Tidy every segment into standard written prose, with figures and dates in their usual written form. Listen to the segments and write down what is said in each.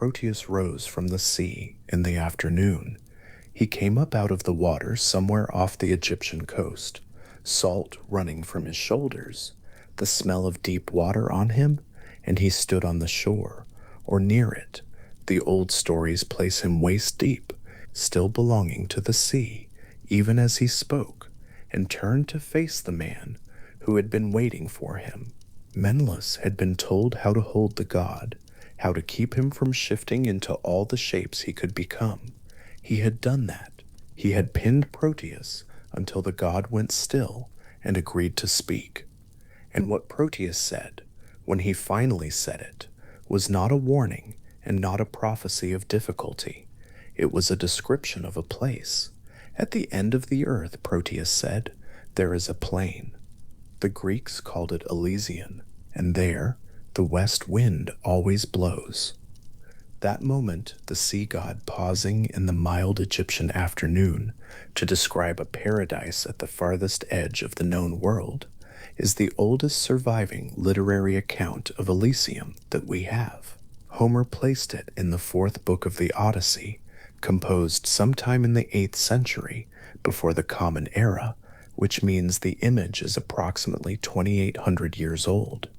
Proteus rose from the sea in the afternoon, he came up out of the water somewhere off the Egyptian coast, salt running from his shoulders, the smell of deep water on him, and he stood on the shore, or near it. The old stories place him waist deep, still belonging to the sea, even as he spoke, and turned to face the man who had been waiting for him. Menelaus had been told how to hold the god, how to keep him from shifting into all the shapes he could become. He had done that. He had pinned Proteus until the god went still and agreed to speak. And what Proteus said, when he finally said it, was not a warning and not a prophecy of difficulty. It was a description of a place. At the end of the earth, Proteus said, there is a plain. The Greeks called it Elysium, and there the west wind always blows. That moment, the sea god pausing in the mild Egyptian afternoon to describe a paradise at the farthest edge of the known world, is the oldest surviving literary account of Elysium that we have. Homer placed it in the fourth book of the Odyssey, composed sometime in the 8th century before the Common Era, which means the image is approximately 2,800 years old.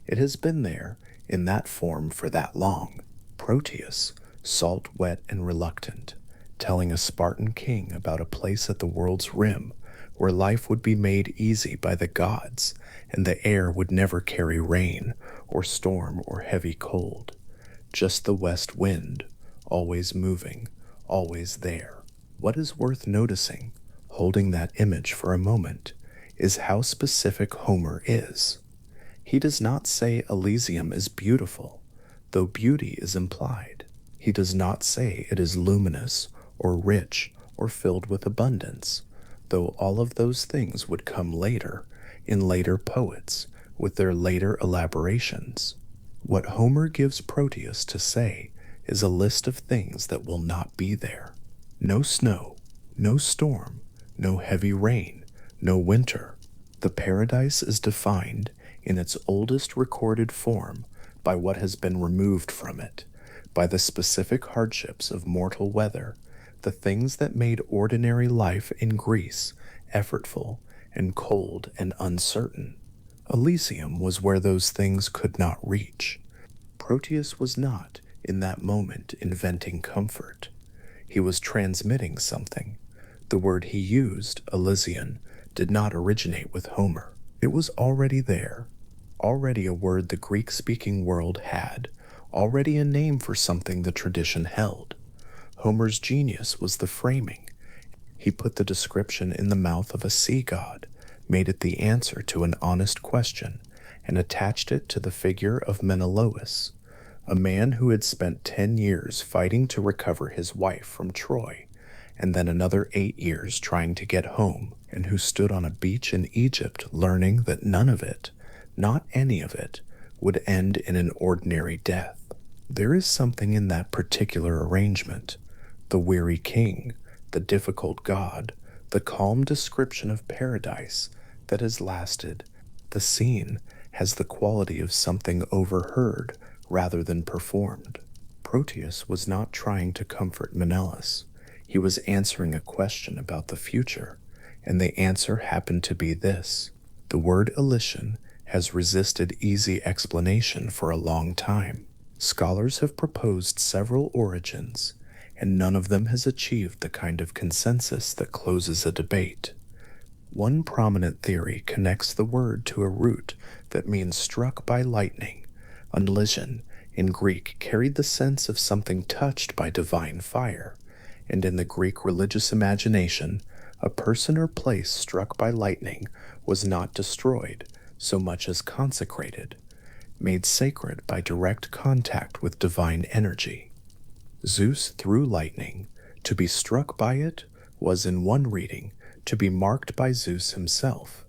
It has been there in that form for that long. Proteus, salt, wet, and reluctant, telling a Spartan king about a place at the world's rim where life would be made easy by the gods and the air would never carry rain or storm or heavy cold. Just the west wind, always moving, always there. What is worth noticing, holding that image for a moment, is how specific Homer is. He does not say Elysium is beautiful, though beauty is implied. He does not say it is luminous or rich or filled with abundance, though all of those things would come later, in later poets, with their later elaborations. What Homer gives Proteus to say is a list of things that will not be there. No snow, no storm, no heavy rain, no winter. The paradise is defined in its oldest recorded form by what has been removed from it, by the specific hardships of mortal weather, the things that made ordinary life in Greece effortful and cold and uncertain. Elysium was where those things could not reach. Proteus was not, in that moment, inventing comfort. He was transmitting something. The word he used, Elysian, did not originate with Homer. It was already there, already a word the Greek-speaking world had, already a name for something the tradition held. Homer's genius was the framing. He put the description in the mouth of a sea god, made it the answer to an honest question, and attached it to the figure of Menelaus, a man who had spent 10 years fighting to recover his wife from Troy, and then another 8 years trying to get home, and who stood on a beach in Egypt learning that none of it, not any of it, would end in an ordinary death. There is something in that particular arrangement, the weary king, the difficult god, the calm description of paradise that has lasted. The scene has the quality of something overheard rather than performed. Proteus was not trying to comfort Menelaus. He was answering a question about the future, and the answer happened to be this. The word Elysian has resisted easy explanation for a long time. Scholars have proposed several origins, and none of them has achieved the kind of consensus that closes a debate. One prominent theory connects the word to a root that means struck by lightning. Elysian, in Greek, carried the sense of something touched by divine fire, and in the Greek religious imagination, a person or place struck by lightning was not destroyed so much as consecrated, made sacred by direct contact with divine energy. Zeus threw lightning. To be struck by it was, in one reading, to be marked by Zeus himself.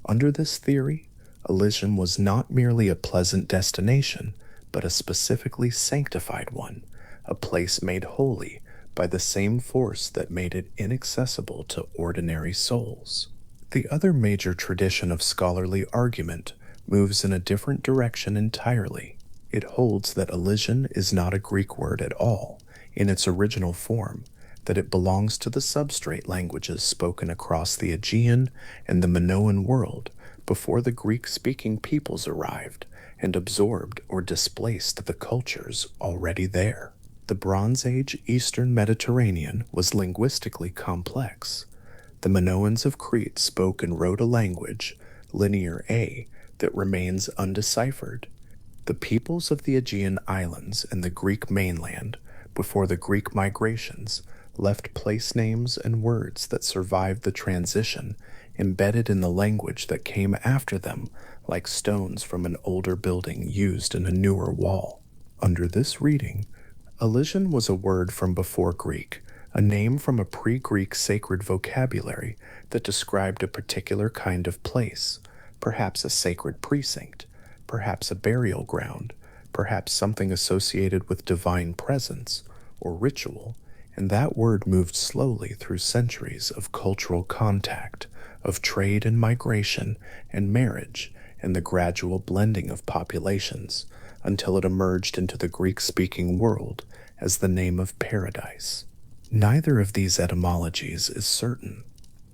Under this theory, Elysium was not merely a pleasant destination, but a specifically sanctified one, a place made holy by the same force that made it inaccessible to ordinary souls. The other major tradition of scholarly argument moves in a different direction entirely. It holds that Elysium is not a Greek word at all in its original form, that it belongs to the substrate languages spoken across the Aegean and the Minoan world before the Greek-speaking peoples arrived and absorbed or displaced the cultures already there. The Bronze Age Eastern Mediterranean was linguistically complex. The Minoans of Crete spoke and wrote a language, Linear A, that remains undeciphered. The peoples of the Aegean Islands and the Greek mainland, before the Greek migrations, left place names and words that survived the transition embedded in the language that came after them, like stones from an older building used in a newer wall. Under this reading, Elysian was a word from before Greek, a name from a pre-Greek sacred vocabulary that described a particular kind of place, perhaps a sacred precinct, perhaps a burial ground, perhaps something associated with divine presence or ritual, and that word moved slowly through centuries of cultural contact, of trade and migration and marriage, and the gradual blending of populations, until it emerged into the Greek-speaking world as the name of paradise. Neither of these etymologies is certain.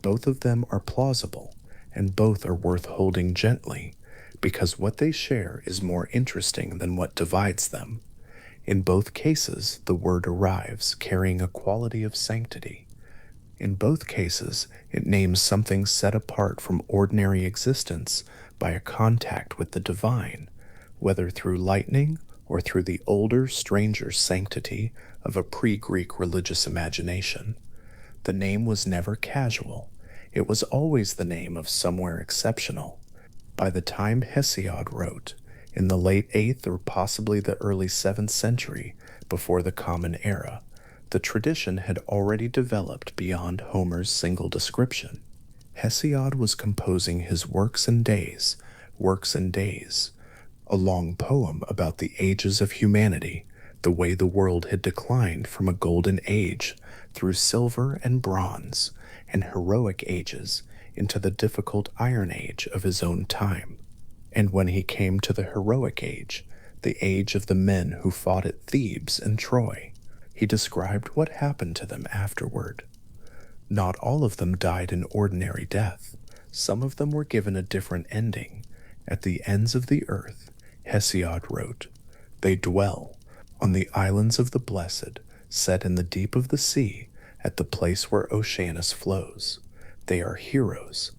Both of them are plausible, and both are worth holding gently, because what they share is more interesting than what divides them. In both cases, the word arrives carrying a quality of sanctity. In both cases, it names something set apart from ordinary existence by a contact with the divine, whether through lightning or through the older, stranger sanctity of a pre-Greek religious imagination. The name was never casual. It was always the name of somewhere exceptional. By the time Hesiod wrote, in the late 8th or possibly the early 7th century before the Common Era, the tradition had already developed beyond Homer's single description. Hesiod was composing his Works and Days, a long poem about the ages of humanity, the way the world had declined from a golden age through silver and bronze, and heroic ages into the difficult Iron Age of his own time. And when he came to the heroic age, the age of the men who fought at Thebes and Troy, he described what happened to them afterward. Not all of them died an ordinary death. Some of them were given a different ending. At the ends of the earth, Hesiod wrote, they dwell on the islands of the blessed, set in the deep of the sea, at the place where Oceanus flows. They are heroes.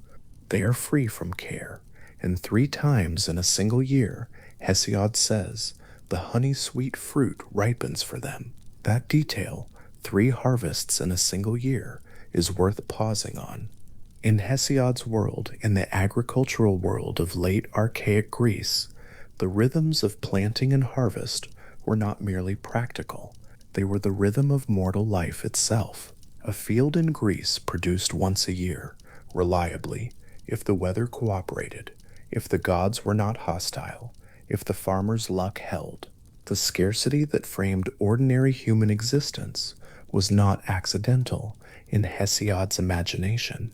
They are free from care. And 3 times in a single year, Hesiod says, the honey-sweet fruit ripens for them. That detail, 3 harvests in a single year, is worth pausing on. In Hesiod's world, in the agricultural world of late archaic Greece, the rhythms of planting and harvest were not merely practical. They were the rhythm of mortal life itself. A field in Greece produced once a year, reliably, if the weather cooperated, if the gods were not hostile, if the farmer's luck held. The scarcity that framed ordinary human existence was not accidental in Hesiod's imagination.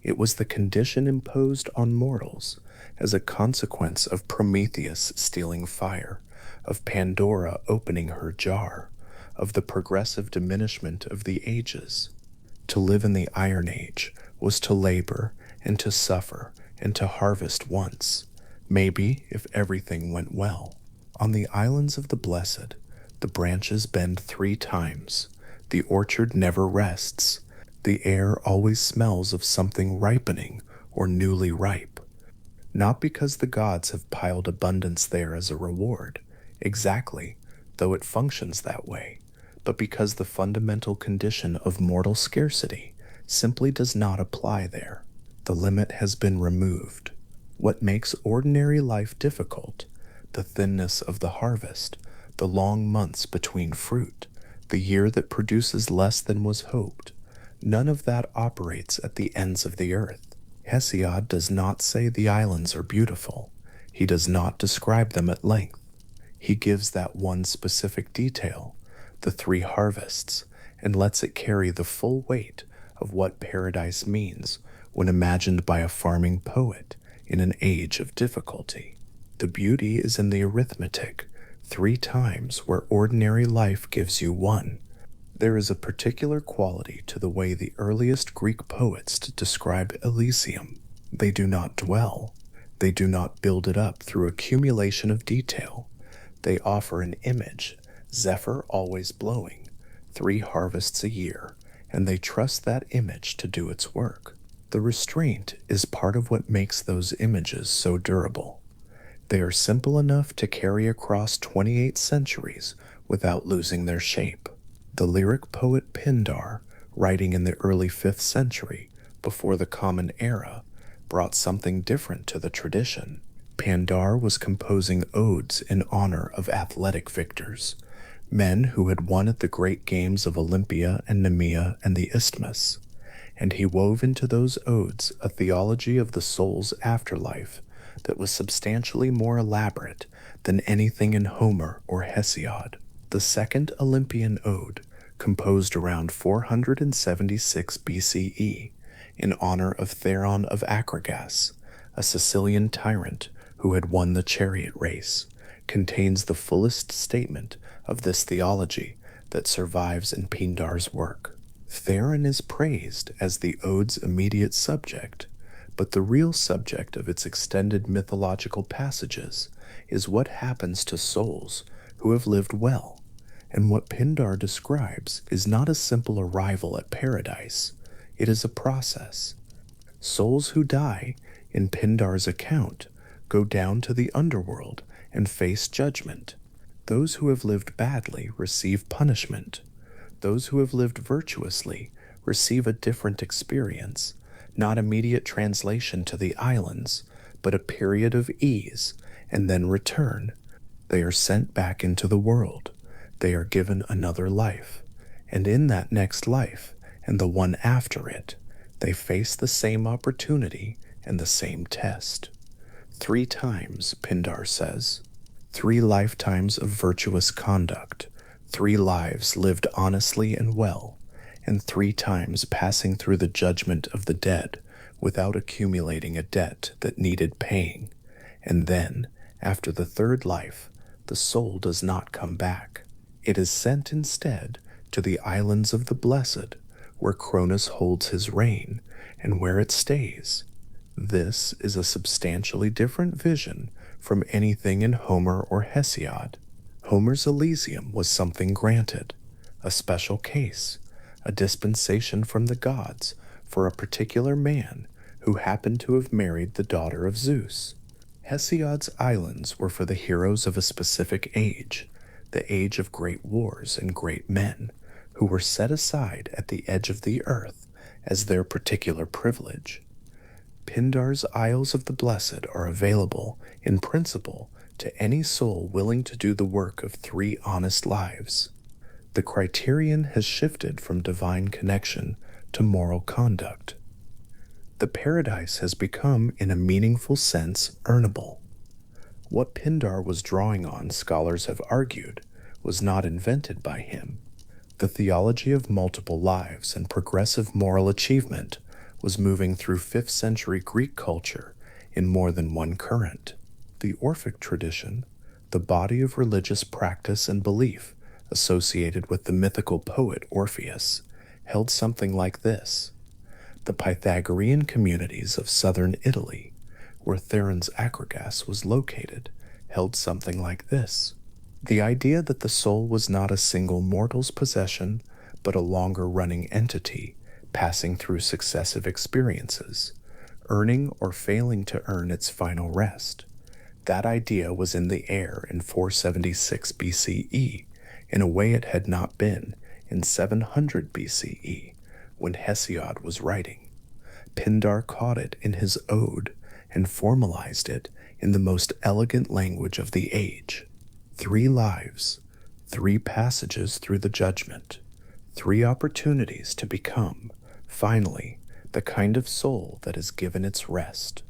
It was the condition imposed on mortals as a consequence of Prometheus stealing fire, of Pandora opening her jar, of the progressive diminishment of the ages. To live in the Iron Age was to labor and to suffer and to harvest once, maybe if everything went well. On the islands of the blessed, the branches bend 3 times, the orchard never rests, the air always smells of something ripening or newly ripe. Not because the gods have piled abundance there as a reward, exactly, though it functions that way, but because the fundamental condition of mortal scarcity simply does not apply there. The limit has been removed. What makes ordinary life difficult, the thinness of the harvest, the long months between fruit, the year that produces less than was hoped, none of that operates at the ends of the earth. Hesiod does not say the islands are beautiful. He does not describe them at length. He gives that one specific detail, the 3 harvests, and lets it carry the full weight of what paradise means when imagined by a farming poet in an age of difficulty. The beauty is in the arithmetic, 3 times where ordinary life gives you 1. There is a particular quality to the way the earliest Greek poets describe Elysium. They do not dwell. They do not build it up through accumulation of detail. They offer an image, zephyr always blowing, 3 harvests a year, and they trust that image to do its work. The restraint is part of what makes those images so durable. They are simple enough to carry across 28 centuries without losing their shape. The lyric poet Pindar, writing in the early 5th century, before the Common Era, brought something different to the tradition. Pindar was composing odes in honor of athletic victors, men who had won at the great games of Olympia and Nemea and the Isthmus, and he wove into those odes a theology of the soul's afterlife that was substantially more elaborate than anything in Homer or Hesiod. The second Olympian ode, composed around 476 BCE, in honor of Theron of Acragas, a Sicilian tyrant who had won the chariot race, contains the fullest statement of this theology that survives in Pindar's work. Theron is praised as the ode's immediate subject, but the real subject of its extended mythological passages is what happens to souls who have lived well, and what Pindar describes is not a simple arrival at paradise, it is a process. Souls who die, in Pindar's account, go down to the underworld and face judgment. Those who have lived badly receive punishment. Those who have lived virtuously receive a different experience, not immediate translation to the islands, but a period of ease, and then return. They are sent back into the world. They are given another life, and in that next life, and the one after it, they face the same opportunity and the same test. 3 times, Pindar says, 3 lifetimes of virtuous conduct, 3 lives lived honestly and well, and 3 times passing through the judgment of the dead without accumulating a debt that needed paying. And then, after the 3rd life, the soul does not come back. It is sent instead to the islands of the blessed, where Cronus holds his reign, and where it stays. This is a substantially different vision from anything in Homer or Hesiod. Homer's Elysium was something granted, a special case, a dispensation from the gods for a particular man who happened to have married the daughter of Zeus. Hesiod's islands were for the heroes of a specific age, the age of great wars and great men, who were set aside at the edge of the earth as their particular privilege. Pindar's Isles of the Blessed are available, in principle, to any soul willing to do the work of 3 honest lives. The criterion has shifted from divine connection to moral conduct. The paradise has become, in a meaningful sense, earnable. What Pindar was drawing on, scholars have argued, was not invented by him. The theology of multiple lives and progressive moral achievement was moving through 5th century Greek culture in more than one current. The Orphic tradition, the body of religious practice and belief associated with the mythical poet Orpheus, held something like this. The Pythagorean communities of southern Italy, where Theron's Acragas was located, held something like this. The idea that the soul was not a single mortal's possession, but a longer-running entity, passing through successive experiences, earning or failing to earn its final rest. That idea was in the air in 476 BCE, in a way it had not been in 700 BCE, when Hesiod was writing. Pindar caught it in his ode and formalized it in the most elegant language of the age. 3 lives, 3 passages through the judgment, 3 opportunities to become, finally, the kind of soul that is given its rest.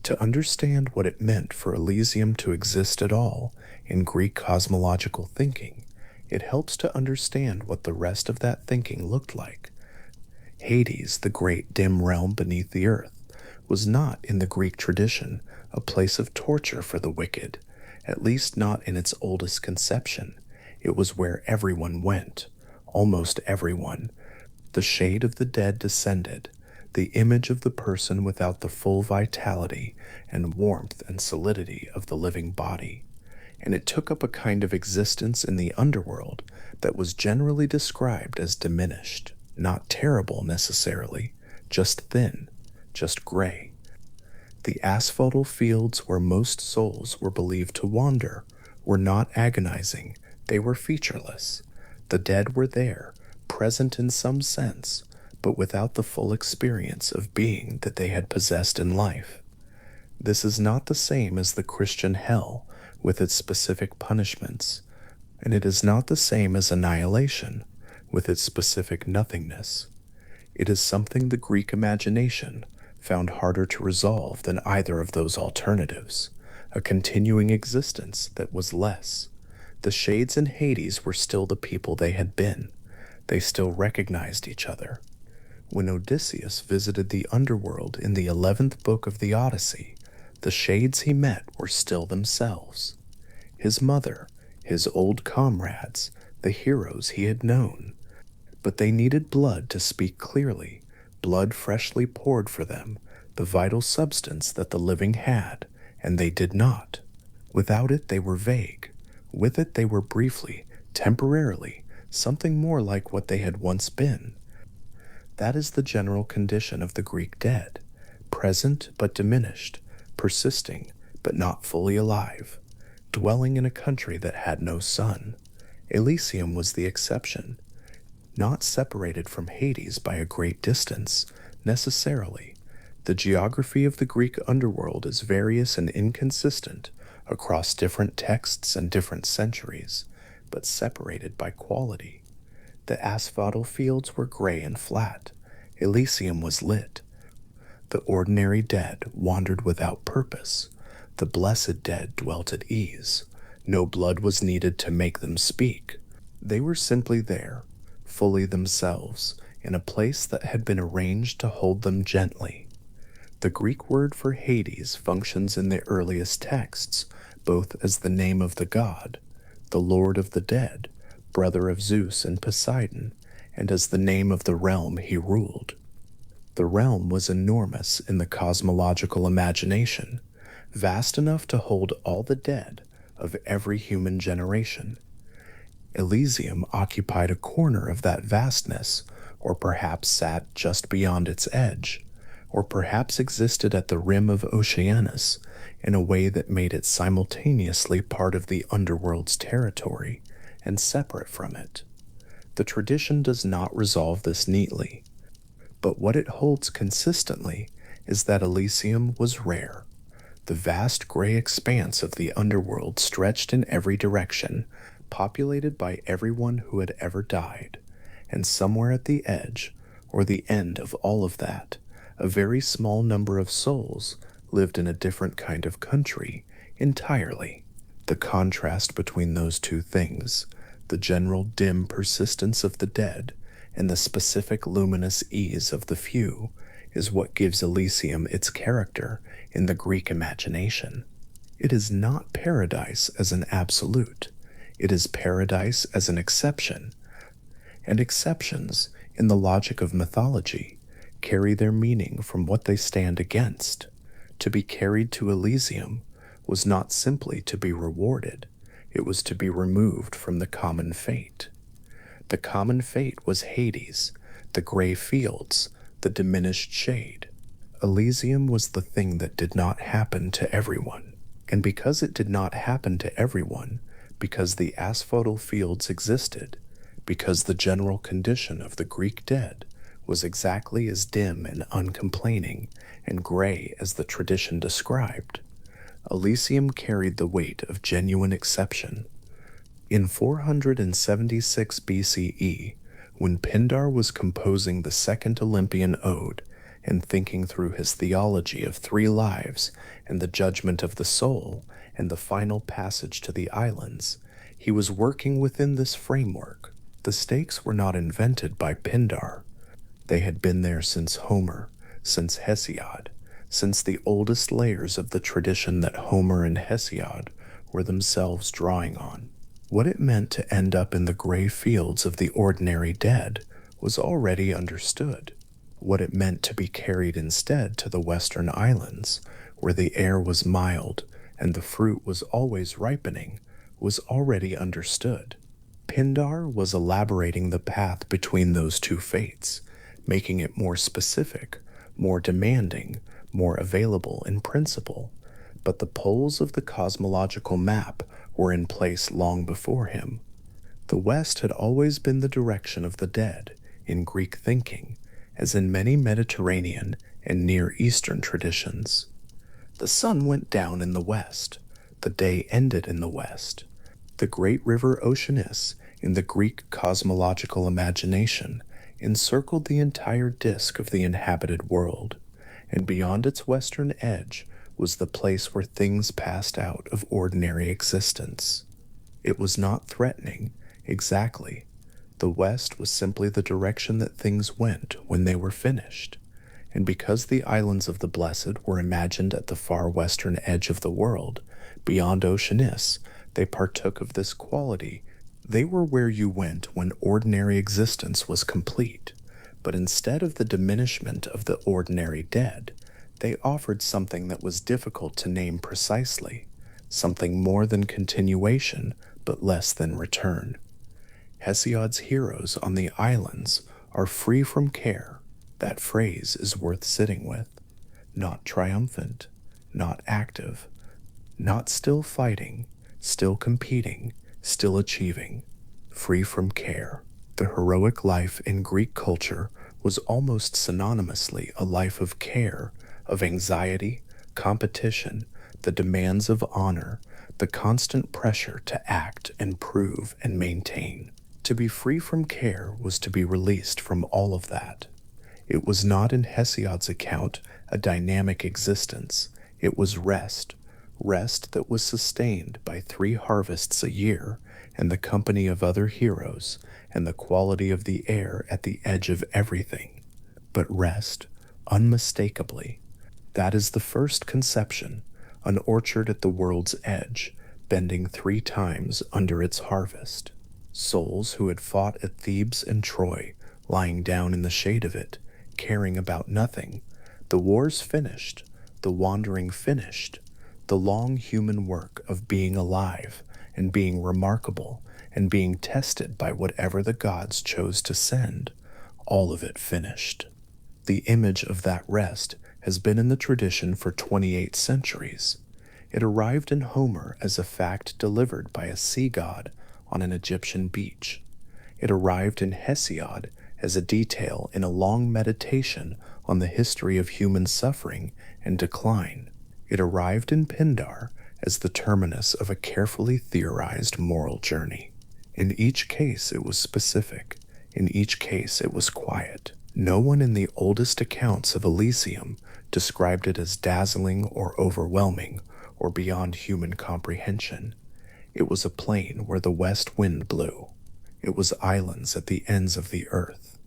To understand what it meant for Elysium to exist at all in Greek cosmological thinking, it helps to understand what the rest of that thinking looked like. Hades, the great dim realm beneath the earth, was not in the Greek tradition a place of torture for the wicked, at least not in its oldest conception. It was where everyone went, almost everyone. The shade of the dead descended, the image of the person without the full vitality and warmth and solidity of the living body, and it took up a kind of existence in the underworld that was generally described as diminished, not terrible necessarily, just thin, just gray. The asphaltal fields where most souls were believed to wander were not agonizing, they were featureless. The dead were there, present in some sense, but without the full experience of being that they had possessed in life. This is not the same as the Christian hell with its specific punishments, and it is not the same as annihilation with its specific nothingness. It is something the Greek imagination found harder to resolve than either of those alternatives, a continuing existence that was less. The shades in Hades were still the people they had been. They still recognized each other. When Odysseus visited the underworld in the 11th book of the Odyssey, the shades he met were still themselves. His mother, his old comrades, the heroes he had known. But they needed blood to speak clearly, blood freshly poured for them, the vital substance that the living had, and they did not. Without it, they were vague. With it, they were briefly, temporarily, something more like what they had once been. That is the general condition of the Greek dead, present but diminished, persisting but not fully alive, dwelling in a country that had no sun. Elysium was the exception, not separated from Hades by a great distance, necessarily. The geography of the Greek underworld is various and inconsistent across different texts and different centuries, but separated by quality. The asphaltal fields were gray and flat. Elysium was lit. The ordinary dead wandered without purpose. The blessed dead dwelt at ease. No blood was needed to make them speak. They were simply there, fully themselves, in a place that had been arranged to hold them gently. The Greek word for Hades functions in the earliest texts both as the name of the god, the lord of the dead, brother of Zeus and Poseidon, and as the name of the realm he ruled. The realm was enormous in the cosmological imagination, vast enough to hold all the dead of every human generation. Elysium occupied a corner of that vastness, or perhaps sat just beyond its edge, or perhaps existed at the rim of Oceanus in a way that made it simultaneously part of the underworld's territory and separate from it. The tradition does not resolve this neatly, but what it holds consistently is that Elysium was rare. The vast gray expanse of the underworld stretched in every direction, populated by everyone who had ever died, and somewhere at the edge, or the end of all of that, a very small number of souls lived in a different kind of country entirely. The contrast between those two things, the general dim persistence of the dead and the specific luminous ease of the few, is what gives Elysium its character in the Greek imagination. It is not paradise as an absolute. It is paradise as an exception, and exceptions, in the logic of mythology, carry their meaning from what they stand against. To be carried to Elysium was not simply to be rewarded, it was to be removed from the common fate. The common fate was Hades, the gray fields, the diminished shade. Elysium was the thing that did not happen to everyone, and because it did not happen to everyone, because the asphaltal fields existed, because the general condition of the Greek dead was exactly as dim and uncomplaining and gray as the tradition described, Elysium carried the weight of genuine exception. In 476 BCE, when Pindar was composing the Second Olympian Ode and thinking through his theology of 3 lives and the judgment of the soul and the final passage to the islands, he was working within this framework. The stakes were not invented by Pindar. They had been there since Homer, since Hesiod, since the oldest layers of the tradition that Homer and Hesiod were themselves drawing on. What it meant to end up in the gray fields of the ordinary dead was already understood. What it meant to be carried instead to the western islands, where the air was mild and the fruit was always ripening, was already understood. Pindar was elaborating the path between those two fates, making it more specific, more demanding, more available in principle. But the poles of the cosmological map were in place long before him. The West had always been the direction of the dead in Greek thinking, as in many Mediterranean and Near Eastern traditions. The sun went down in the west. The day ended in the west. The great river Oceanus, in the Greek cosmological imagination, encircled the entire disk of the inhabited world, and beyond its western edge was the place where things passed out of ordinary existence. It was not threatening, exactly. The west was simply the direction that things went when they were finished. And because the islands of the blessed were imagined at the far western edge of the world, beyond Oceanus, they partook of this quality. They were where you went when ordinary existence was complete, but instead of the diminishment of the ordinary dead, they offered something that was difficult to name precisely, something more than continuation, but less than return. Hesiod's heroes on the islands are free from care. That phrase is worth sitting with. Not triumphant, not active, not still fighting, still competing, still achieving, free from care. The heroic life in Greek culture was almost synonymously a life of care, of anxiety, competition, the demands of honor, the constant pressure to act and prove and maintain. To be free from care was to be released from all of that. It was not in Hesiod's account a dynamic existence. It was rest, rest that was sustained by 3 harvests a year and the company of other heroes and the quality of the air at the edge of everything. But rest, unmistakably, that is the first conception, an orchard at the world's edge, bending 3 times under its harvest. Souls who had fought at Thebes and Troy, lying down in the shade of it, caring about nothing. The wars finished, the wandering finished, the long human work of being alive and being remarkable and being tested by whatever the gods chose to send, all of it finished. The image of that rest has been in the tradition for 28 centuries. It arrived in Homer as a fact delivered by a sea god on an Egyptian beach. It arrived in Hesiod as a detail in a long meditation on the history of human suffering and decline. It arrived in Pindar as the terminus of a carefully theorized moral journey. In each case it was specific. In each case it was quiet. No one in the oldest accounts of Elysium described it as dazzling or overwhelming or beyond human comprehension. It was a plain where the west wind blew. It was islands at the ends of the earth.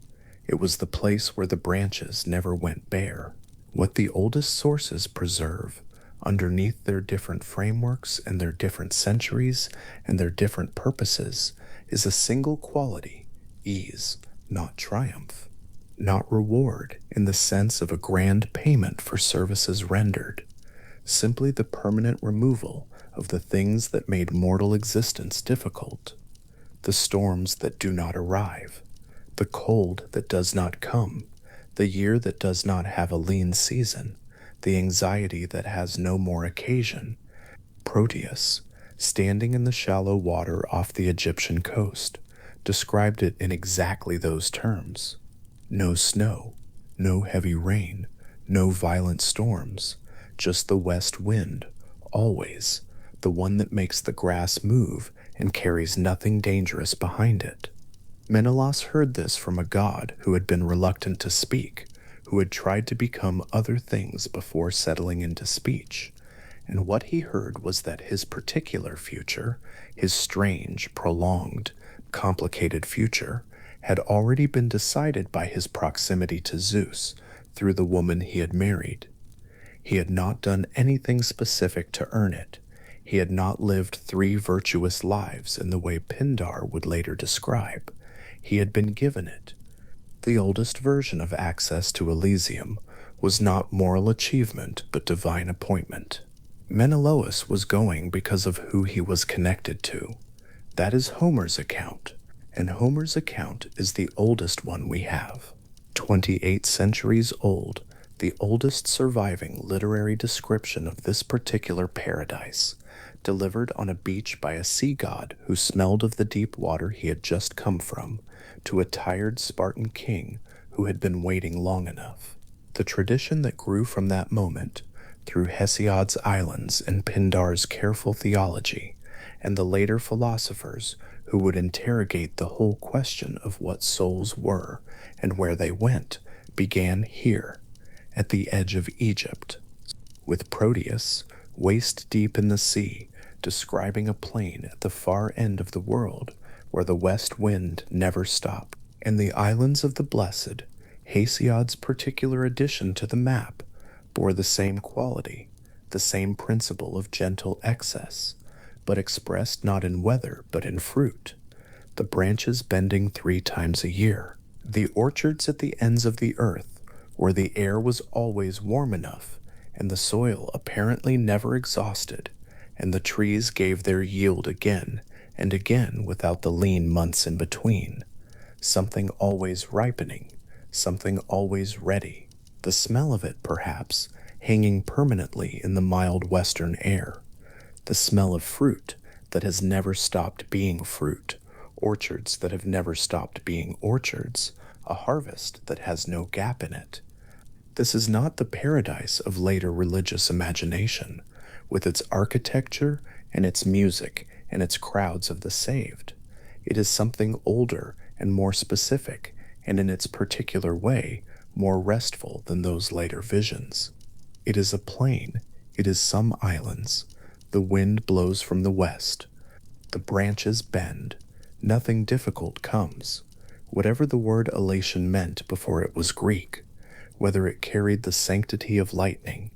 It was the place where the branches never went bare. What the oldest sources preserve, underneath their different frameworks and their different centuries and their different purposes, is a single quality, ease, not triumph, not reward in the sense of a grand payment for services rendered, simply the permanent removal of the things that made mortal existence difficult, the storms that do not arrive, the cold that does not come, the year that does not have a lean season, the anxiety that has no more occasion. Proteus, standing in the shallow water off the Egyptian coast, described it in exactly those terms. No snow, no heavy rain, no violent storms, just the west wind, always, the one that makes the grass move and carries nothing dangerous behind it. Menelaus heard this from a god who had been reluctant to speak, who had tried to become other things before settling into speech, and what he heard was that his particular future, his strange, prolonged, complicated future, had already been decided by his proximity to Zeus through the woman he had married. He had not done anything specific to earn it. He had not lived 3 virtuous lives in the way Pindar would later describe. He had been given it. The oldest version of access to Elysium was not moral achievement but divine appointment. Menelaus was going because of who he was connected to. That is Homer's account, and Homer's account is the oldest one we have. 28 centuries old, the oldest surviving literary description of this particular paradise, delivered on a beach by a sea god who smelled of the deep water he had just come from, to a tired Spartan king who had been waiting long enough. The tradition that grew from that moment, through Hesiod's islands and Pindar's careful theology, and the later philosophers who would interrogate the whole question of what souls were and where they went, began here, at the edge of Egypt, with Proteus, waist deep in the sea, describing a plain at the far end of the world where the west wind never stopped, and the islands of the blessed, Hesiod's particular addition to the map, bore the same quality, the same principle of gentle excess, but expressed not in weather but in fruit, the branches bending 3 times a year, the orchards at the ends of the earth, where the air was always warm enough, and the soil apparently never exhausted, and the trees gave their yield again and again without the lean months in between, something always ripening, something always ready, the smell of it, perhaps, hanging permanently in the mild western air, the smell of fruit that has never stopped being fruit, orchards that have never stopped being orchards, a harvest that has no gap in it. This is not the paradise of later religious imagination, with its architecture and its music and its crowds of the saved. It is something older and more specific, and in its particular way, more restful than those later visions. It is a plain, it is some islands. The wind blows from the west. The branches bend. Nothing difficult comes. Whatever the word elation meant before it was Greek, whether it carried the sanctity of lightning,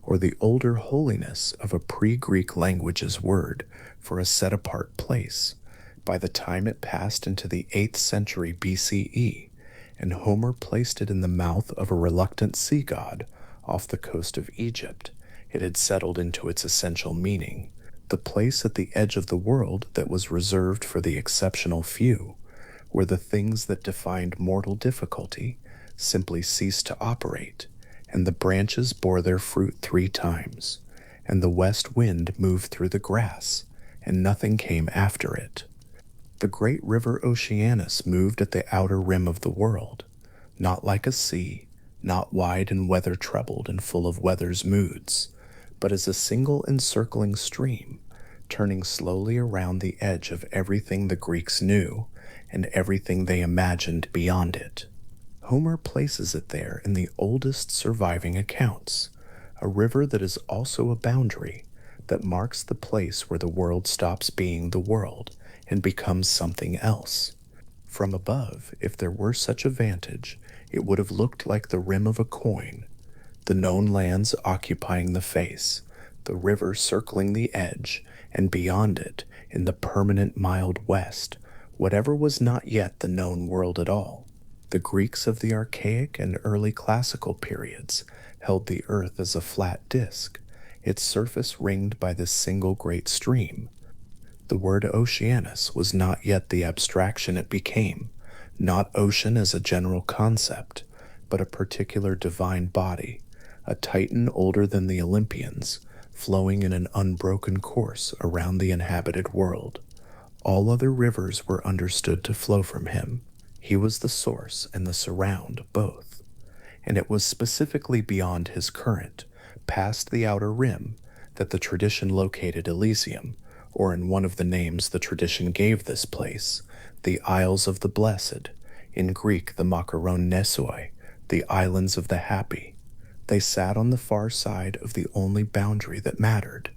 or the older holiness of a pre-Greek language's word for a set-apart place, by the time it passed into the 8th century BCE, and Homer placed it in the mouth of a reluctant sea god off the coast of Egypt, it had settled into its essential meaning, the place at the edge of the world that was reserved for the exceptional few, where the things that defined mortal difficulty simply ceased to operate, and the branches bore their fruit 3 times, and the west wind moved through the grass, and nothing came after it. The great river Oceanus moved at the outer rim of the world, not like a sea, not wide and weather-troubled and full of weather's moods, but as a single encircling stream, turning slowly around the edge of everything the Greeks knew and everything they imagined beyond it. Homer places it there in the oldest surviving accounts, a river that is also a boundary, that marks the place where the world stops being the world and becomes something else. From above, if there were such a vantage, it would have looked like the rim of a coin, the known lands occupying the face, the river circling the edge, and beyond it, in the permanent mild west, whatever was not yet the known world at all. The Greeks of the archaic and early classical periods held the earth as a flat disk, its surface ringed by this single great stream. The word Oceanus was not yet the abstraction it became, not ocean as a general concept, but a particular divine body, a titan older than the Olympians, flowing in an unbroken course around the inhabited world. All other rivers were understood to flow from him. He was the source and the surround both. And it was specifically beyond his current, past the outer rim, that the tradition located Elysium, or in one of the names the tradition gave this place, the Isles of the Blessed, in Greek the Makaron Nesoi, the Islands of the Happy. They sat on the far side of the only boundary that mattered,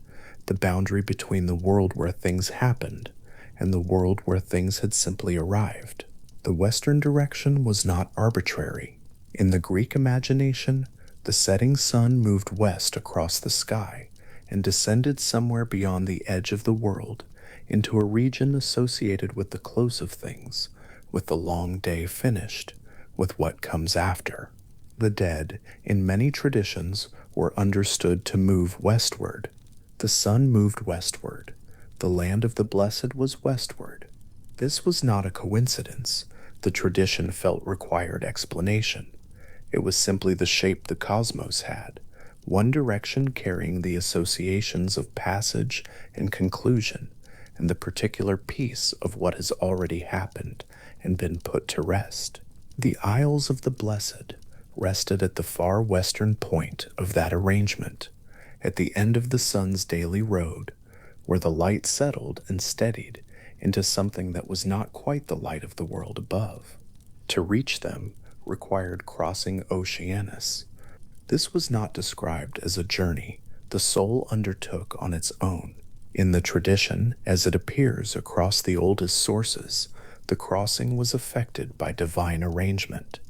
the boundary between the world where things happened and the world where things had simply arrived. The western direction was not arbitrary. In the Greek imagination, the setting sun moved west across the sky, and descended somewhere beyond the edge of the world into a region associated with the close of things, with the long day finished, with what comes after. The dead, in many traditions, were understood to move westward. The sun moved westward. The land of the blessed was westward. This was not a coincidence. The tradition felt required explanation. It was simply the shape the cosmos had, one direction carrying the associations of passage and conclusion, and the particular piece of what has already happened and been put to rest. The Isles of the Blessed rested at the far western point of that arrangement, at the end of the sun's daily road, where the light settled and steadied into something that was not quite the light of the world above. To reach them required crossing Oceanus. This was not described as a journey the soul undertook on its own. In the tradition, as it appears across the oldest sources, the crossing was effected by divine arrangement.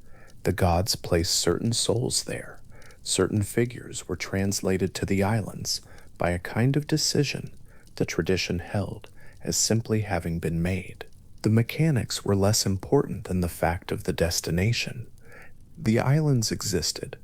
The gods placed certain souls there. Certain figures were translated to the islands by a kind of decision the tradition held as simply having been made. The mechanics were less important than the fact of the destination. The islands existed.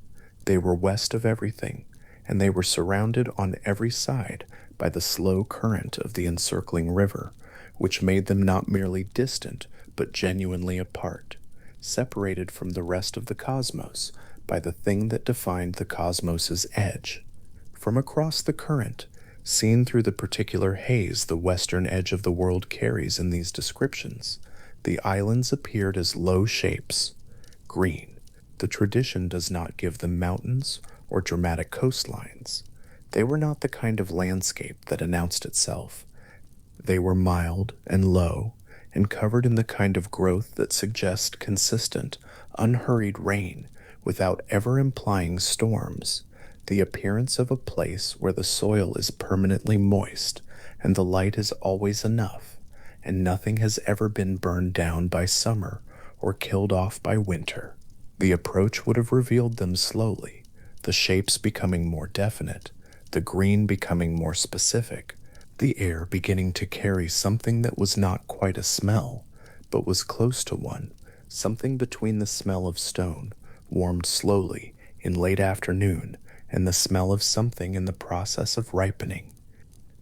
They were west of everything, and they were surrounded on every side by the slow current of the encircling river, which made them not merely distant, but genuinely apart, separated from the rest of the cosmos by the thing that defined the cosmos's edge. From across the current, seen through the particular haze the western edge of the world carries in these descriptions, the islands appeared as low shapes, green. The tradition does not give them mountains or dramatic coastlines. They were not the kind of landscape that announced itself. They were mild and low, and covered in the kind of growth that suggests consistent, unhurried rain without ever implying storms, the appearance of a place where the soil is permanently moist and the light is always enough, and nothing has ever been burned down by summer or killed off by winter. The approach would have revealed them slowly, the shapes becoming more definite, the green becoming more specific, the air beginning to carry something that was not quite a smell, but was close to one, something between the smell of stone, warmed slowly in late afternoon, and the smell of something in the process of ripening.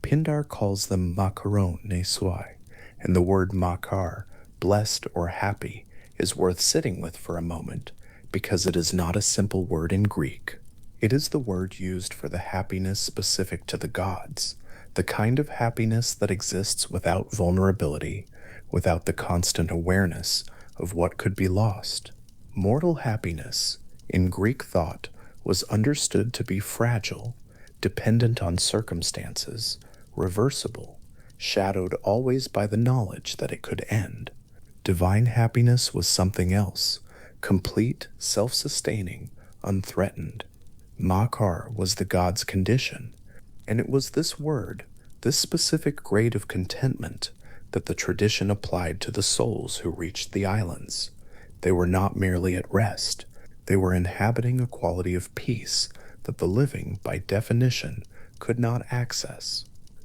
Pindar calls them macaron ne soi, and the word makar, blessed or happy, is worth sitting with for a moment, because it is not a simple word in Greek. It is the word used for the happiness specific to the gods, the kind of happiness that exists without vulnerability, without the constant awareness of what could be lost. Mortal happiness, in Greek thought, was understood to be fragile, dependent on circumstances, reversible, shadowed always by the knowledge that it could end. Divine happiness was something else, complete, self-sustaining, unthreatened. Makar was the god's condition, and it was this word, this specific grade of contentment, that the tradition applied to the souls who reached the islands. They were not merely at rest, they were inhabiting a quality of peace that the living, by definition, could not access.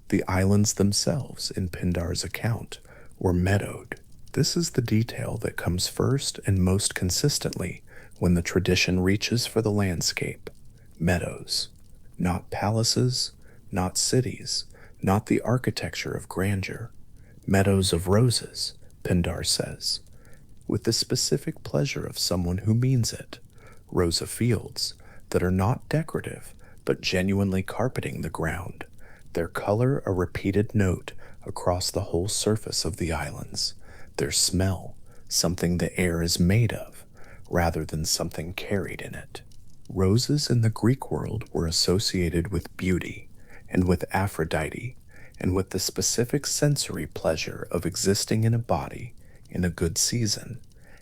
The islands themselves, in Pindar's account, were meadowed. This is the detail that comes first and most consistently when the tradition reaches for the landscape. Meadows. Not palaces, not cities, not the architecture of grandeur. Meadows of roses, Pindar says, with the specific pleasure of someone who means it. Rows of fields that are not decorative, but genuinely carpeting the ground, their color a repeated note across the whole surface of the islands, their smell something the air is made of, rather than something carried in it. Roses in the Greek world were associated with beauty, and with Aphrodite, and with the specific sensory pleasure of existing in a body in a good season,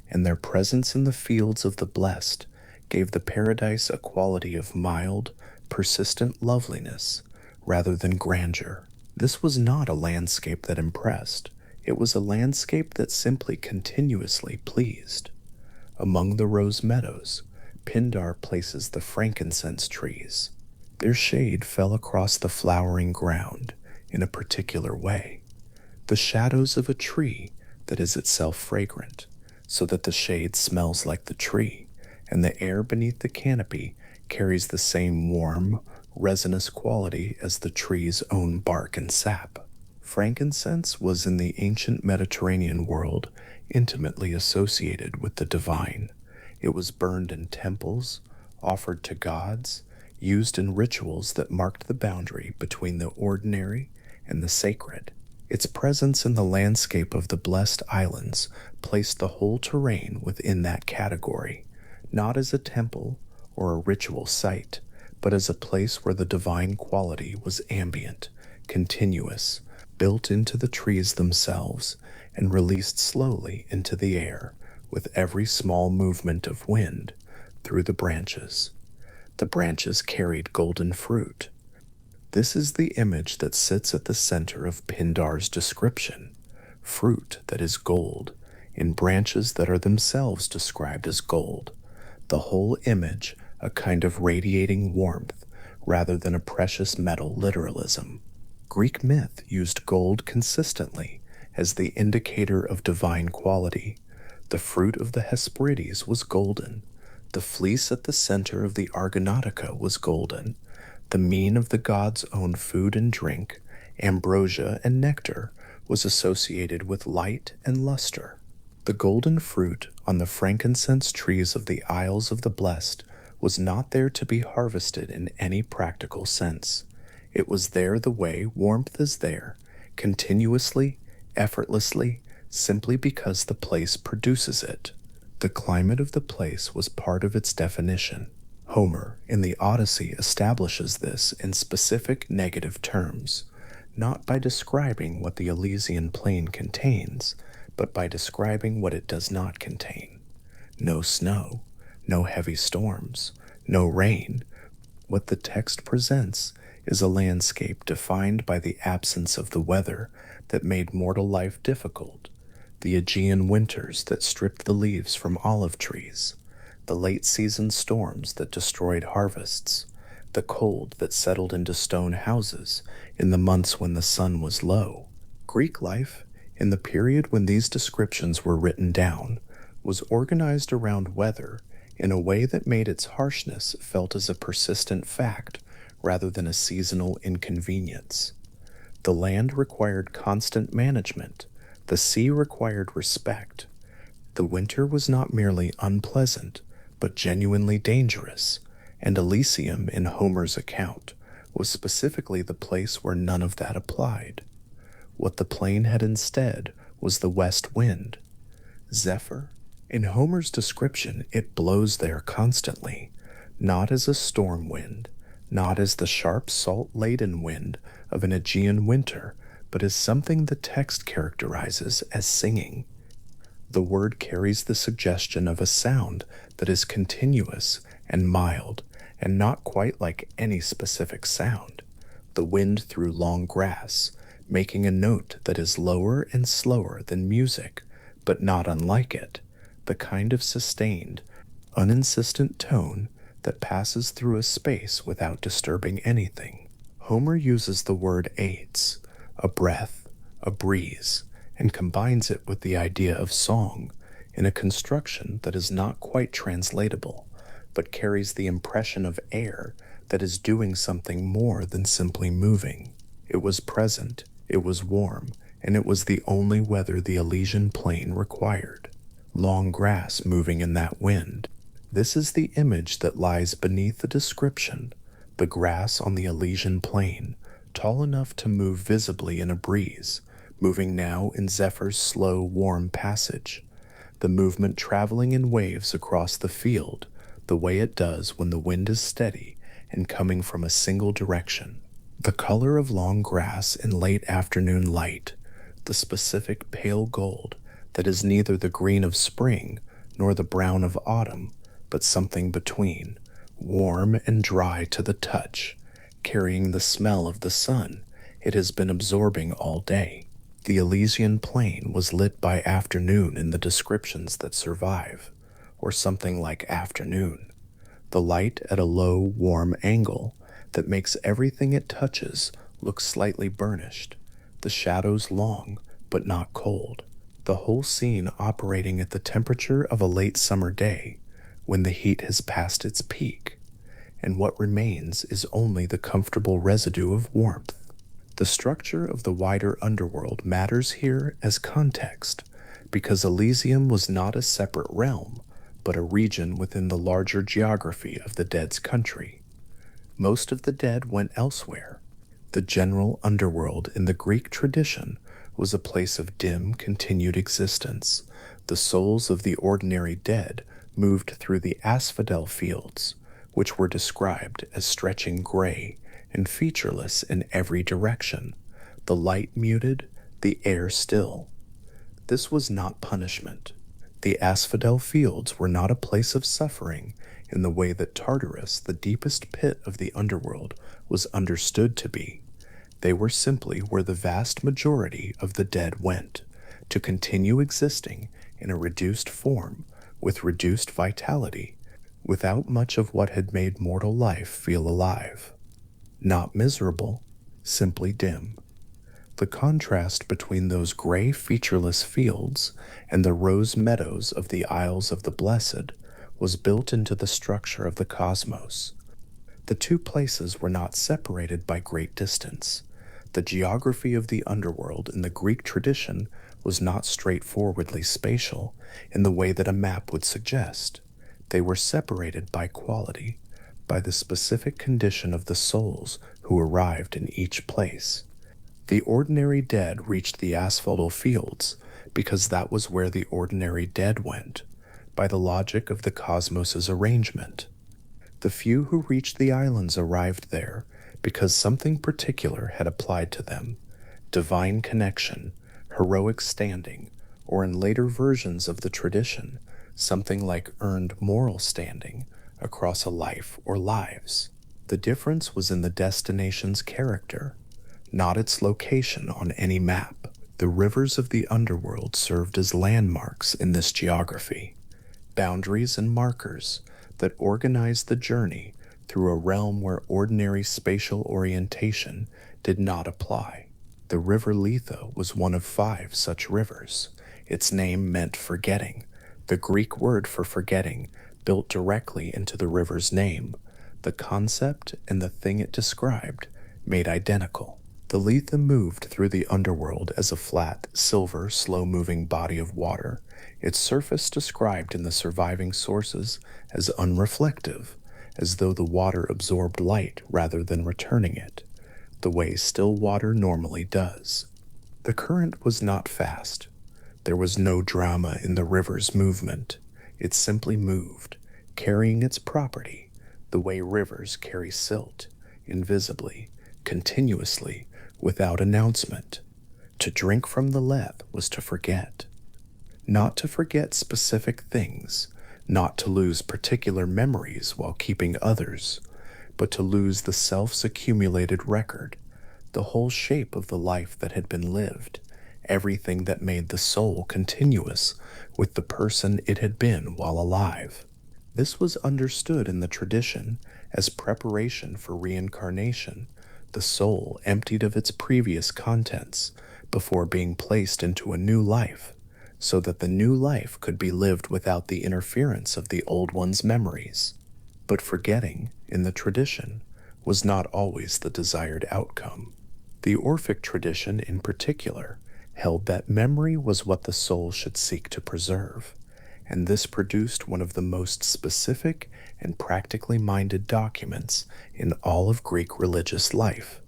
and their presence in the fields of the blessed gave the paradise a quality of mild, persistent loveliness rather than grandeur. This was not a landscape that impressed. It was a landscape that simply continuously pleased. Among the rose meadows, Pindar places the frankincense trees. Their shade fell across the flowering ground in a particular way, the shadows of a tree that is itself fragrant, so that the shade smells like the tree, and the air beneath the canopy carries the same warm, resinous quality as the tree's own bark and sap. Frankincense was in the ancient Mediterranean world intimately associated with the divine. It was burned in temples, offered to gods, used in rituals that marked the boundary between the ordinary and the sacred. Its presence in the landscape of the Blessed Islands placed the whole terrain within that category, not as a temple or a ritual site, but as a place where the divine quality was ambient, continuous, built into the trees themselves, and released slowly into the air with every small movement of wind through the branches. The branches carried golden fruit. This is the image that sits at the center of Pindar's description: fruit that is gold, in branches that are themselves described as gold. The whole image a kind of radiating warmth rather than a precious metal literalism. Greek myth used gold consistently as the indicator of divine quality. The fruit of the Hesperides was golden. The fleece at the center of the Argonautica was golden. The mean of the god's own food and drink, ambrosia and nectar, was associated with light and luster. The golden fruit on the frankincense trees of the Isles of the Blessed was not there to be harvested in any practical sense. It was there the way warmth is there, continuously, effortlessly, simply because the place produces it. The climate of the place was part of its definition. Homer, in the Odyssey, establishes this in specific negative terms, not by describing what the Elysian plain contains, but by describing what it does not contain. No snow, no heavy storms, no rain. What the text presents is a landscape defined by the absence of the weather that made mortal life difficult, the Aegean winters that stripped the leaves from olive trees, the late season storms that destroyed harvests, the cold that settled into stone houses in the months when the sun was low. Greek life, in the period when these descriptions were written down, was organized around weather in a way that made its harshness felt as a persistent fact rather than a seasonal inconvenience. The land required constant management. The sea required respect. The winter was not merely unpleasant, but genuinely dangerous, and Elysium, in Homer's account, was specifically the place where none of that applied. What the plain had instead was the west wind. Zephyr. In Homer's description, it blows there constantly, not as a storm wind, not as the sharp salt-laden wind of an Aegean winter, but as something the text characterizes as singing. The word carries the suggestion of a sound that is continuous and mild, and not quite like any specific sound. The wind through long grass, making a note that is lower and slower than music, but not unlike it, the kind of sustained, uninsistent tone that passes through a space without disturbing anything. Homer uses the word aids, a breath, a breeze, and combines it with the idea of song in a construction that is not quite translatable, but carries the impression of air that is doing something more than simply moving. It was present, it was warm, and it was the only weather the Elysian plain required. Long grass moving in that wind. This is the image that lies beneath the description, the grass on the Elysian plain, tall enough to move visibly in a breeze, moving now in Zephyr's slow, warm passage, the movement traveling in waves across the field, the way it does when the wind is steady and coming from a single direction. The color of long grass in late afternoon light, the specific pale gold that is neither the green of spring nor the brown of autumn, but something between, warm and dry to the touch, carrying the smell of the sun it has been absorbing all day. The Elysian plain was lit by afternoon in the descriptions that survive, or something like afternoon. The light at a low, warm angle that makes everything it touches look slightly burnished, the shadows long but not cold, the whole scene operating at the temperature of a late summer day when the heat has passed its peak, and what remains is only the comfortable residue of warmth. The structure of the wider underworld matters here as context, because Elysium was not a separate realm, but a region within the larger geography of the dead's country. Most of the dead went elsewhere. The general underworld in the Greek tradition was a place of dim, continued existence. The souls of the ordinary dead moved through the asphodel fields, which were described as stretching gray and featureless in every direction, the light muted, the air still. This was not punishment. The asphodel fields were not a place of suffering in the way that Tartarus, the deepest pit of the underworld, was understood to be. They were simply where the vast majority of the dead went, to continue existing in a reduced form, with reduced vitality, without much of what had made mortal life feel alive. Not miserable, simply dim. The contrast between those gray, featureless fields and the rose meadows of the Isles of the Blessed was built into the structure of the cosmos. The two places were not separated by great distance. The geography of the underworld in the Greek tradition was not straightforwardly spatial in the way that a map would suggest. They were separated by quality, by the specific condition of the souls who arrived in each place. The ordinary dead reached the asphodel fields because that was where the ordinary dead went, by the logic of the cosmos's arrangement. The few who reached the islands arrived there because something particular had applied to them, divine connection, heroic standing, or in later versions of the tradition, something like earned moral standing across a life or lives. The difference was in the destination's character, not its location on any map. The rivers of the underworld served as landmarks in this geography, boundaries and markers that organized the journey through a realm where ordinary spatial orientation did not apply. The river Lethe was one of 5 such rivers. Its name meant forgetting, the Greek word for forgetting built directly into the river's name. The concept and the thing it described made identical. The Lethe moved through the underworld as a flat, silver, slow-moving body of water, its surface described in the surviving sources as unreflective, as though the water absorbed light rather than returning it, the way still water normally does. The current was not fast. There was no drama in the river's movement. It simply moved, carrying its property, the way rivers carry silt, invisibly, continuously, without announcement. To drink from the Lethe was to forget. Not to forget specific things, not to lose particular memories while keeping others, but to lose the self's accumulated record, the whole shape of the life that had been lived, everything that made the soul continuous with the person it had been while alive. This was understood in the tradition as preparation for reincarnation. The soul emptied of its previous contents before being placed into a new life, so that the new life could be lived without the interference of the old one's memories. But forgetting, in the tradition, was not always the desired outcome. The Orphic tradition, in particular, held that memory was what the soul should seek to preserve, and this produced one of the most specific and practically minded documents in all of Greek religious life,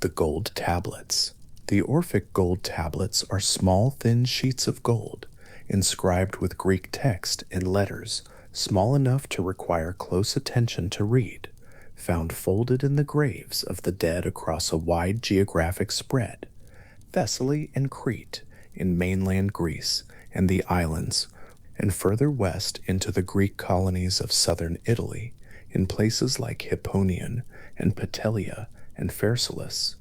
the gold tablets. The Orphic gold tablets are small, thin sheets of gold, inscribed with Greek text in letters small enough to require close attention to read, found folded in the graves of the dead across a wide geographic spread, Thessaly and Crete in mainland Greece and the islands, and further west into the Greek colonies of southern Italy, in places like Hipponion and Petelia and Pharsalus.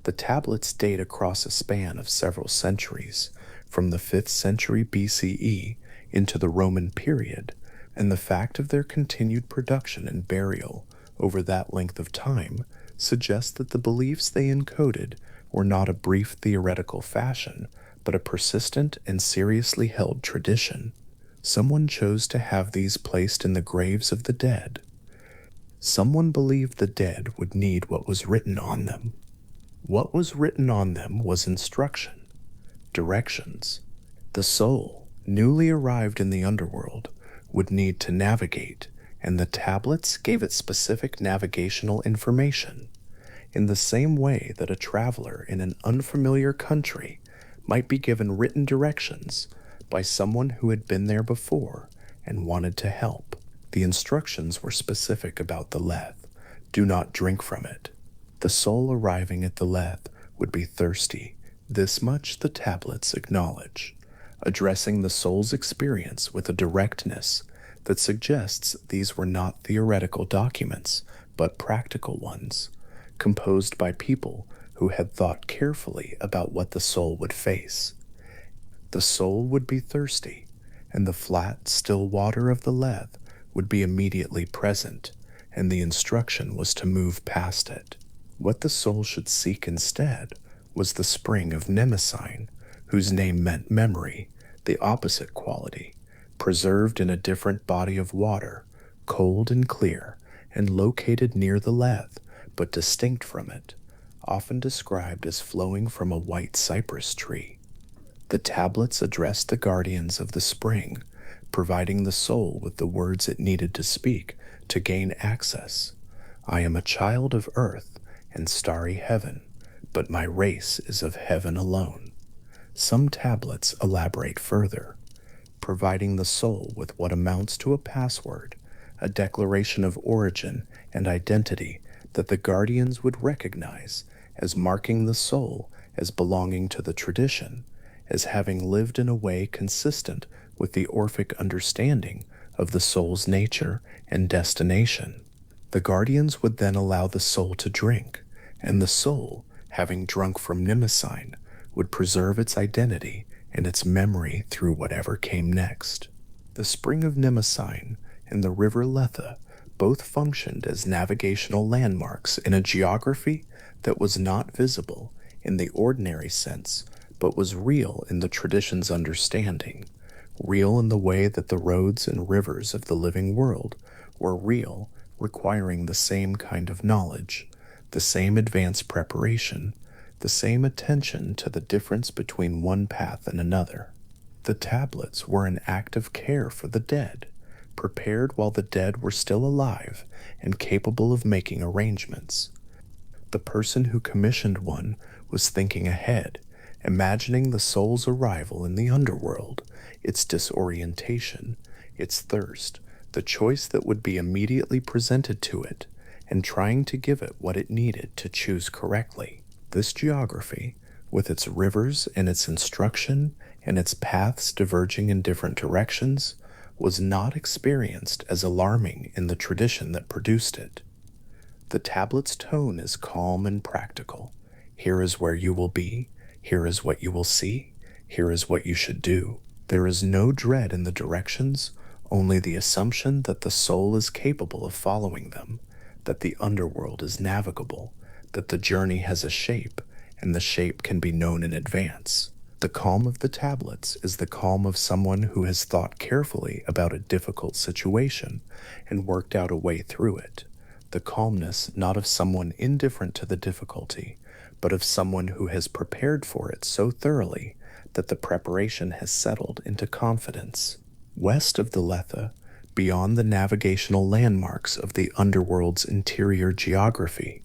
The tablets date across a span of several centuries, from the 5th century BCE into the Roman period, and the fact of their continued production and burial over that length of time suggests that the beliefs they encoded were not a brief theoretical fashion, but a persistent and seriously held tradition. Someone chose to have these placed in the graves of the dead. Someone believed the dead would need what was written on them. What was written on them was instruction, directions. The soul, newly arrived in the underworld, would need to navigate, and the tablets gave it specific navigational information. In the same way that a traveler in an unfamiliar country might be given written directions by someone who had been there before and wanted to help. The instructions were specific about the Leth. Do not drink from it. The soul arriving at the Leth would be thirsty. This much the tablets acknowledge, addressing the soul's experience with a directness that suggests these were not theoretical documents, but practical ones, composed by people who had thought carefully about what the soul would face. The soul would be thirsty, and the flat, still water of the Leth would be immediately present, and the instruction was to move past it. What the soul should seek instead was the spring of Mnemosyne, whose name meant memory, the opposite quality, preserved in a different body of water, cold and clear, and located near the Leth, but distinct from it, often described as flowing from a white cypress tree. The tablets addressed the guardians of the spring, providing the soul with the words it needed to speak to gain access. I am a child of earth and starry heaven, but my race is of heaven alone. Some tablets elaborate further, providing the soul with what amounts to a password, a declaration of origin and identity that the guardians would recognize as marking the soul as belonging to the tradition, as having lived in a way consistent with the Orphic understanding of the soul's nature and destination. The guardians would then allow the soul to drink, and the soul, having drunk from Mnemosyne, would preserve its identity and its memory through whatever came next. The spring of Mnemosyne and the river Lethe both functioned as navigational landmarks in a geography that was not visible in the ordinary sense, but was real in the tradition's understanding, real in the way that the roads and rivers of the living world were real, requiring the same kind of knowledge, the same advanced preparation, the same attention to the difference between one path and another. The tablets were an act of care for the dead, prepared while the dead were still alive and capable of making arrangements. The person who commissioned one was thinking ahead, imagining the soul's arrival in the underworld, its disorientation, its thirst, the choice that would be immediately presented to it, and trying to give it what it needed to choose correctly. This geography, with its rivers and its instruction and its paths diverging in different directions, was not experienced as alarming in the tradition that produced it. The tablet's tone is calm and practical. Here is where you will be. Here is what you will see. Here is what you should do. There is no dread in the directions, only the assumption that the soul is capable of following them, that the underworld is navigable, that the journey has a shape, and the shape can be known in advance. The calm of the tablets is the calm of someone who has thought carefully about a difficult situation and worked out a way through it. The calmness not of someone indifferent to the difficulty, but of someone who has prepared for it so thoroughly that the preparation has settled into confidence. West of the Lethe, beyond the navigational landmarks of the underworld's interior geography,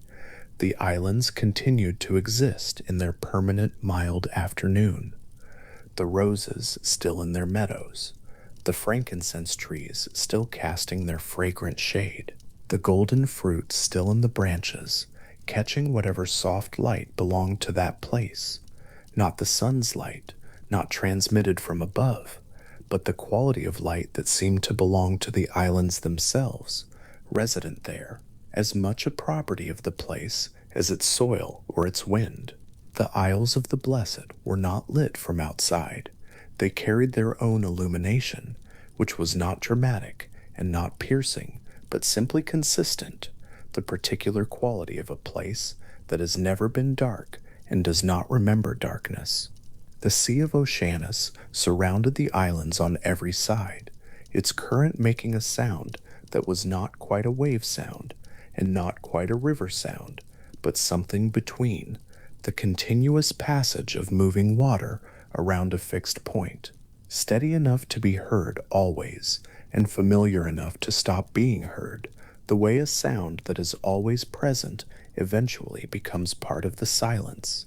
the islands continued to exist in their permanent mild afternoon. The roses still in their meadows, the frankincense trees still casting their fragrant shade, the golden fruit still in the branches, catching whatever soft light belonged to that place, not the sun's light, not transmitted from above, but the quality of light that seemed to belong to the islands themselves, resident there, as much a property of the place as its soil or its wind. The Isles of the Blessed were not lit from outside. They carried their own illumination, which was not dramatic and not piercing, but simply consistent, the particular quality of a place that has never been dark and does not remember darkness. The Sea of Oceanus surrounded the islands on every side, its current making a sound that was not quite a wave sound and not quite a river sound, but something between, the continuous passage of moving water around a fixed point, steady enough to be heard always, and familiar enough to stop being heard, the way a sound that is always present eventually becomes part of the silence.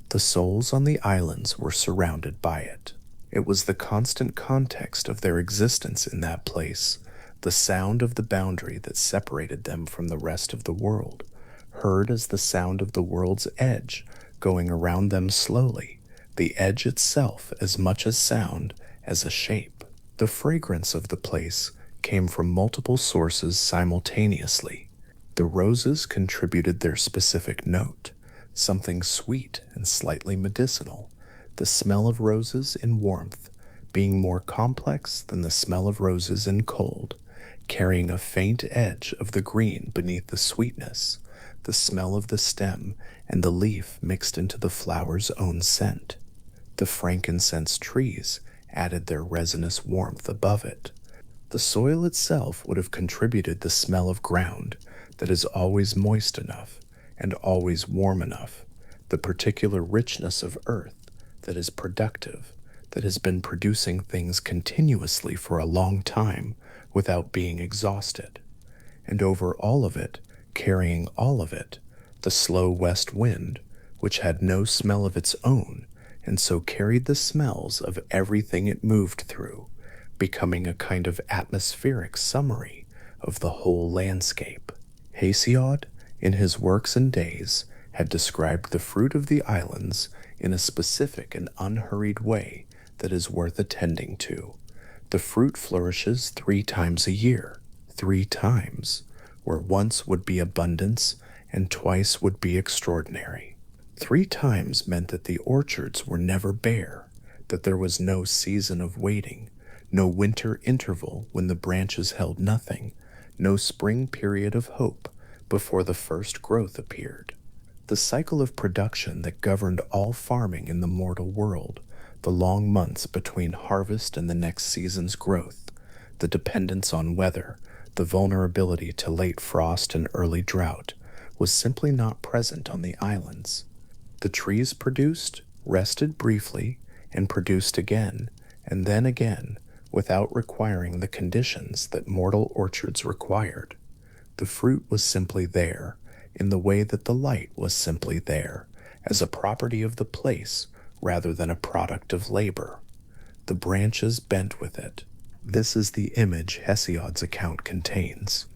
The souls on the islands were surrounded by it. It was the constant context of their existence in that place, the sound of the boundary that separated them from the rest of the world, heard as the sound of the world's edge going around them slowly, the edge itself as much as sound as a shape. The fragrance of the place came from multiple sources simultaneously. The roses contributed their specific note, something sweet and slightly medicinal, the smell of roses in warmth being more complex than the smell of roses in cold, carrying a faint edge of the green beneath the sweetness, the smell of the stem and the leaf mixed into the flower's own scent. The frankincense trees added their resinous warmth above it. The soil itself would have contributed the smell of ground that is always moist enough and always warm enough, the particular richness of earth that is productive, that has been producing things continuously for a long time without being exhausted. And over all of it, carrying all of it, the slow west wind, which had no smell of its own, and so carried the smells of everything it moved through, becoming a kind of atmospheric summary of the whole landscape. Hesiod, in his Works and Days, had described the fruit of the islands in a specific and unhurried way that is worth attending to. The fruit flourishes 3 times a year, 3 times, where once would be abundance and twice would be extraordinary. 3 times meant that the orchards were never bare, that there was no season of waiting, no winter interval when the branches held nothing, no spring period of hope before the first growth appeared. The cycle of production that governed all farming in the mortal world, the long months between harvest and the next season's growth, the dependence on weather, the vulnerability to late frost and early drought, was simply not present on the islands. The trees produced, rested briefly, and produced again, and then again, without requiring the conditions that mortal orchards required. The fruit was simply there, in the way that the light was simply there, as a property of the place rather than a product of labor. The branches bent with it. This is the image Hesiod's account contains.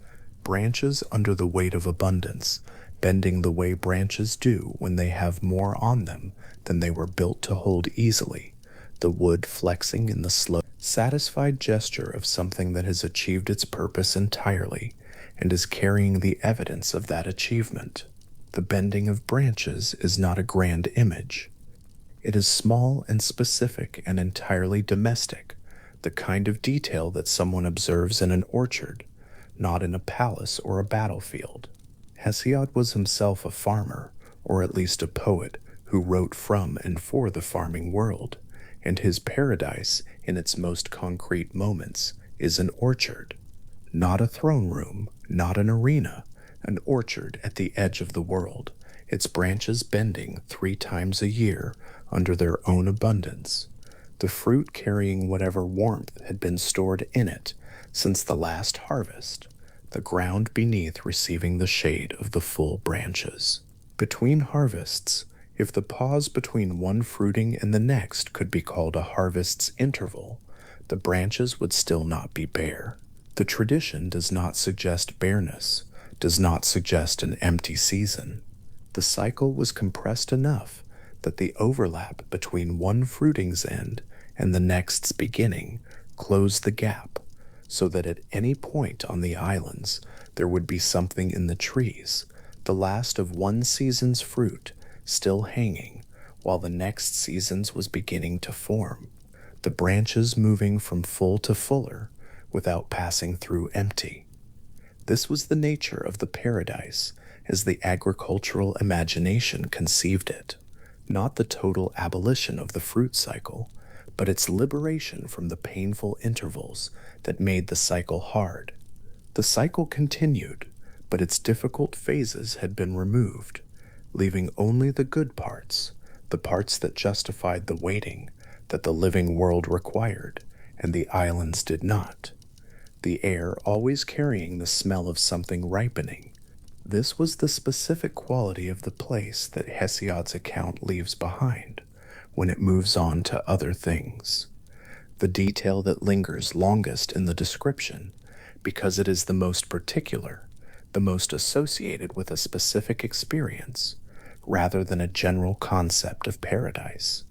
Branches under the weight of abundance, bending the way branches do when they have more on them than they were built to hold easily, the wood flexing in the slow, satisfied gesture of something that has achieved its purpose entirely and is carrying the evidence of that achievement. The bending of branches is not a grand image. It is small and specific and entirely domestic, the kind of detail that someone observes in an orchard, not in a palace or a battlefield. Hesiod was himself a farmer, or at least a poet, who wrote from and for the farming world, and his paradise, in its most concrete moments, is an orchard. Not a throne room, not an arena, an orchard at the edge of the world, its branches bending 3 times a year under their own abundance, the fruit carrying whatever warmth had been stored in it since the last harvest, the ground beneath receiving the shade of the full branches. Between harvests, if the pause between one fruiting and the next could be called a harvest's interval, the branches would still not be bare. The tradition does not suggest bareness, does not suggest an empty season. The cycle was compressed enough that the overlap between one fruiting's end and the next's beginning closed the gap, so that at any point on the islands there would be something in the trees, the last of one season's fruit, still hanging, while the next season's was beginning to form, the branches moving from full to fuller, without passing through empty. This was the nature of the paradise as the agricultural imagination conceived it, not the total abolition of the fruit cycle, but its liberation from the painful intervals that made the cycle hard. The cycle continued, but its difficult phases had been removed, leaving only the good parts, the parts that justified the waiting that the living world required, and the islands did not. The air always carrying the smell of something ripening. This was the specific quality of the place that Hesiod's account leaves behind when it moves on to other things. The detail that lingers longest in the description, because it is the most particular, the most associated with a specific experience, rather than a general concept of paradise.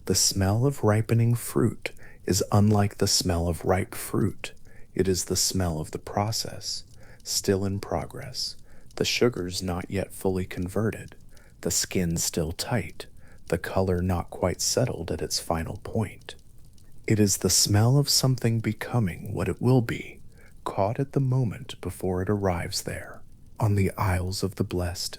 The smell of ripening fruit is unlike the smell of ripe fruit. It is the smell of the process, still in progress, the sugars not yet fully converted, the skin still tight, the color not quite settled at its final point. It is the smell of something becoming what it will be, caught at the moment before it arrives there. On the Isles of the Blessed,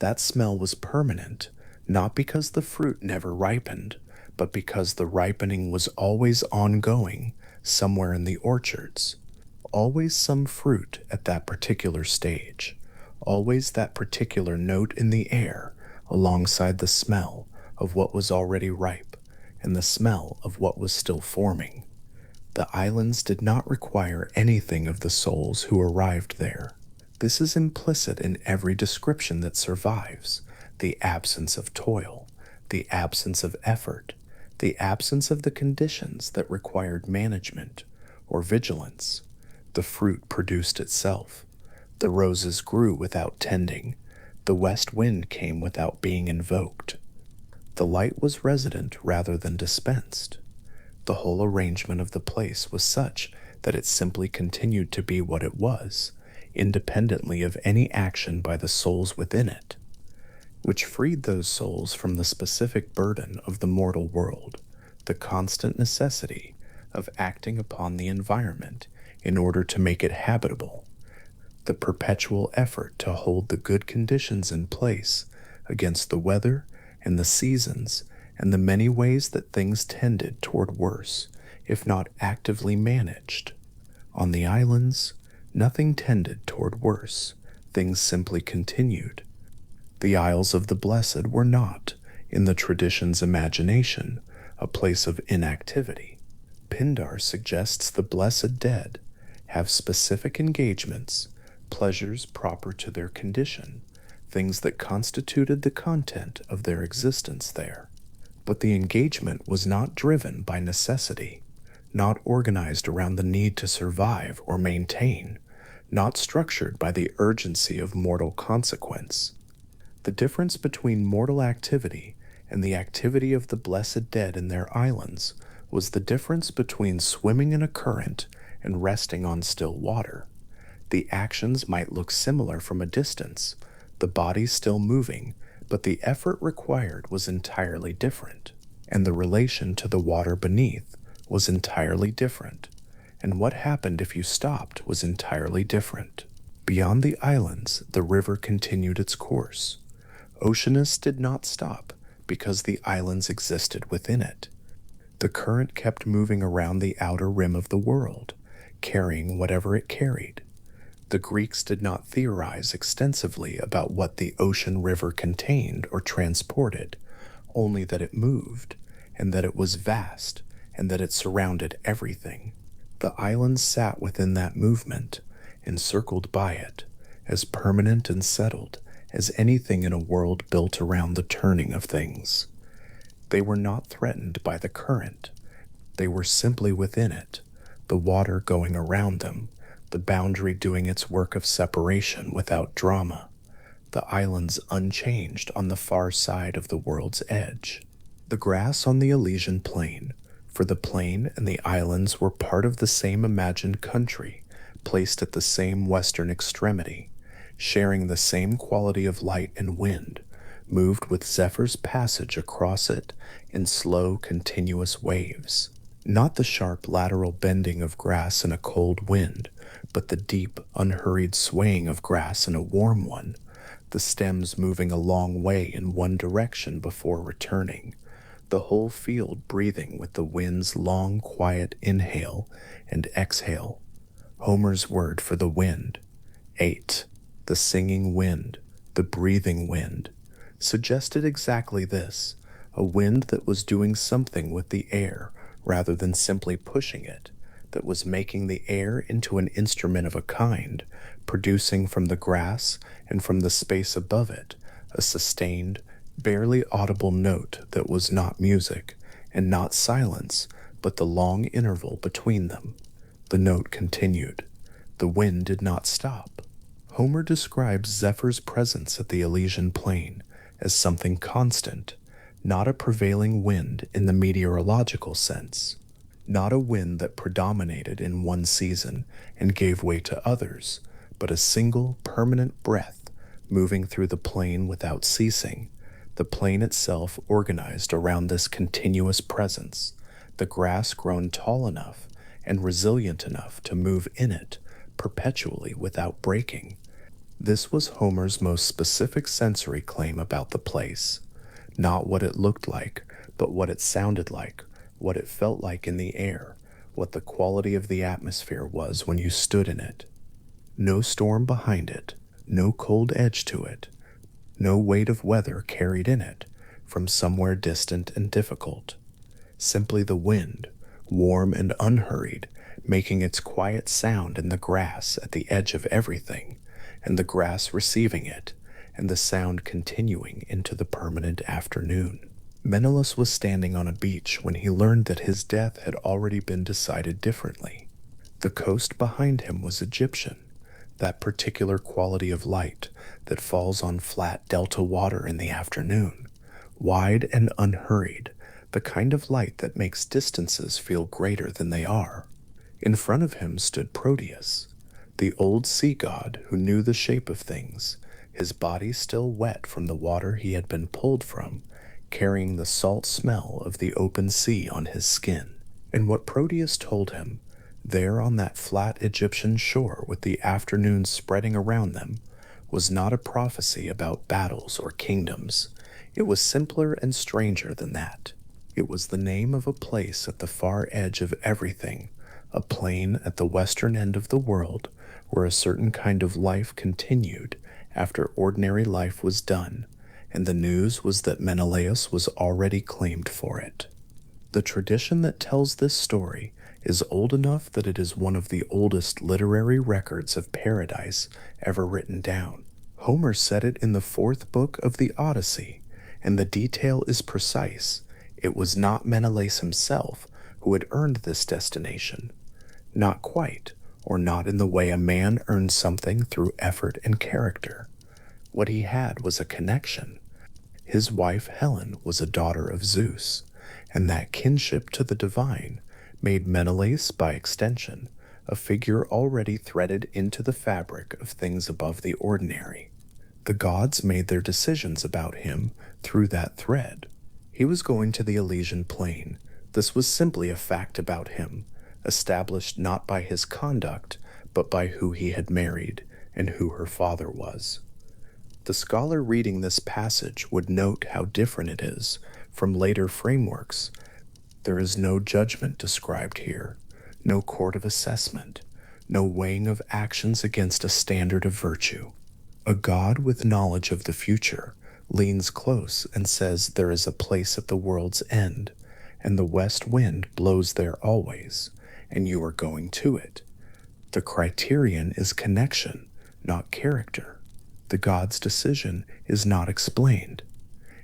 that smell was permanent, not because the fruit never ripened, but because the ripening was always ongoing somewhere in the orchards. Always some fruit at that particular stage, always that particular note in the air alongside the smell of what was already ripe and the smell of what was still forming. The islands did not require anything of the souls who arrived there. This is implicit in every description that survives: the absence of toil, the absence of effort, the absence of the conditions that required management or vigilance. The fruit produced itself. The roses grew without tending. The west wind came without being invoked. The light was resident rather than dispensed. The whole arrangement of the place was such that it simply continued to be what it was, independently of any action by the souls within it, which freed those souls from the specific burden of the mortal world, the constant necessity of acting upon the environment in order to make it habitable, the perpetual effort to hold the good conditions in place against the weather and the seasons and the many ways that things tended toward worse, if not actively managed. On the islands, nothing tended toward worse. Things simply continued. The Isles of the Blessed were not, in the tradition's imagination, a place of inactivity. Pindar suggests the blessed dead have specific engagements, pleasures proper to their condition, things that constituted the content of their existence there. But the engagement was not driven by necessity, not organized around the need to survive or maintain, not structured by the urgency of mortal consequence. The difference between mortal activity and the activity of the blessed dead in their islands was the difference between swimming in a current and resting on still water. The actions might look similar from a distance, the body still moving, but the effort required was entirely different, and the relation to the water beneath was entirely different, and what happened if you stopped was entirely different. Beyond the islands, the river continued its course. Oceanus did not stop because the islands existed within it. The current kept moving around the outer rim of the world, carrying whatever it carried. The Greeks did not theorize extensively about what the ocean river contained or transported, only that it moved, and that it was vast, and that it surrounded everything. The islands sat within that movement, encircled by it, as permanent and settled as anything in a world built around the turning of things. They were not threatened by the current. They were simply within it, the water going around them, the boundary doing its work of separation without drama, the islands unchanged on the far side of the world's edge. The grass on the Elysian plain, for the plain and the islands were part of the same imagined country, placed at the same western extremity, sharing the same quality of light and wind, moved with Zephyr's passage across it in slow, continuous waves. Not the sharp lateral bending of grass in a cold wind, but the deep, unhurried swaying of grass in a warm one, the stems moving a long way in one direction before returning, the whole field breathing with the wind's long, quiet inhale and exhale. Homer's word for the wind, 8, the singing wind, the breathing wind, suggested exactly this, a wind that was doing something with the air rather than simply pushing it, that was making the air into an instrument of a kind, producing from the grass and from the space above it a sustained, barely audible note that was not music and not silence, but the long interval between them. The note continued. The wind did not stop. Homer describes Zephyr's presence at the Elysian plain as something constant, not a prevailing wind in the meteorological sense, not a wind that predominated in one season and gave way to others, but a single permanent breath moving through the plain without ceasing, the plain itself organized around this continuous presence, the grass grown tall enough and resilient enough to move in it perpetually without breaking. This was Homer's most specific sensory claim about the place. Not what it looked like, but what it sounded like, what it felt like in the air, what the quality of the atmosphere was when you stood in it. No storm behind it, no cold edge to it, no weight of weather carried in it from somewhere distant and difficult. Simply the wind, warm and unhurried, making its quiet sound in the grass at the edge of everything, and the grass receiving it, and the sound continuing into the permanent afternoon. Menelaus was standing on a beach when he learned that his death had already been decided differently. The coast behind him was Egyptian, that particular quality of light that falls on flat delta water in the afternoon, wide and unhurried, the kind of light that makes distances feel greater than they are. In front of him stood Proteus, the old sea god who knew the shape of things, his body still wet from the water he had been pulled from, carrying the salt smell of the open sea on his skin. And what Proteus told him, there on that flat Egyptian shore with the afternoon spreading around them, was not a prophecy about battles or kingdoms. It was simpler and stranger than that. It was the name of a place at the far edge of everything, a plain at the western end of the world where a certain kind of life continued after ordinary life was done, and the news was that Menelaus was already claimed for it. The tradition that tells this story is old enough that it is one of the oldest literary records of paradise ever written down. Homer said it in the 4th book of the Odyssey, and the detail is precise. It was not Menelaus himself who had earned this destination. Not quite, or not in the way a man earns something through effort and character. What he had was a connection. His wife Helen was a daughter of Zeus, and that kinship to the divine made Menelaus, by extension, a figure already threaded into the fabric of things above the ordinary. The gods made their decisions about him through that thread. He was going to the Elysian plain. This was simply a fact about him, established not by his conduct, but by who he had married and who her father was. The scholar reading this passage would note how different it is from later frameworks. There is no judgment described here, no court of assessment, no weighing of actions against a standard of virtue. A god with knowledge of the future leans close and says there is a place at the world's end, and the west wind blows there always, and you are going to it. The criterion is connection, not character. The god's decision is not explained.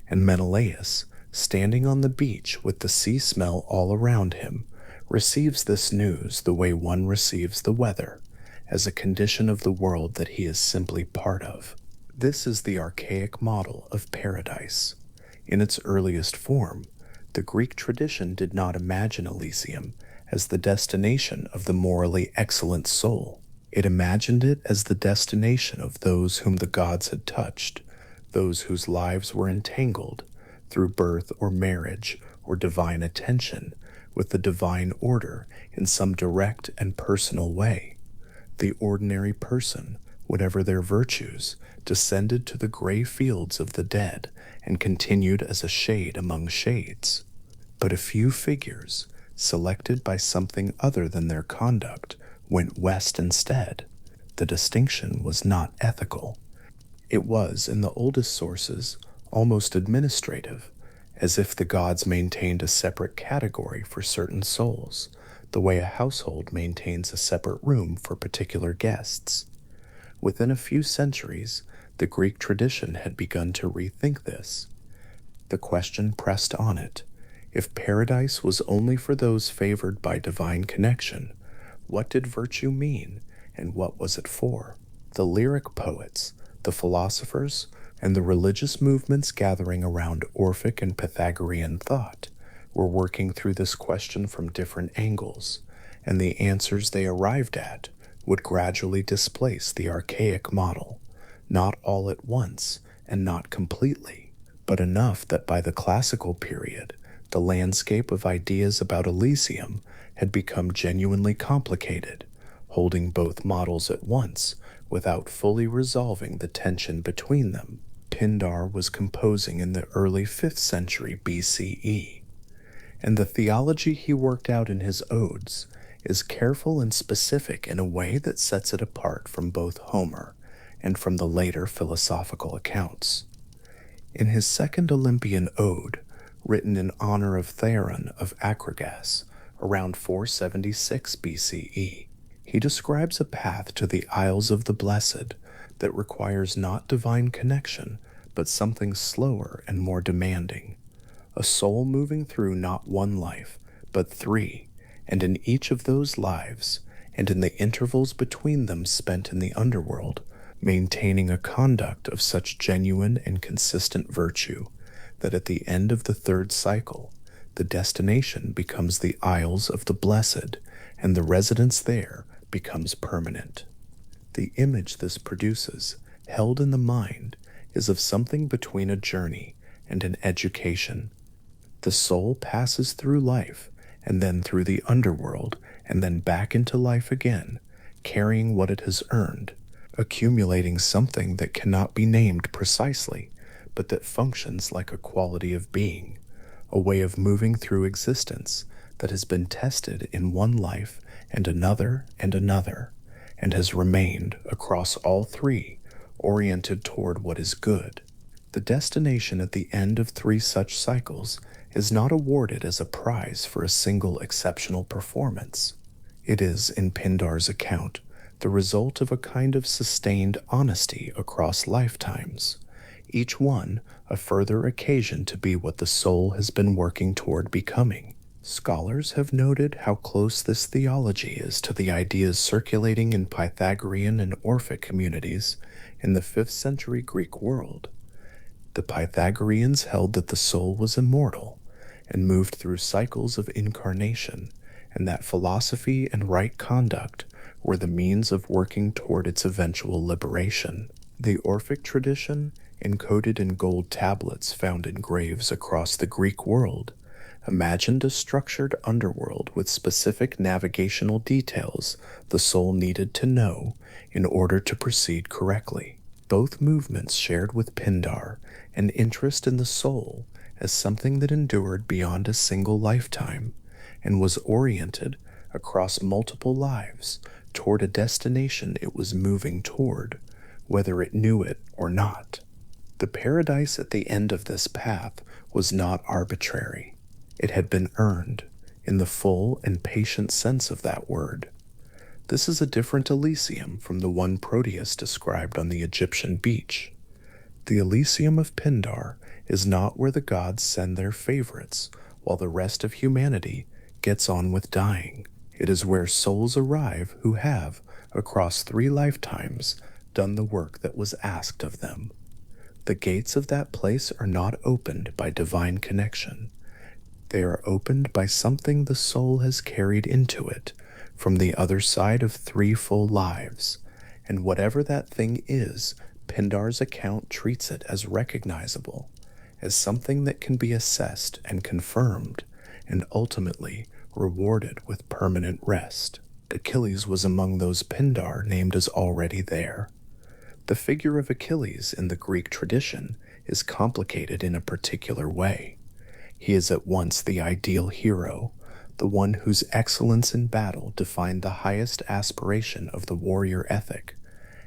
And Menelaus, standing on the beach with the sea smell all around him, receives this news the way one receives the weather, as a condition of the world that he is simply part of. This is the archaic model of paradise. In its earliest form, the Greek tradition did not imagine Elysium as the destination of the morally excellent soul. It imagined it as the destination of those whom the gods had touched, those whose lives were entangled, through birth or marriage or divine attention, with the divine order in some direct and personal way. The ordinary person, whatever their virtues, descended to the gray fields of the dead and continued as a shade among shades. But a few figures, selected by something other than their conduct, went west instead. The distinction was not ethical. It was, in the oldest sources, almost administrative, as if the gods maintained a separate category for certain souls, the way a household maintains a separate room for particular guests. Within a few centuries, the Greek tradition had begun to rethink this. The question pressed on it: if paradise was only for those favored by divine connection, what did virtue mean, and what was it for? The lyric poets, the philosophers, and the religious movements gathering around Orphic and Pythagorean thought were working through this question from different angles, and the answers they arrived at would gradually displace the archaic model, not all at once and not completely, but enough that by the classical period, the landscape of ideas about Elysium had become genuinely complicated, holding both models at once without fully resolving the tension between them. Pindar was composing in the early 5th century BCE, and the theology he worked out in his odes is careful and specific in a way that sets it apart from both Homer and from the later philosophical accounts. In his second Olympian ode, written in honor of Theron of Acragas around 476 BCE, he describes a path to the Isles of the Blessed that requires not divine connection, but something slower and more demanding. A soul moving through not one life, but 3, and in each of those lives, and in the intervals between them spent in the underworld, maintaining a conduct of such genuine and consistent virtue that at the end of the 3rd cycle, the destination becomes the Isles of the Blessed, and the residence there becomes permanent. The image this produces, held in the mind, is of something between a journey and an education. The soul passes through life, and then through the underworld, and then back into life again, carrying what it has earned, accumulating something that cannot be named precisely, but that functions like a quality of being, a way of moving through existence that has been tested in one life and another, and has remained across all 3, oriented toward what is good. The destination at the end of 3 such cycles is not awarded as a prize for a single exceptional performance. It is, in Pindar's account, the result of a kind of sustained honesty across lifetimes, each one a further occasion to be what the soul has been working toward becoming. Scholars have noted how close this theology is to the ideas circulating in Pythagorean and Orphic communities in the 5th century Greek world. The Pythagoreans held that the soul was immortal and moved through cycles of incarnation, and that philosophy and right conduct were the means of working toward its eventual liberation. The Orphic tradition, encoded in gold tablets found in graves across the Greek world, imagined a structured underworld with specific navigational details the soul needed to know in order to proceed correctly. Both movements shared with Pindar an interest in the soul as something that endured beyond a single lifetime and was oriented across multiple lives toward a destination it was moving toward, whether it knew it or not. The paradise at the end of this path was not arbitrary. It had been earned, in the full and patient sense of that word. This is a different Elysium from the one Proteus described on the Egyptian beach. The Elysium of Pindar is not where the gods send their favorites, while the rest of humanity gets on with dying. It is where souls arrive who have, across 3 lifetimes, done the work that was asked of them. The gates of that place are not opened by divine connection. They are opened by something the soul has carried into it from the other side of 3 full lives, and whatever that thing is, Pindar's account treats it as recognizable, as something that can be assessed and confirmed, and ultimately rewarded with permanent rest. Achilles was among those Pindar named as already there. The figure of Achilles in the Greek tradition is complicated in a particular way. He is at once the ideal hero, the one whose excellence in battle defined the highest aspiration of the warrior ethic,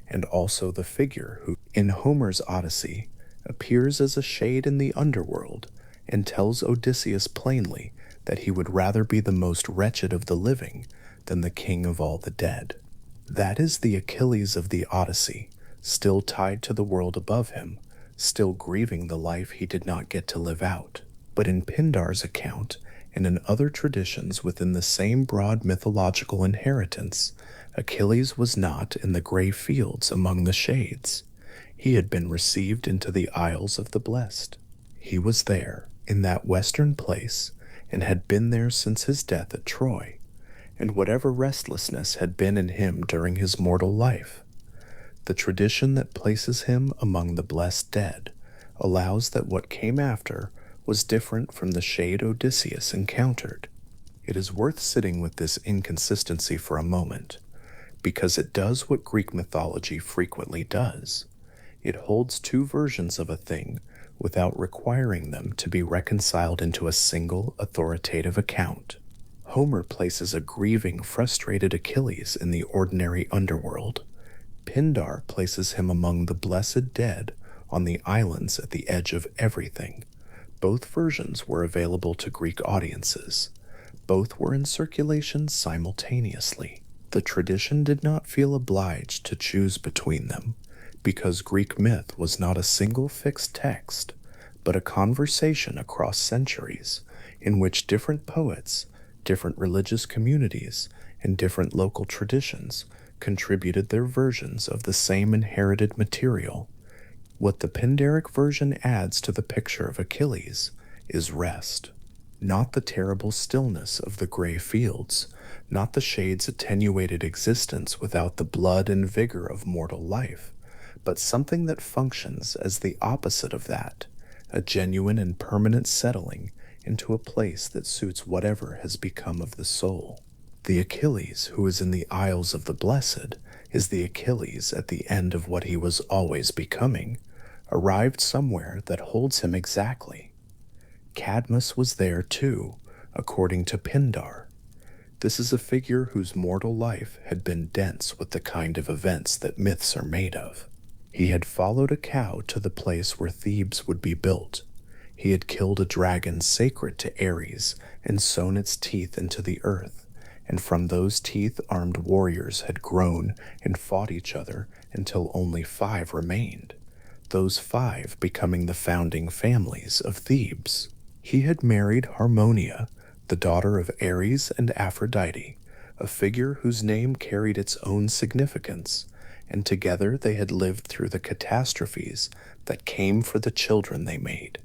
and also the figure who, in Homer's Odyssey, appears as a shade in the underworld and tells Odysseus plainly that he would rather be the most wretched of the living than the king of all the dead. That is the Achilles of the Odyssey, still tied to the world above him, still grieving the life he did not get to live out. But in Pindar's account, and in other traditions within the same broad mythological inheritance, Achilles was not in the gray fields among the shades. He had been received into the Isles of the Blessed. He was there, in that western place, and had been there since his death at Troy, and whatever restlessness had been in him during his mortal life. The tradition that places him among the blessed dead allows that what came after was different from the shade Odysseus encountered. It is worth sitting with this inconsistency for a moment, because it does what Greek mythology frequently does. It holds two versions of a thing without requiring them to be reconciled into a single authoritative account. Homer places a grieving, frustrated Achilles in the ordinary underworld. Pindar places him among the blessed dead on the islands at the edge of everything. Both versions were available to Greek audiences. Both were in circulation simultaneously. The tradition did not feel obliged to choose between them, because Greek myth was not a single fixed text, but a conversation across centuries in which different poets, different religious communities, and different local traditions contributed their versions of the same inherited material. What the Pindaric version adds to the picture of Achilles is rest, not the terrible stillness of the gray fields, not the shade's attenuated existence without the blood and vigor of mortal life, but something that functions as the opposite of that, a genuine and permanent settling into a place that suits whatever has become of the soul. The Achilles who is in the Isles of the Blessed is the Achilles at the end of what he was always becoming, arrived somewhere that holds him exactly. Cadmus was there too, according to Pindar. This is a figure whose mortal life had been dense with the kind of events that myths are made of. He had followed a cow to the place where Thebes would be built. He had killed a dragon sacred to Ares and sown its teeth into the earth, and from those teeth armed warriors had grown and fought each other until only 5 remained, those 5 becoming the founding families of Thebes. He had married Harmonia, the daughter of Ares and Aphrodite, a figure whose name carried its own significance, and together they had lived through the catastrophes that came for the children they made,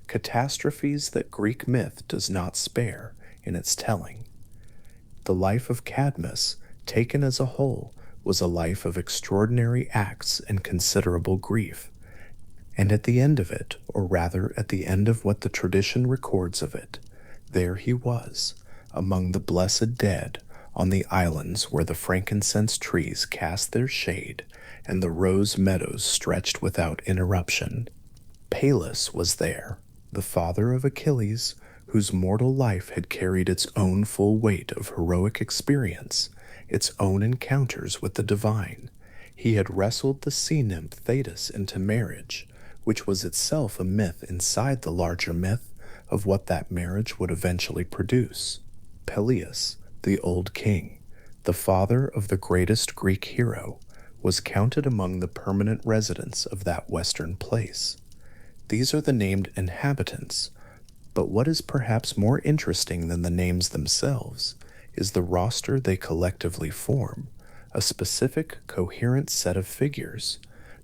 catastrophes that Greek myth does not spare in its telling. The life of Cadmus, taken as a whole, was a life of extraordinary acts and considerable grief, and at the end of it, or rather at the end of what the tradition records of it, there he was, among the blessed dead, on the islands where the frankincense trees cast their shade and the rose meadows stretched without interruption. Pallas was there, the father of Achilles, whose mortal life had carried its own full weight of heroic experience, its own encounters with the divine. He had wrestled the sea nymph Thetis into marriage, which was itself a myth inside the larger myth of what that marriage would eventually produce. Peleus, the old king, the father of the greatest Greek hero, was counted among the permanent residents of that western place. These are the named inhabitants, but what is perhaps more interesting than the names themselves is the roster they collectively form, a specific, coherent set of figures,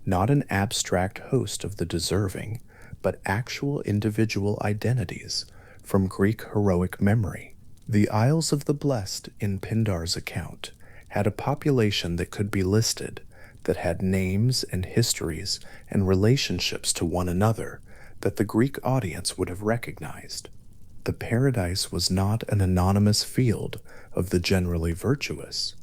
not an abstract host of the deserving, but actual individual identities from Greek heroic memory. The Isles of the Blessed, in Pindar's account, had a population that could be listed, that had names and histories and relationships to one another that the Greek audience would have recognized. The paradise was not an anonymous field of the generally virtuous.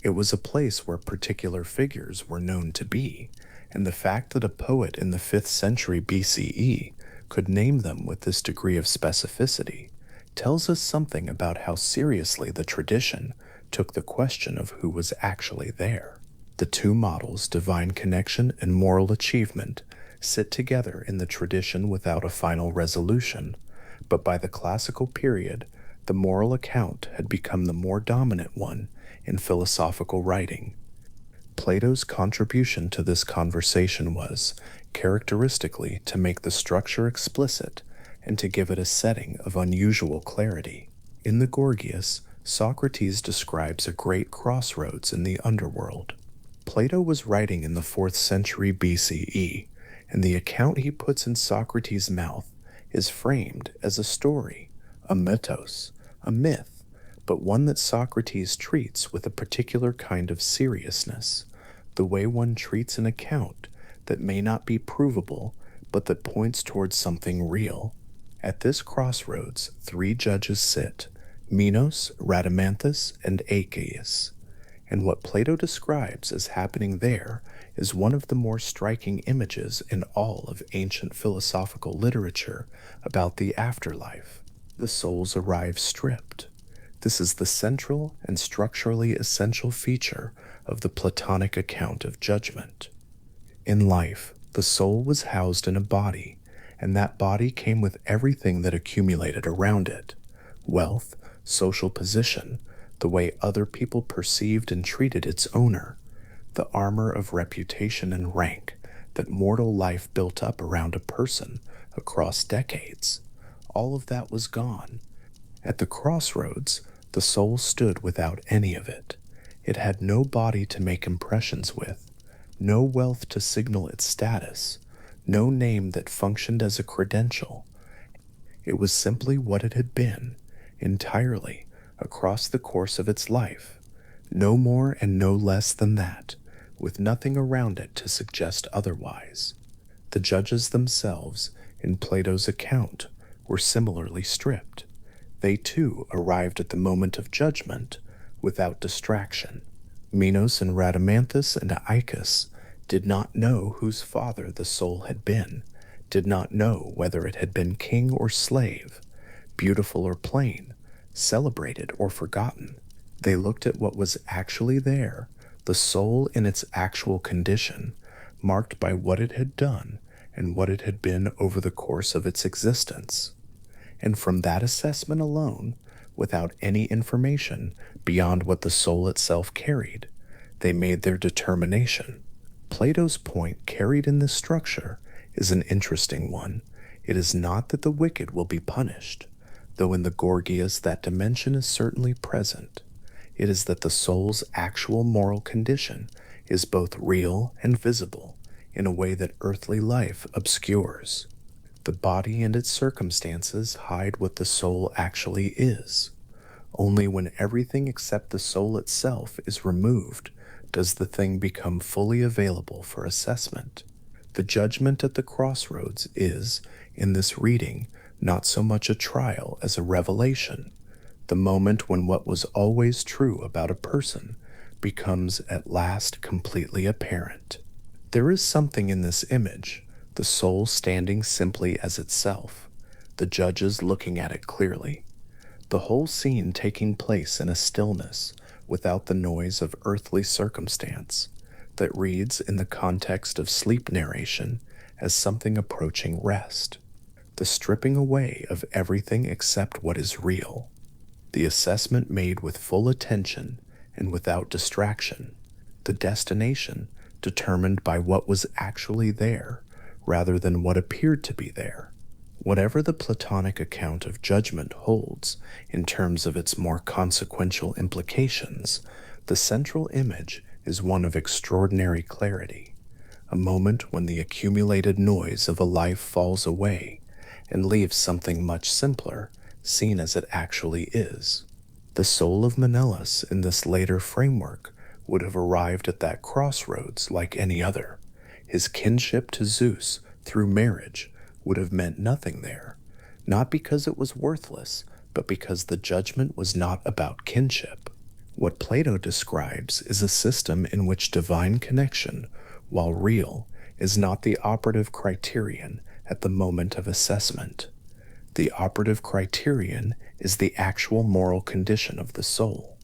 It was a place where particular figures were known to be, and the fact that a poet in the 5th century BCE could name them with this degree of specificity tells us something about how seriously the tradition took the question of who was actually there. The two models, divine connection and moral achievement, sit together in the tradition without a final resolution, but by the classical period, the moral account had become the more dominant one in philosophical writing. Plato's contribution to this conversation was, characteristically, to make the structure explicit and to give it a setting of unusual clarity. In the Gorgias, Socrates describes a great crossroads in the underworld. Plato was writing in the 4th century BCE, and the account he puts in Socrates' mouth is framed as a story, a mythos, a myth, but one that Socrates treats with a particular kind of seriousness, the way one treats an account that may not be provable, but that points towards something real. At this crossroads, 3 judges sit, Minos, Rhadamanthus, and Achaeus. And what Plato describes as happening there is one of the more striking images in all of ancient philosophical literature about the afterlife. The souls arrive stripped. This is the central and structurally essential feature of the Platonic account of judgment. In life, the soul was housed in a body, and that body came with everything that accumulated around it: wealth, social position, the way other people perceived and treated its owner, the armor of reputation and rank that mortal life built up around a person across decades. All of that was gone. At the crossroads, the soul stood without any of it. It had no body to make impressions with, no wealth to signal its status, no name that functioned as a credential. It was simply what it had been, entirely, across the course of its life, no more and no less than that, with nothing around it to suggest otherwise. The judges themselves, in Plato's account, were similarly stripped. They too arrived at the moment of judgment without distraction. Minos and Rhadamanthus and Aeacus did not know whose father the soul had been, did not know whether it had been king or slave, beautiful or plain, celebrated or forgotten. They looked at what was actually there, the soul in its actual condition, marked by what it had done and what it had been over the course of its existence. And from that assessment alone, without any information beyond what the soul itself carried, they made their determination. Plato's point carried in this structure is an interesting one. It is not that the wicked will be punished, though in the Gorgias that dimension is certainly present. It is that the soul's actual moral condition is both real and visible in a way that earthly life obscures. The body and its circumstances hide what the soul actually is. Only when everything except the soul itself is removed does the thing become fully available for assessment. The judgment at the crossroads is, in this reading, not so much a trial as a revelation, the moment when what was always true about a person becomes at last completely apparent. There is something in this image, the soul standing simply as itself, the judges looking at it clearly, the whole scene taking place in a stillness without the noise of earthly circumstance, that reads in the context of sleep narration as something approaching rest, the stripping away of everything except what is real, the assessment made with full attention and without distraction, the destination determined by what was actually there rather than what appeared to be there. Whatever the Platonic account of judgment holds in terms of its more consequential implications, the central image is one of extraordinary clarity, a moment when the accumulated noise of a life falls away and leaves something much simpler, seen as it actually is. The soul of Menelaus in this later framework would have arrived at that crossroads like any other. His kinship to Zeus through marriage would have meant nothing there, not because it was worthless, but because the judgment was not about kinship. What Plato describes is a system in which divine connection, while real, is not the operative criterion at the moment of assessment. The operative criterion is the actual moral condition of the soul.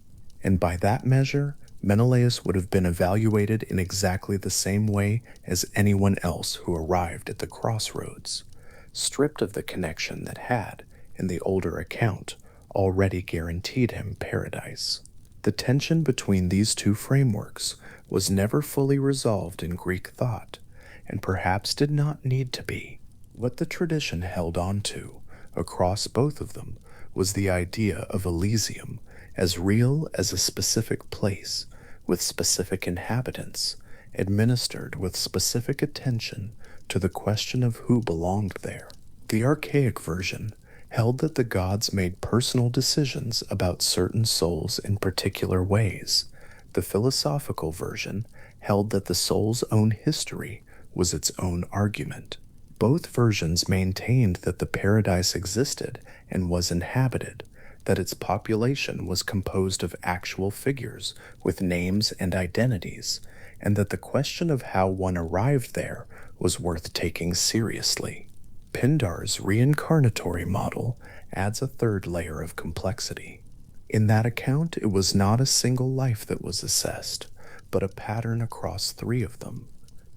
And by that measure, Menelaus would have been evaluated in exactly the same way as anyone else who arrived at the crossroads, stripped of the connection that had, in the older account, already guaranteed him paradise. The tension between these two frameworks was never fully resolved in Greek thought, and perhaps did not need to be. What the tradition held on to, across both of them, was the idea of Elysium as real as a specific place, with specific inhabitants, administered with specific attention to the question of who belonged there. The archaic version held that the gods made personal decisions about certain souls in particular ways. The philosophical version held that the soul's own history was its own argument. Both versions maintained that the paradise existed and was inhabited, that its population was composed of actual figures with names and identities, and that the question of how one arrived there was worth taking seriously. Pindar's reincarnatory model adds a third layer of complexity. In that account, it was not a single life that was assessed, but a pattern across three of them.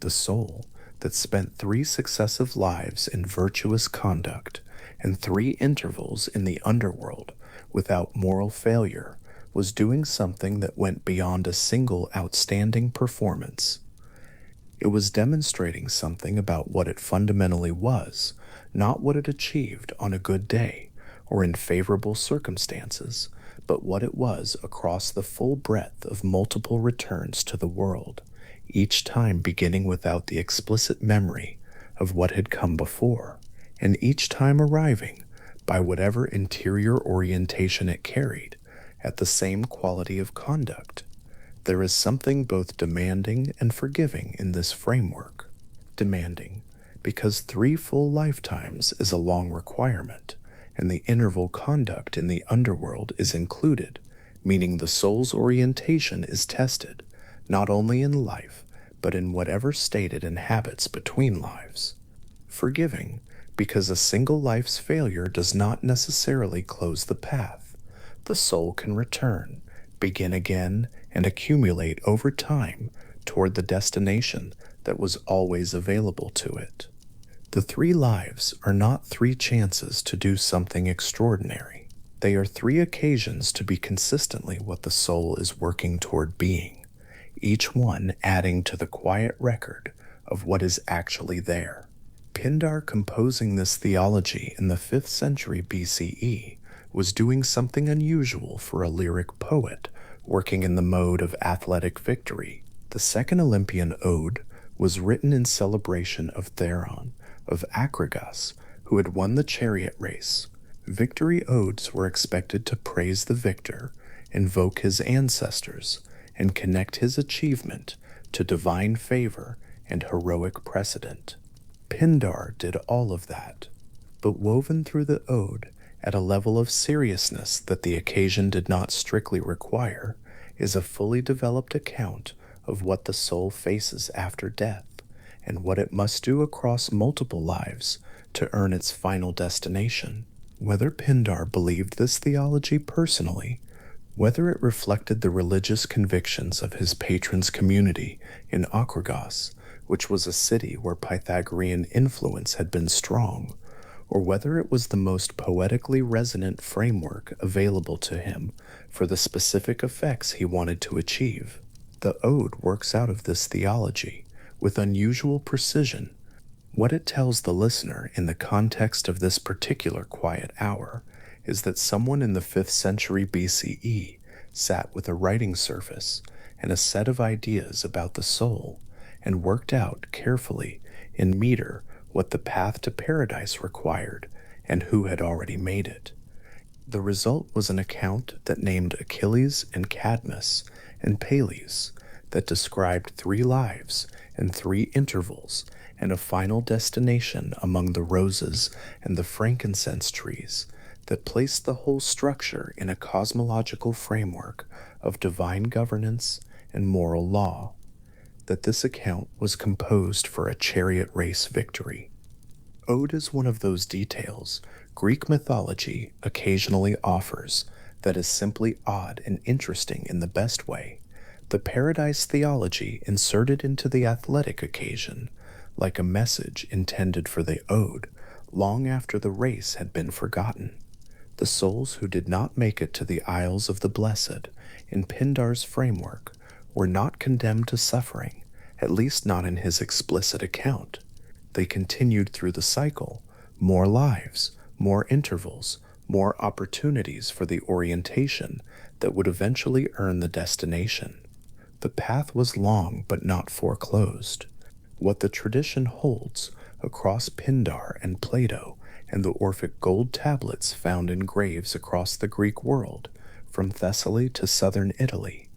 The soul that spent 3 successive lives in virtuous conduct and 3 intervals in the underworld without moral failure was doing something that went beyond a single outstanding performance. It was demonstrating something about what it fundamentally was, not what it achieved on a good day or in favorable circumstances, but what it was across the full breadth of multiple returns to the world, each time beginning without the explicit memory of what had come before, and each time arriving, by whatever interior orientation it carried, at the same quality of conduct. There is something both demanding and forgiving in this framework. Demanding, because 3 full lifetimes is a long requirement, and the interval conduct in the underworld is included, meaning the soul's orientation is tested, not only in life, but in whatever state it inhabits between lives. Forgiving, because a single life's failure does not necessarily close the path. The soul can return, begin again, and accumulate over time toward the destination that was always available to it. The 3 lives are not 3 chances to do something extraordinary. They are 3 occasions to be consistently what the soul is working toward being, each one adding to the quiet record of what is actually there. Pindar, composing this theology in the 5th century BCE, was doing something unusual for a lyric poet working in the mode of athletic victory. The second Olympian ode was written in celebration of Theron, of Acragas, who had won the chariot race. Victory odes were expected to praise the victor, invoke his ancestors, and connect his achievement to divine favor and heroic precedent. Pindar did all of that, but woven through the ode at a level of seriousness that the occasion did not strictly require is a fully developed account of what the soul faces after death and what it must do across multiple lives to earn its final destination. Whether Pindar believed this theology personally, whether it reflected the religious convictions of his patron's community in Acragas, which was a city where Pythagorean influence had been strong, or whether it was the most poetically resonant framework available to him for the specific effects he wanted to achieve, the ode works out of this theology with unusual precision. What it tells the listener in the context of this particular quiet hour is that someone in the 5th century BCE sat with a writing surface and a set of ideas about the soul and worked out carefully in meter what the path to paradise required and who had already made it. The result was an account that named Achilles and Cadmus and Peleus, that described 3 lives and 3 intervals and a final destination among the roses and the frankincense trees that placed the whole structure in a cosmological framework of divine governance and moral law, that this account was composed for a chariot race victory. Ode is one of those details Greek mythology occasionally offers that is simply odd and interesting in the best way. The paradise theology inserted into the athletic occasion, like a message intended for the ode, long after the race had been forgotten. The souls who did not make it to the Isles of the Blessed in Pindar's framework were not condemned to suffering, at least not in his explicit account. They continued through the cycle, more lives, more intervals, more opportunities for the orientation that would eventually earn the destination. The path was long but not foreclosed. What the tradition holds across Pindar and Plato and the Orphic gold tablets found in graves across the Greek world, from Thessaly to southern Italy,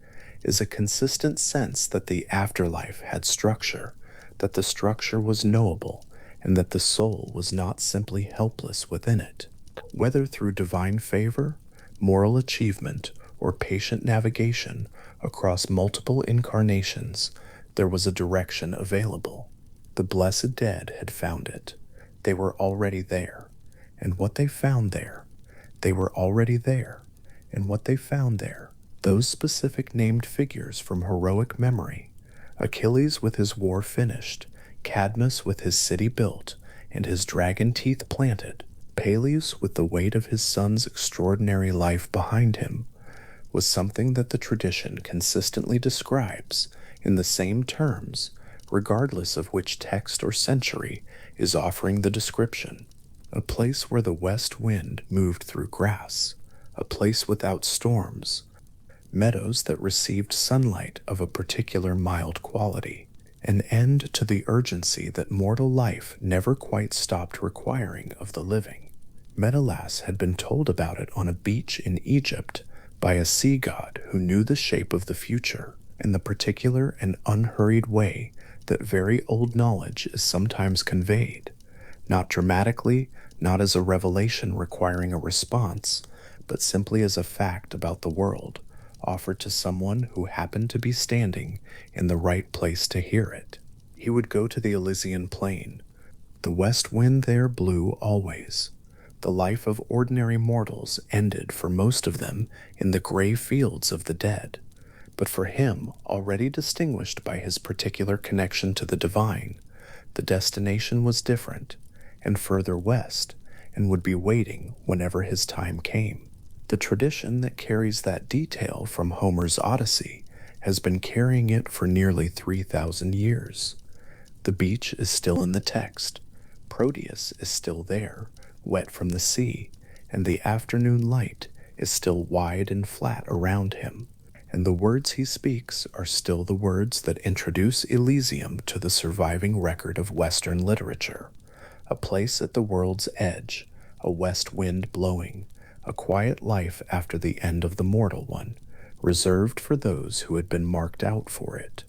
is a consistent sense that the afterlife had structure, that the structure was knowable, and that the soul was not simply helpless within it. Whether through divine favor, moral achievement, or patient navigation across multiple incarnations, there was a direction available. The blessed dead had found it. They were already there. And what they found there, they were already there. And what they found there, those specific named figures from heroic memory, Achilles with his war finished, Cadmus with his city built and his dragon teeth planted, Peleus with the weight of his son's extraordinary life behind him, was something that the tradition consistently describes in the same terms, regardless of which text or century is offering the description. A place where the west wind moved through grass, a place without storms, meadows that received sunlight of a particular mild quality, an end to the urgency that mortal life never quite stopped requiring of the living. Menelaus had been told about it on a beach in Egypt by a sea god who knew the shape of the future in the particular and unhurried way that very old knowledge is sometimes conveyed, not dramatically, not as a revelation requiring a response, but simply as a fact about the world, offered to someone who happened to be standing in the right place to hear it. He would go to the Elysian plain. The west wind there blew always. The life of ordinary mortals ended for most of them in the gray fields of the dead. But for him, already distinguished by his particular connection to the divine, the destination was different, and further west, and would be waiting whenever his time came. The tradition that carries that detail from Homer's Odyssey has been carrying it for nearly 3,000 years. The beach is still in the text. Proteus is still there, wet from the sea, and the afternoon light is still wide and flat around him. And the words he speaks are still the words that introduce Elysium to the surviving record of Western literature. A place at the world's edge, a west wind blowing, a quiet life after the end of the mortal one, reserved for those who had been marked out for it.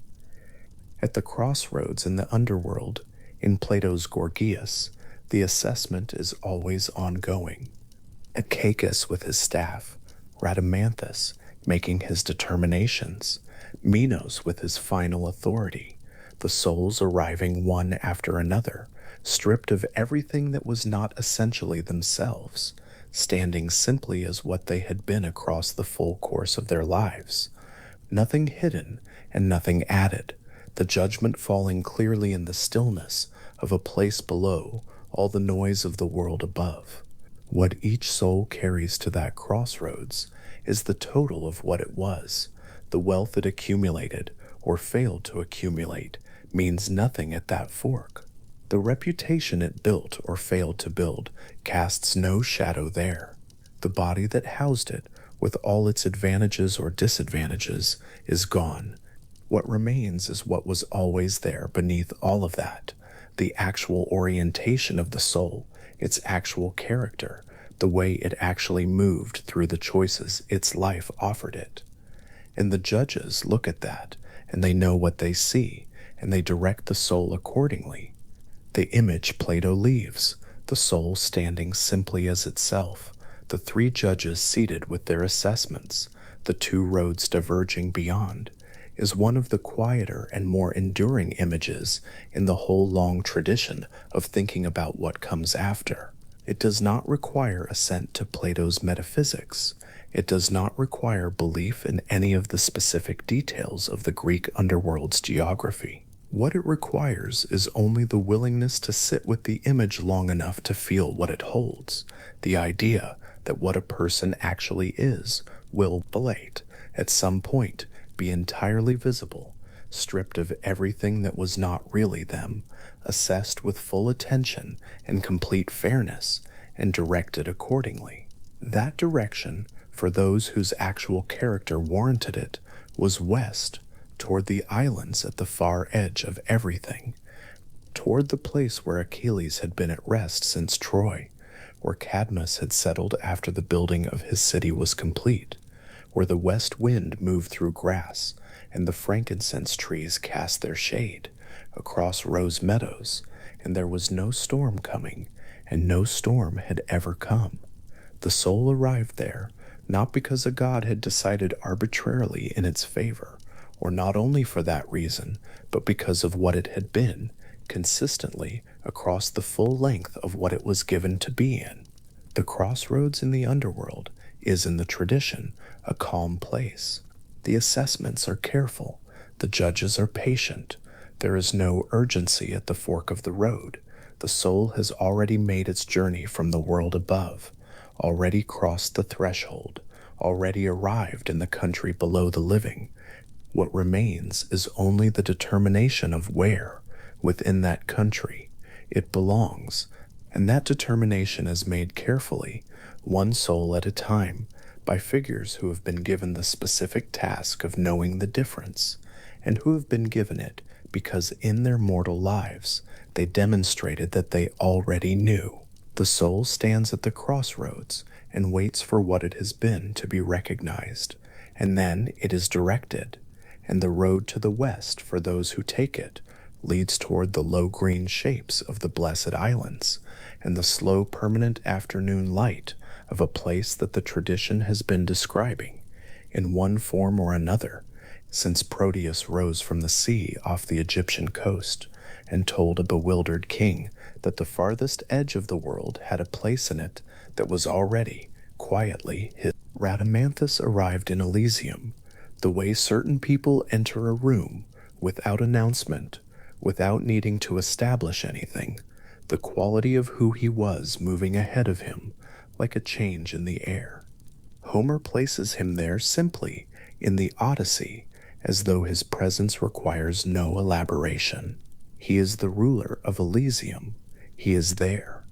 At the crossroads in the underworld, in Plato's Gorgias, the assessment is always ongoing. Achaicus with his staff, Rhadamanthus making his determinations, Minos with his final authority, the souls arriving one after another, stripped of everything that was not essentially themselves, standing simply as what they had been across the full course of their lives. Nothing hidden and nothing added, the judgment falling clearly in the stillness of a place below all the noise of the world above. What each soul carries to that crossroads is the total of what it was. The wealth it accumulated or failed to accumulate means nothing at that fork. The reputation it built or failed to build casts no shadow there. The body that housed it, with all its advantages or disadvantages, is gone. What remains is what was always there beneath all of that, the actual orientation of the soul, its actual character, the way it actually moved through the choices its life offered it. And the judges look at that, and they know what they see, and they direct the soul accordingly. the image Plato leaves, the soul standing simply as itself, the three judges seated with their assessments, the two roads diverging beyond, is one of the quieter and more enduring images in the whole long tradition of thinking about what comes after. It does not require assent to Plato's metaphysics. It does not require belief in any of the specific details of the Greek underworld's geography. What it requires is only the willingness to sit with the image long enough to feel what it holds, the idea that what a person actually is will, at some point, be entirely visible, stripped of everything that was not really them, assessed with full attention and complete fairness, and directed accordingly. That direction, for those whose actual character warranted it, was west, toward the islands at the far edge of everything, toward the place where Achilles had been at rest since Troy, where Cadmus had settled after the building of his city was complete, where the west wind moved through grass and the frankincense trees cast their shade across rose meadows, and there was no storm coming, and no storm had ever come. The soul arrived there, not because a god had decided arbitrarily in its favor, or not only for that reason, but because of what it had been, consistently across the full length of what it was given to be in. The crossroads in the underworld is, in the tradition, a calm place. The assessments are careful, the judges are patient, there is no urgency at the fork of the road. The soul has already made its journey from the world above, already crossed the threshold, already arrived in the country below the living. What remains is only the determination of where, within that country, it belongs, and that determination is made carefully, one soul at a time, by figures who have been given the specific task of knowing the difference, and who have been given it because in their mortal lives they demonstrated that they already knew. The soul stands at the crossroads and waits for what it has been to be recognized, and then it is directed, and the road to the west for those who take it leads toward the low green shapes of the blessed islands and the slow permanent afternoon light of a place that the tradition has been describing in one form or another since Proteus rose from the sea off the Egyptian coast and told a bewildered king that the farthest edge of the world had a place in it that was already, quietly, his. Rhadamanthus arrived in Elysium, the way certain people enter a room without announcement, without needing to establish anything, the quality of who he was moving ahead of him, like a change in the air. Homer places him there simply in the Odyssey, as though his presence requires no elaboration. He is the ruler of Elysium. He is there.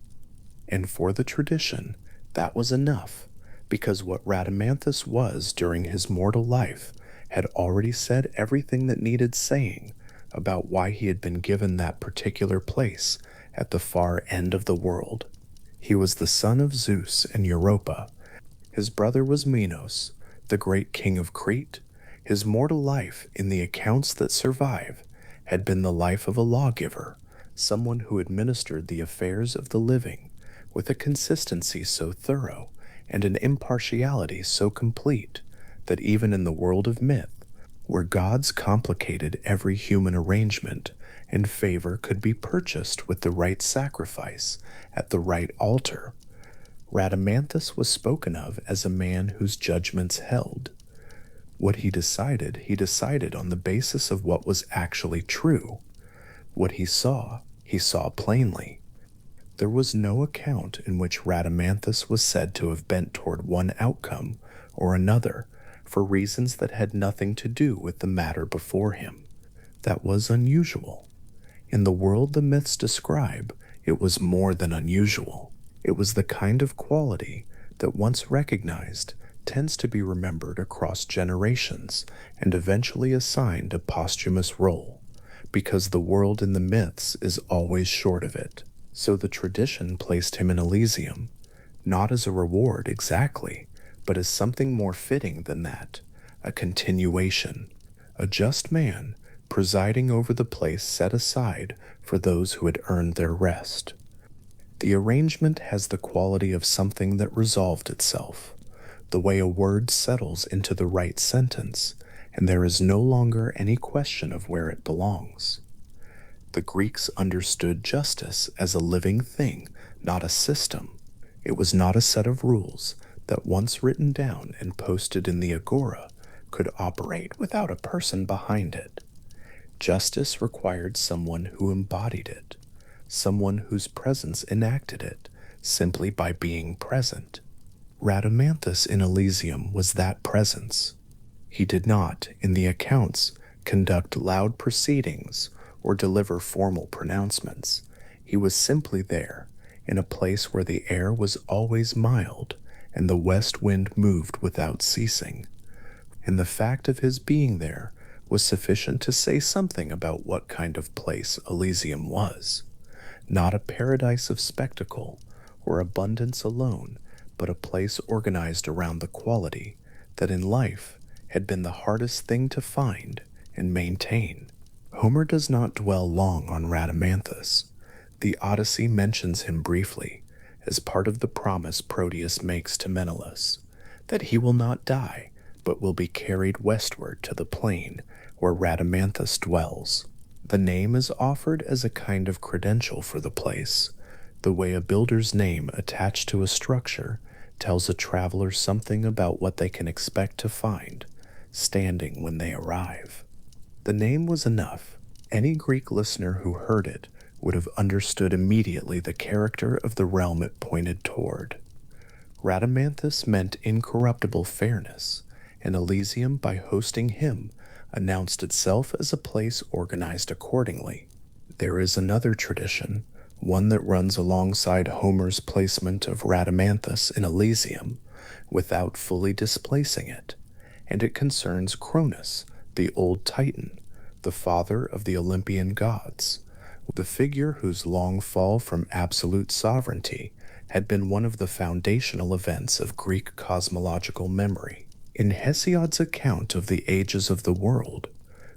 And for the tradition, that was enough, because what Rhadamanthus was during his mortal life had already said everything that needed saying about why he had been given that particular place at the far end of the world. He was the son of Zeus and Europa. His brother was Minos, the great king of Crete. His mortal life, in the accounts that survive, had been the life of a lawgiver, someone who administered the affairs of the living with a consistency so thorough and an impartiality so complete that even in the world of myth, where gods complicated every human arrangement and favor could be purchased with the right sacrifice at the right altar, Rhadamanthus was spoken of as a man whose judgments held. What he decided on the basis of what was actually true. What he saw plainly. There was no account in which Rhadamanthus was said to have bent toward one outcome or another for reasons that had nothing to do with the matter before him. That was unusual. In the world the myths describe, it was more than unusual. It was the kind of quality that, once recognized, tends to be remembered across generations and eventually assigned a posthumous role, because the world in the myths is always short of it. So the tradition placed him in Elysium, not as a reward exactly, but as something more fitting than that, a continuation. A just man, presiding over the place set aside for those who had earned their rest. The arrangement has the quality of something that resolved itself, the way a word settles into the right sentence, and there is no longer any question of where it belongs. The Greeks understood justice as a living thing, not a system. It was not a set of rules that, once written down and posted in the agora, could operate without a person behind it. Justice required someone who embodied it, someone whose presence enacted it simply by being present. Rhadamanthus in Elysium was that presence. He did not, in the accounts, conduct loud proceedings or deliver formal pronouncements. He was simply there, in a place where the air was always mild and the west wind moved without ceasing. And the fact of his being there was sufficient to say something about what kind of place Elysium was. Not a paradise of spectacle or abundance alone, but a place organized around the quality that in life had been the hardest thing to find and maintain. Homer does not dwell long on Rhadamanthus. The Odyssey mentions him briefly as part of the promise Proteus makes to Menelaus, that he will not die, but will be carried westward to the plain where Rhadamanthus dwells. The name is offered as a kind of credential for the place, the way a builder's name attached to a structure tells a traveler something about what they can expect to find, standing when they arrive. The name was enough. Any Greek listener who heard it would have understood immediately the character of the realm it pointed toward. Rhadamanthus meant incorruptible fairness, and Elysium, by hosting him, announced itself as a place organized accordingly. There is another tradition, one that runs alongside Homer's placement of Rhadamanthus in Elysium, without fully displacing it, and it concerns Cronus, the old Titan, the father of the Olympian gods, the figure whose long fall from absolute sovereignty had been one of the foundational events of Greek cosmological memory. In Hesiod's account of the ages of the world,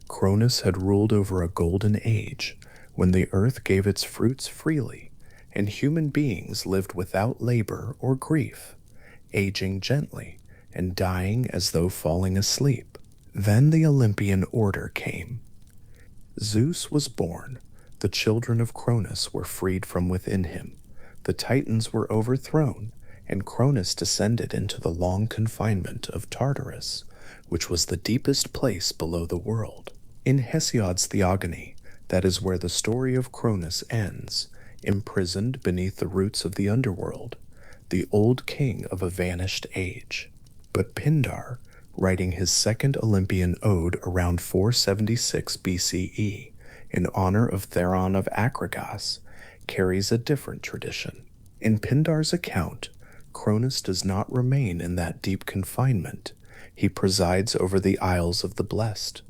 Cronus had ruled over a golden age when the earth gave its fruits freely and human beings lived without labor or grief, aging gently and dying as though falling asleep. Then the Olympian order came. Zeus was born, the children of Cronus were freed from within him, the Titans were overthrown, and Cronus descended into the long confinement of Tartarus, which was the deepest place below the world. In Hesiod's Theogony, that is where the story of Cronus ends, imprisoned beneath the roots of the underworld, the old king of a vanished age. But Pindar, writing his second Olympian ode around 476 BCE, in honor of Theron of Acragas, carries a different tradition. In Pindar's account, Cronus does not remain in that deep confinement. He presides over the Isles of the Blessed.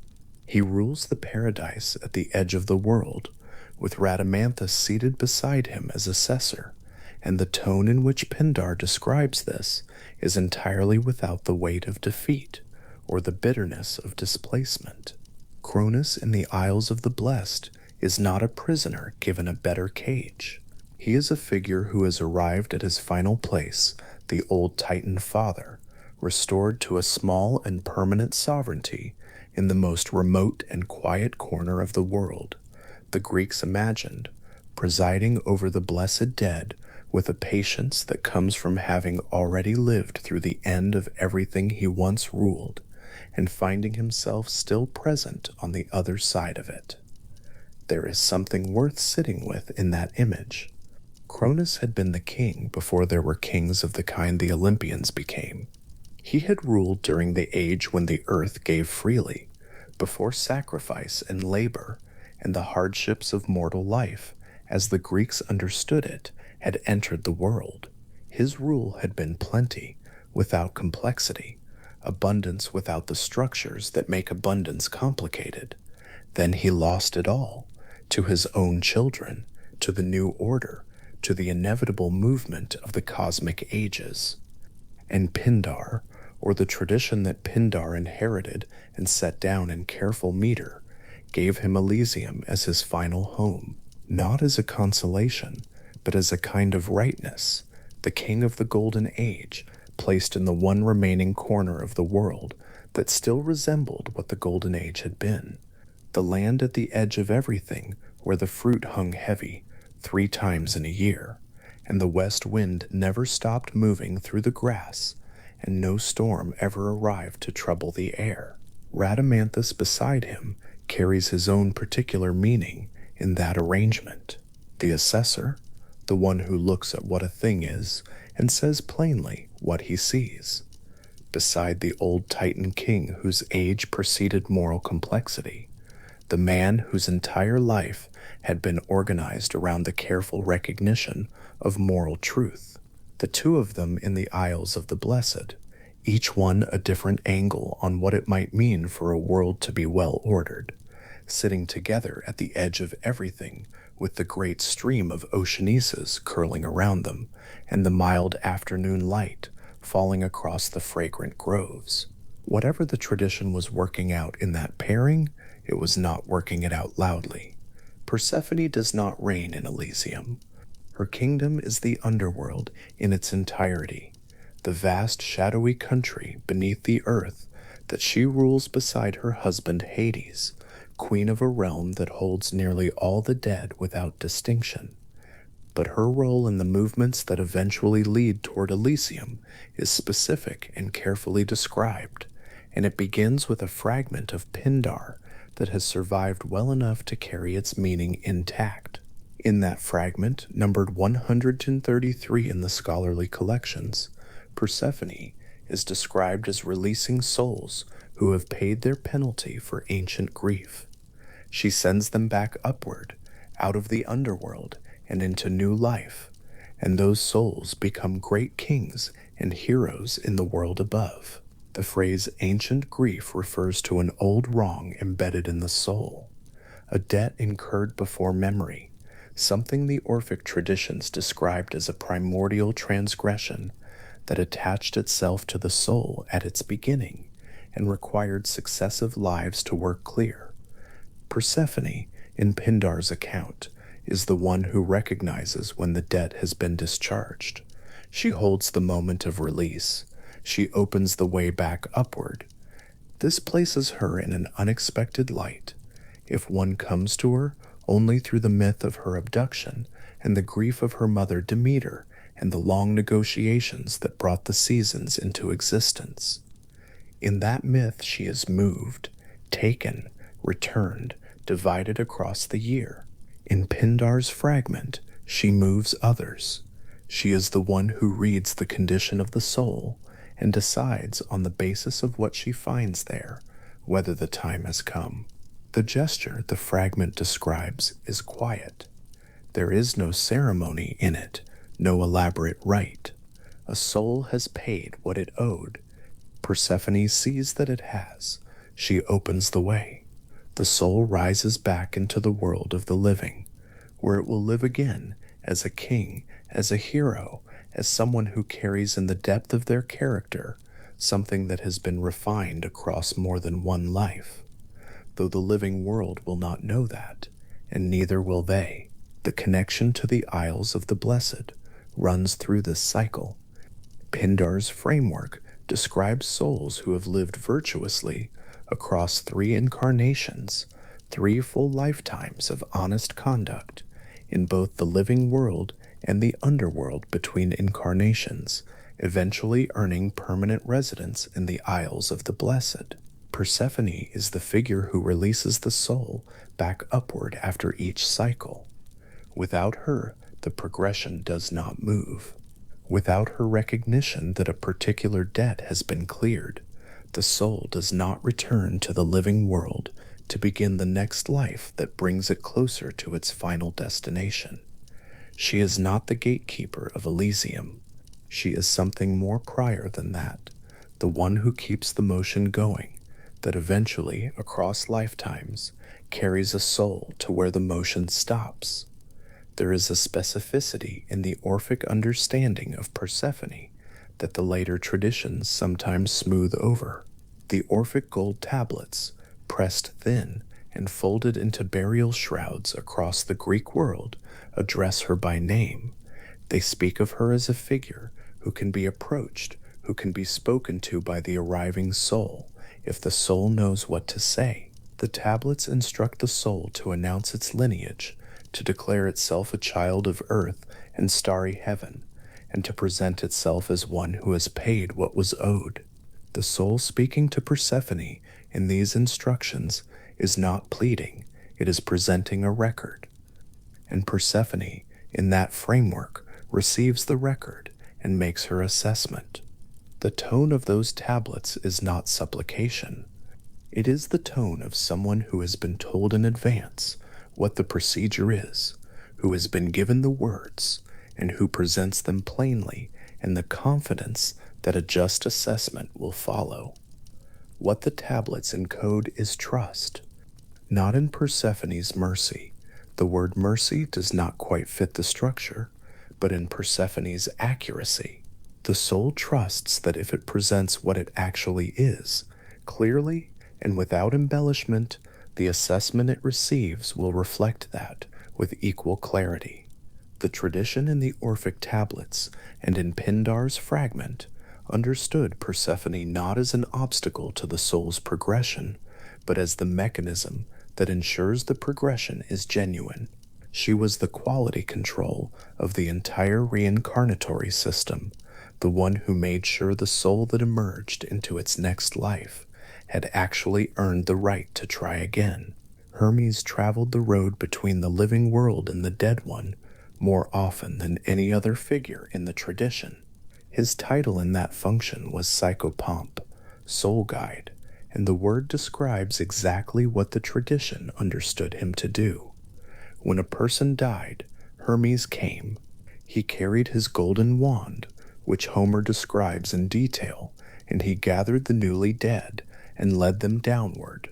He rules the paradise at the edge of the world, with Rhadamanthus seated beside him as assessor, and the tone in which Pindar describes this is entirely without the weight of defeat or the bitterness of displacement. Cronus in the Isles of the Blessed is not a prisoner given a better cage. He is a figure who has arrived at his final place, the old Titan father, restored to a small and permanent sovereignty in the most remote and quiet corner of the world. The Greeks imagined, presiding over the blessed dead with a patience that comes from having already lived through the end of everything he once ruled, and finding himself still present on the other side of it. There is something worth sitting with in that image. Cronus had been the king before there were kings of the kind the Olympians became. He had ruled during the age when the earth gave freely, before sacrifice and labor and the hardships of mortal life, as the Greeks understood it, had entered the world. His rule had been plenty, without complexity, abundance without the structures that make abundance complicated. Then he lost it all, to his own children, to the new order, to the inevitable movement of the cosmic ages. And Pindar, or the tradition that Pindar inherited and set down in careful meter, gave him Elysium as his final home, not as a consolation, but as a kind of rightness. The king of the Golden Age, placed in the one remaining corner of the world that still resembled what the Golden Age had been, the land at the edge of everything where the fruit hung heavy 3 times in a year, and the west wind never stopped moving through the grass, and no storm ever arrived to trouble the air. Rhadamanthus beside him carries his own particular meaning in that arrangement. The assessor, the one who looks at what a thing is and says plainly what he sees. Beside the old Titan king whose age preceded moral complexity, the man whose entire life had been organized around the careful recognition of moral truth. The two of them in the Isles of the Blessed, each one a different angle on what it might mean for a world to be well ordered, sitting together at the edge of everything with the great stream of Oceanesus curling around them and the mild afternoon light falling across the fragrant groves. Whatever the tradition was working out in that pairing, it was not working it out loudly. Persephone does not reign in Elysium. Her kingdom is the underworld in its entirety, the vast shadowy country beneath the earth that she rules beside her husband Hades, queen of a realm that holds nearly all the dead without distinction. But her role in the movements that eventually lead toward Elysium is specific and carefully described, and it begins with a fragment of Pindar that has survived well enough to carry its meaning intact. In that fragment, numbered 133 in the scholarly collections, Persephone is described as releasing souls who have paid their penalty for ancient grief. She sends them back upward, out of the underworld and into new life, and those souls become great kings and heroes in the world above. The phrase ancient grief refers to an old wrong embedded in the soul, a debt incurred before memory, something the Orphic traditions described as a primordial transgression that attached itself to the soul at its beginning and required successive lives to work clear. Persephone, in Pindar's account, is the one who recognizes when the debt has been discharged. She holds the moment of release. She opens the way back upward. This places her in an unexpected light. If one comes to her only through the myth of her abduction and the grief of her mother Demeter and the long negotiations that brought the seasons into existence. In that myth she is moved, taken, returned, divided across the year. In Pindar's fragment, she moves others. She is the one who reads the condition of the soul and decides on the basis of what she finds there whether the time has come. The gesture the fragment describes is quiet. There is no ceremony in it, no elaborate rite. A soul has paid what it owed. Persephone sees that it has. She opens the way. The soul rises back into the world of the living, where it will live again as a king, as a hero, as someone who carries in the depth of their character something that has been refined across more than one life. Though the living world will not know that, and neither will they. The connection to the Isles of the Blessed runs through this cycle. Pindar's framework describes souls who have lived virtuously across 3 incarnations, 3 full lifetimes of honest conduct in both the living world and the underworld between incarnations, eventually earning permanent residence in the Isles of the Blessed. Persephone is the figure who releases the soul back upward after each cycle. Without her, the progression does not move. Without her recognition that a particular debt has been cleared, the soul does not return to the living world to begin the next life that brings it closer to its final destination. She is not the gatekeeper of Elysium. She is something more prior than that, the one who keeps the motion going, that eventually, across lifetimes, carries a soul to where the motion stops. There is a specificity in the Orphic understanding of Persephone that the later traditions sometimes smooth over. The Orphic gold tablets, pressed thin and folded into burial shrouds across the Greek world address her by name. They speak of her as a figure who can be approached, who can be spoken to by the arriving soul, if the soul knows what to say. The tablets instruct the soul to announce its lineage, to declare itself a child of earth and starry heaven, and to present itself as one who has paid what was owed. The soul speaking to Persephone in these instructions is not pleading, it is presenting a record. And Persephone, in that framework, receives the record and makes her assessment. The tone of those tablets is not supplication. It is the tone of someone who has been told in advance what the procedure is, who has been given the words, and who presents them plainly in the confidence that a just assessment will follow. What the tablets encode is trust, not in Persephone's mercy. The word mercy does not quite fit the structure, but in Persephone's accuracy. The soul trusts that if it presents what it actually is, clearly and without embellishment, the assessment it receives will reflect that with equal clarity. The tradition in the Orphic tablets and in Pindar's fragment understood Persephone not as an obstacle to the soul's progression, but as the mechanism that ensures the progression is genuine. She was the quality control of the entire reincarnatory system, the one who made sure the soul that emerged into its next life had actually earned the right to try again. Hermes traveled the road between the living world and the dead one more often than any other figure in the tradition. His title in that function was psychopomp, soul guide, and the word describes exactly what the tradition understood him to do. When a person died, Hermes came. He carried his golden wand, which Homer describes in detail, and he gathered the newly dead and led them downward,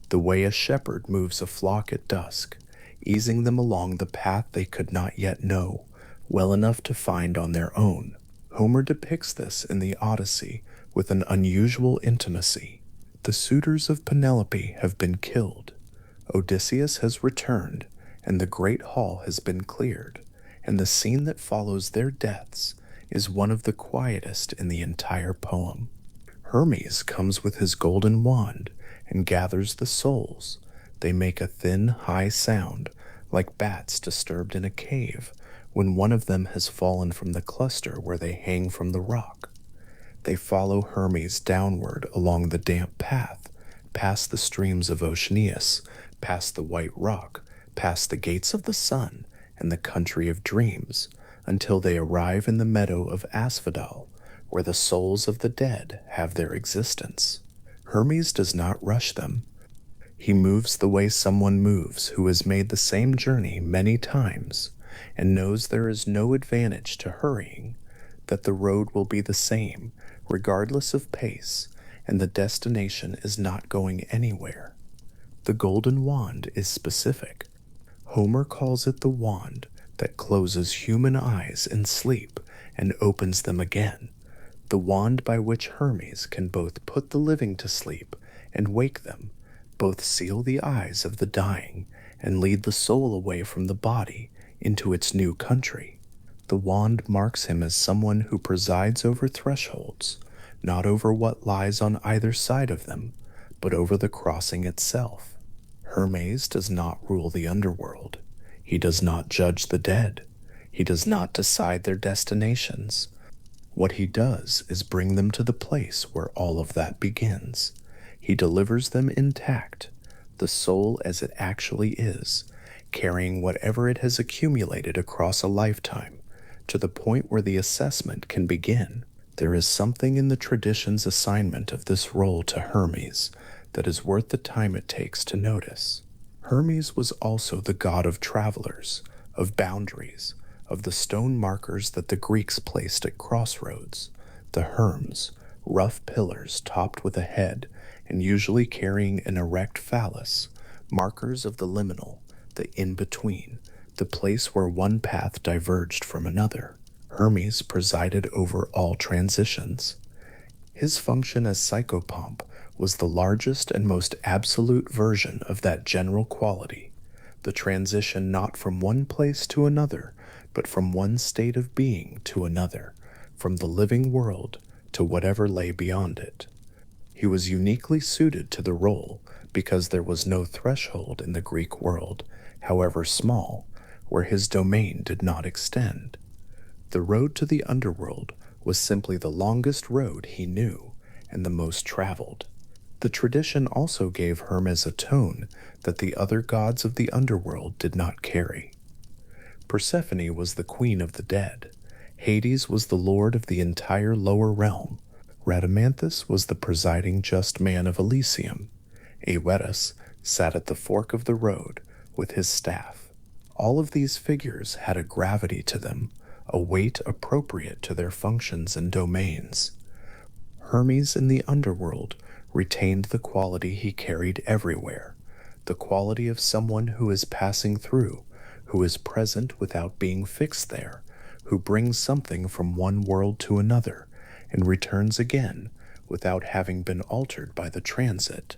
the way a shepherd moves a flock at dusk, easing them along the path they could not yet know well enough to find on their own. Homer depicts this in the Odyssey with an unusual intimacy. The suitors of Penelope have been killed. Odysseus has returned, and the great hall has been cleared, and the scene that follows their deaths is one of the quietest in the entire poem. Hermes comes with his golden wand and gathers the souls. They make a thin, high sound, like bats disturbed in a cave when one of them has fallen from the cluster where they hang from the rock. They follow Hermes downward along the damp path, past the streams of Oceanus, past the white rock, past the gates of the sun and the country of dreams, until they arrive in the meadow of Asphodel, where the souls of the dead have their existence. Hermes does not rush them. He moves the way someone moves who has made the same journey many times and knows there is no advantage to hurrying, that the road will be the same regardless of pace, and the destination is not going anywhere. The golden wand is specific. Homer calls it the wand that closes human eyes in sleep and opens them again, the wand by which Hermes can both put the living to sleep and wake them, both seal the eyes of the dying and lead the soul away from the body into its new country. The wand marks him as someone who presides over thresholds, not over what lies on either side of them, but over the crossing itself. Hermes does not rule the underworld. He does not judge the dead. He does not decide their destinations. What he does is bring them to the place where all of that begins. He delivers them intact, the soul as it actually is, carrying whatever it has accumulated across a lifetime, to the point where the assessment can begin. There is something in the tradition's assignment of this role to Hermes that is worth the time it takes to notice. Hermes was also the god of travelers, of boundaries, of the stone markers that the Greeks placed at crossroads, the herms, rough pillars topped with a head and usually carrying an erect phallus, markers of the liminal, the in-between, the place where one path diverged from another. Hermes presided over all transitions. His function as psychopomp was the largest and most absolute version of that general quality, the transition not from one place to another, but from one state of being to another, from the living world to whatever lay beyond it. He was uniquely suited to the role because there was no threshold in the Greek world, however small, where his domain did not extend. The road to the underworld was simply the longest road he knew and the most traveled. The tradition also gave Hermes a tone that the other gods of the underworld did not carry. Persephone was the queen of the dead. Hades was the lord of the entire lower realm. Rhadamanthus was the presiding just man of Elysium. Aeetes sat at the fork of the road with his staff. All of these figures had a gravity to them, a weight appropriate to their functions and domains. Hermes in the underworld retained the quality he carried everywhere, the quality of someone who is passing through, who is present without being fixed there, who brings something from one world to another, and returns again without having been altered by the transit.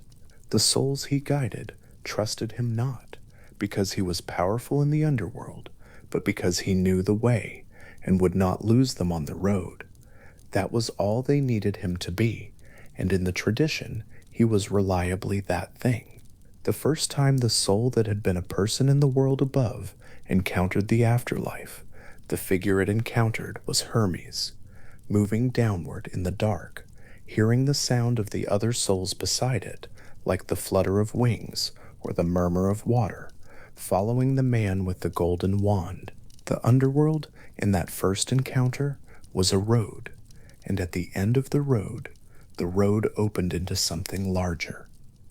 The souls he guided trusted him not because he was powerful in the underworld, but because he knew the way and would not lose them on the road. That was all they needed him to be, and in the tradition, he was reliably that thing. The first time the soul that had been a person in the world above encountered the afterlife, the figure it encountered was Hermes, moving downward in the dark, hearing the sound of the other souls beside it, like the flutter of wings or the murmur of water, following the man with the golden wand. The underworld, in that first encounter, was a road, and at the end of the road opened into something larger.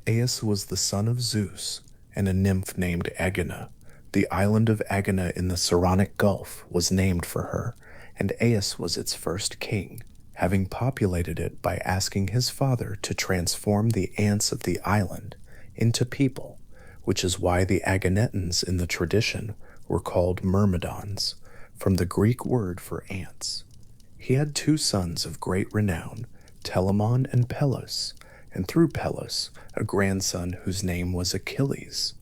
Aias was the son of Zeus and a nymph named Agena. The island of Agena in the Saronic Gulf was named for her, and Aias was its first king, having populated it by asking his father to transform the ants of the island into people, which is why the Aeginetans in the tradition were called myrmidons, from the Greek word for ants. He had two sons of great renown, Telamon and Pelos, and through Pelos, a grandson whose name was Achilles.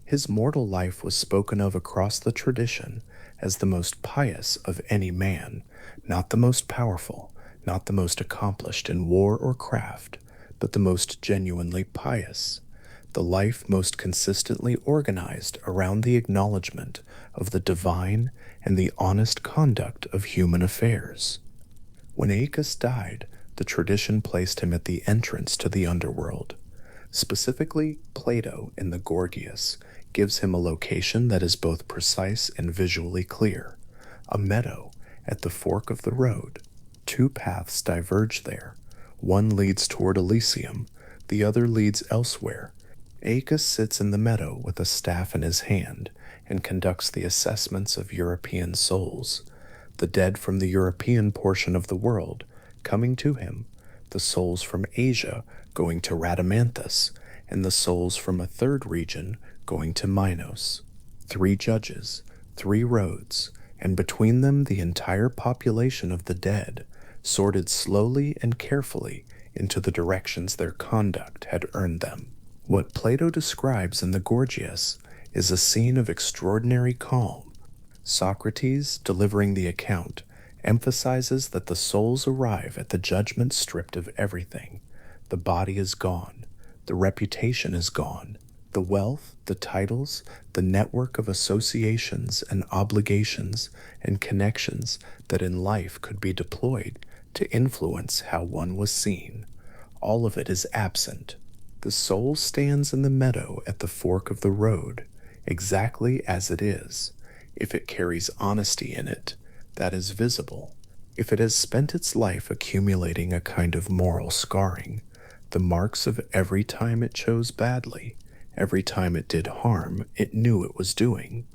His mortal life was spoken of across the tradition as the most pious of any man, not the most powerful, not the most accomplished in war or craft, but the most genuinely pious, the life most consistently organized around the acknowledgement of the divine and the honest conduct of human affairs. When Aeacus died, the tradition placed him at the entrance to the underworld. Specifically, Plato in the Gorgias gives him a location that is both precise and visually clear, a meadow at the fork of the road. Two paths diverge there. One leads toward Elysium, the other leads elsewhere. Aeacus sits in the meadow with a staff in his hand and conducts the assessments of European souls, the dead from the European portion of the world coming to him, the souls from Asia going to Rhadamanthus, and the souls from a third region going to Minos. 3 judges, 3 roads, and between them the entire population of the dead, sorted slowly and carefully into the directions their conduct had earned them. What Plato describes in the Gorgias is a scene of extraordinary calm. Socrates, delivering the account, emphasizes that the souls arrive at the judgment stripped of everything. The body is gone. The reputation is gone. The wealth, the titles, the network of associations and obligations and connections that in life could be deployed to influence how one was seen. All of it is absent. The soul stands in the meadow at the fork of the road, exactly as it is. If it carries honesty in it, that is visible. If it has spent its life accumulating a kind of moral scarring, the marks of every time it chose badly, every time it did harm it knew it was doing,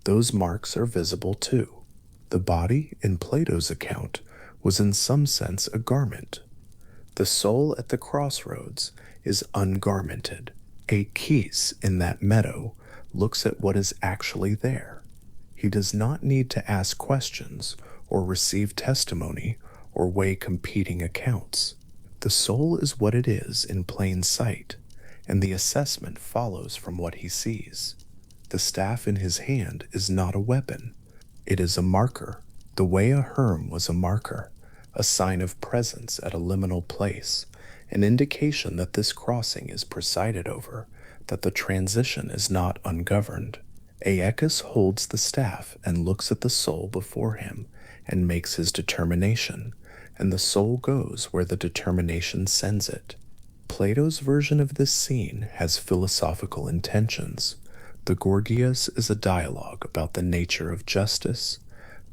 those marks are visible too. The body, in Plato's account, was in some sense a garment. The soul at the crossroads is ungarmented. Aeacus in that meadow looks at what is actually there. He does not need to ask questions or receive testimony or weigh competing accounts. The soul is what it is in plain sight, and the assessment follows from what he sees. The staff in his hand is not a weapon, it is a marker, the way a herm was a marker, a sign of presence at a liminal place, an indication that this crossing is presided over, that the transition is not ungoverned. Aeacus holds the staff and looks at the soul before him and makes his determination, and the soul goes where the determination sends it. Plato's version of this scene has philosophical intentions. The Gorgias is a dialogue about the nature of justice,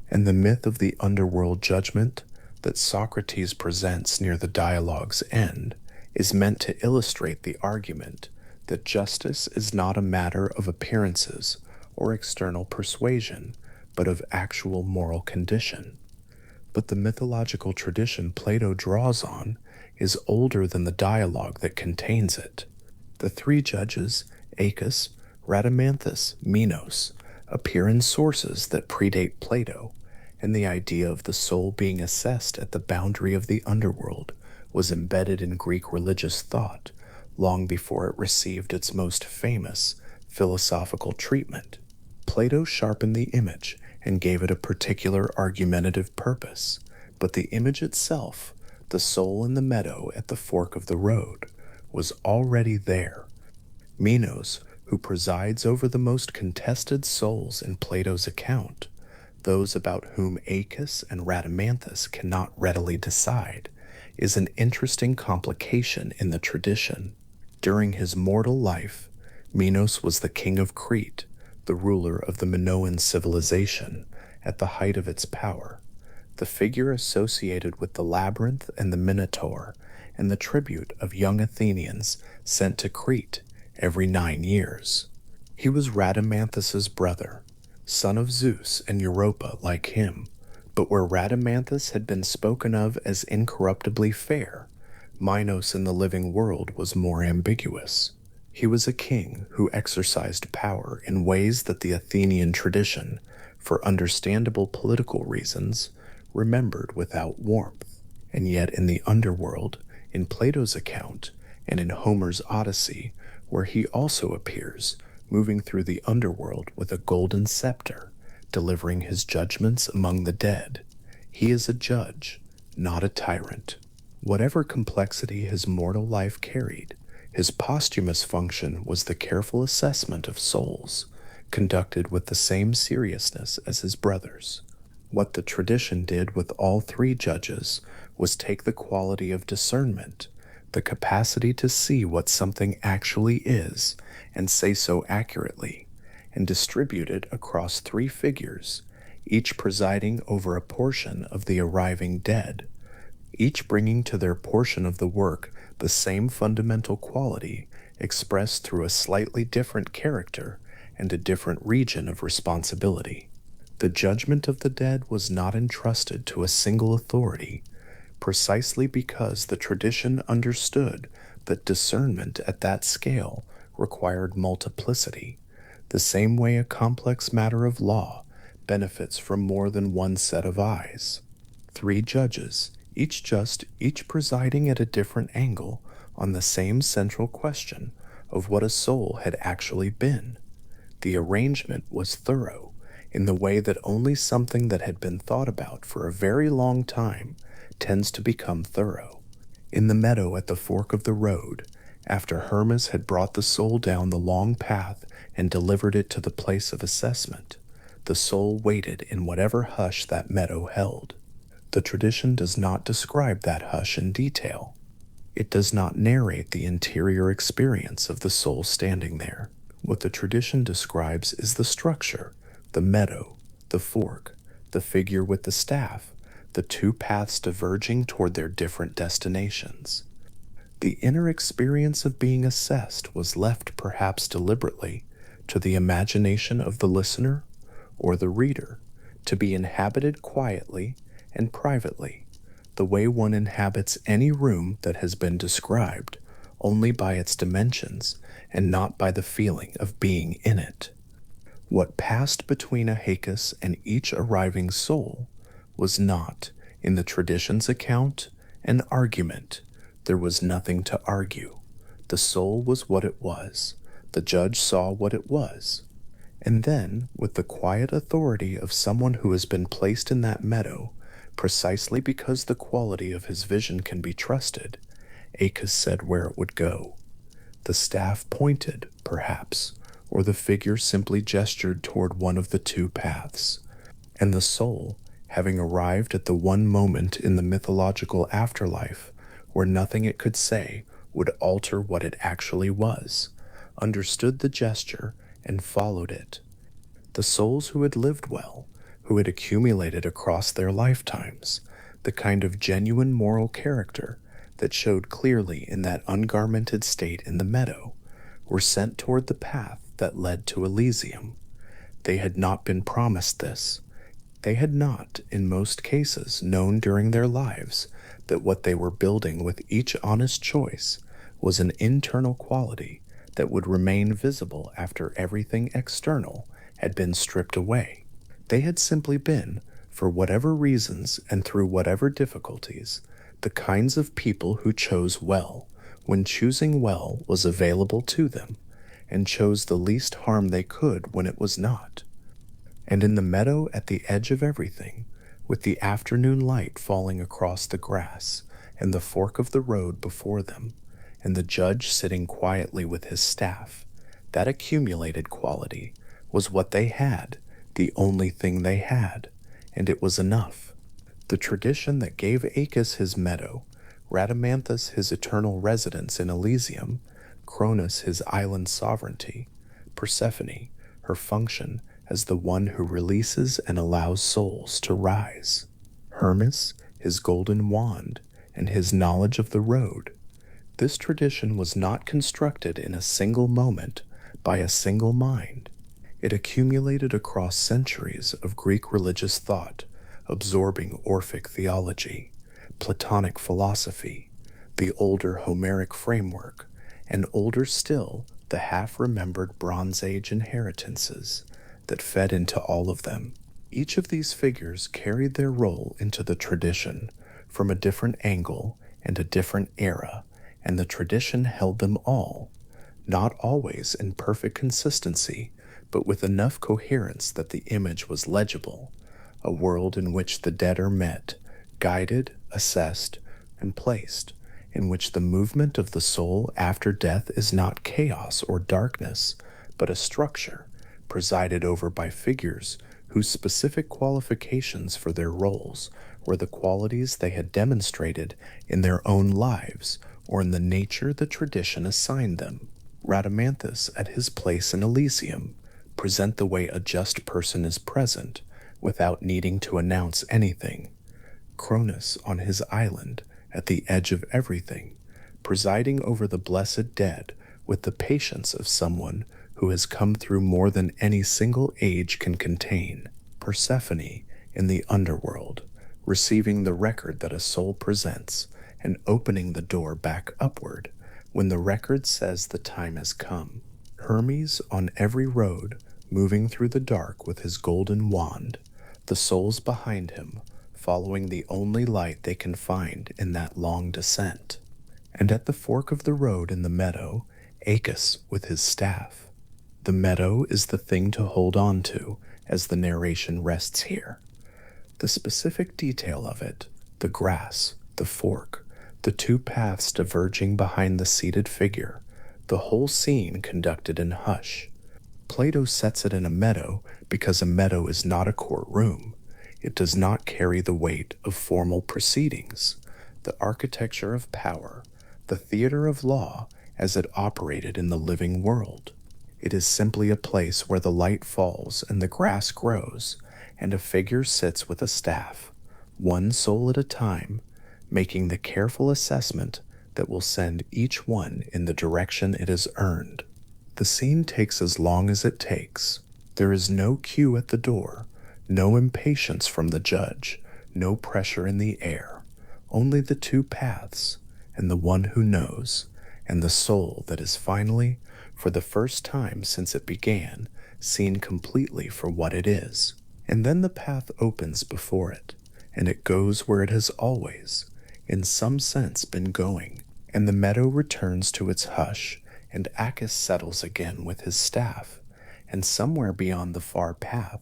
and the myth of the underworld judgment that Socrates presents near the dialogue's end is meant to illustrate the argument that justice is not a matter of appearances or external persuasion, but of actual moral condition. But the mythological tradition Plato draws on is older than the dialogue that contains it. The three judges, Aeacus, Rhadamanthus, Minos, appear in sources that predate Plato, and the idea of the soul being assessed at the boundary of the underworld was embedded in Greek religious thought long before it received its most famous philosophical treatment. Plato sharpened the image and gave it a particular argumentative purpose, but the image itself, the soul in the meadow at the fork of the road, was already there. Minos, who presides over the most contested souls in Plato's account, those about whom Aeacus and Rhadamanthus cannot readily decide, is an interesting complication in the tradition. During his mortal life, Minos was the king of Crete, the ruler of the Minoan civilization, at the height of its power, the figure associated with the labyrinth and the Minotaur, and the tribute of young Athenians sent to Crete every 9 years. He was Rhadamanthus's brother, son of Zeus and Europa like him, but where Rhadamanthus had been spoken of as incorruptibly fair, Minos in the living world was more ambiguous. He was a king who exercised power in ways that the Athenian tradition, for understandable political reasons, remembered without warmth. And yet in the underworld, in Plato's account, and in Homer's Odyssey, where he also appears, moving through the underworld with a golden scepter, delivering his judgments among the dead, he is a judge, not a tyrant. Whatever complexity his mortal life carried, his posthumous function was the careful assessment of souls, conducted with the same seriousness as his brothers. What the tradition did with all three judges was take the quality of discernment, the capacity to see what something actually is, and say so accurately, and distribute it across three figures, each presiding over a portion of the arriving dead, each bringing to their portion of the work the same fundamental quality expressed through a slightly different character and a different region of responsibility. The judgment of the dead was not entrusted to a single authority, precisely because the tradition understood that discernment at that scale required multiplicity, the same way a complex matter of law benefits from more than one set of eyes. Three judges, each presiding at a different angle on the same central question of what a soul had actually been. The arrangement was thorough, in the way that only something that had been thought about for a very long time tends to become thorough. In the meadow at the fork of the road, after Hermes had brought the soul down the long path and delivered it to the place of assessment, the soul waited in whatever hush that meadow held. The tradition does not describe that hush in detail. It does not narrate the interior experience of the soul standing there. What the tradition describes is the structure, the meadow, the fork, the figure with the staff, the two paths diverging toward their different destinations. The inner experience of being assessed was left perhaps deliberately to the imagination of the listener or the reader, to be inhabited quietly and privately, the way one inhabits any room that has been described only by its dimensions and not by the feeling of being in it. What passed between Aeacus and each arriving soul was not, in the tradition's account, an argument, There was nothing to argue. The soul was what it was. The judge saw what it was. And then, with the quiet authority of someone who has been placed in that meadow, precisely because the quality of his vision can be trusted, Acus said where it would go. The staff pointed, perhaps, or the figure simply gestured toward one of the two paths. And the soul, having arrived at the one moment in the mythological afterlife where nothing it could say would alter what it actually was, understood the gesture and followed it. The souls who had lived well, who had accumulated across their lifetimes, the kind of genuine moral character that showed clearly in that ungarmented state in the meadow, were sent toward the path that led to Elysium. They had not been promised this. They had not, in most cases, known during their lives that what they were building with each honest choice was an internal quality that would remain visible after everything external had been stripped away. They had simply been, for whatever reasons and through whatever difficulties, the kinds of people who chose well when choosing well was available to them, and chose the least harm they could when it was not. And in the meadow at the edge of everything, with the afternoon light falling across the grass and the fork of the road before them, and the judge sitting quietly with his staff, that accumulated quality was what they had, the only thing they had, and it was enough. The tradition that gave Acus his meadow, Rhadamanthus his eternal residence in Elysium, Cronus his island sovereignty, Persephone her function as the one who releases and allows souls to rise, Hermes his golden wand and his knowledge of the road. This tradition was not constructed in a single moment by a single mind. It accumulated across centuries of Greek religious thought, absorbing Orphic theology, Platonic philosophy, the older Homeric framework, and older still, the half-remembered Bronze Age inheritances that fed into all of them. Each of these figures carried their role into the tradition from a different angle and a different era, and the tradition held them all, not always in perfect consistency, but with enough coherence that the image was legible, a world in which the dead are met, guided, assessed, and placed, in which the movement of the soul after death is not chaos or darkness, but a structure, presided over by figures whose specific qualifications for their roles were the qualities they had demonstrated in their own lives or in the nature the tradition assigned them. Rhadamanthus, at his place in Elysium, present the way a just person is present, without needing to announce anything. Cronus on his island, at the edge of everything, presiding over the blessed dead with the patience of someone who has come through more than any single age can contain. Persephone in the underworld, receiving the record that a soul presents and opening the door back upward when the record says the time has come. Hermes on every road, moving through the dark with his golden wand, the souls behind him, following the only light they can find in that long descent. And at the fork of the road in the meadow, Acus with his staff. The meadow is the thing to hold on to as the narration rests here. The specific detail of it, the grass, the fork, the two paths diverging behind the seated figure, the whole scene conducted in hush. Plato sets it in a meadow because a meadow is not a courtroom. It does not carry the weight of formal proceedings, the architecture of power, the theater of law as it operated in the living world. It is simply a place where the light falls and the grass grows, and a figure sits with a staff, one soul at a time, making the careful assessment that will send each one in the direction it has earned. The scene takes as long as it takes. There is no queue at the door, no impatience from the judge, no pressure in the air, only the two paths, and the one who knows, and the soul that is finally, for the first time since it began, seen completely for what it is. And then the path opens before it, and it goes where it has always, in some sense, been going. and the meadow returns to its hush, and Acchus settles again with his staff, and somewhere beyond the far path,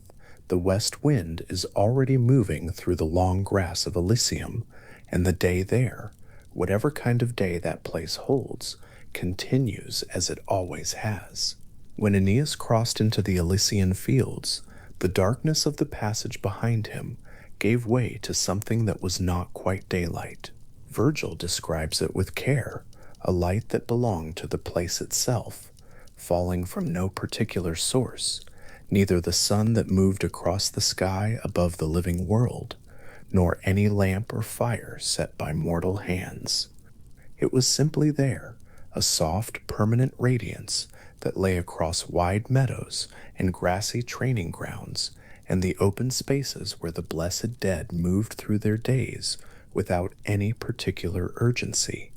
the west wind is already moving through the long grass of Elysium, and the day there, whatever kind of day that place holds, continues as it always has. When Aeneas crossed into the Elysian fields, the darkness of the passage behind him gave way to something that was not quite daylight. Virgil describes it with care, a light that belonged to the place itself, falling from no particular source, neither the sun that moved across the sky above the living world, nor any lamp or fire set by mortal hands. It was simply there, a soft, permanent radiance that lay across wide meadows and grassy training grounds and the open spaces where the blessed dead moved through their days without any particular urgency,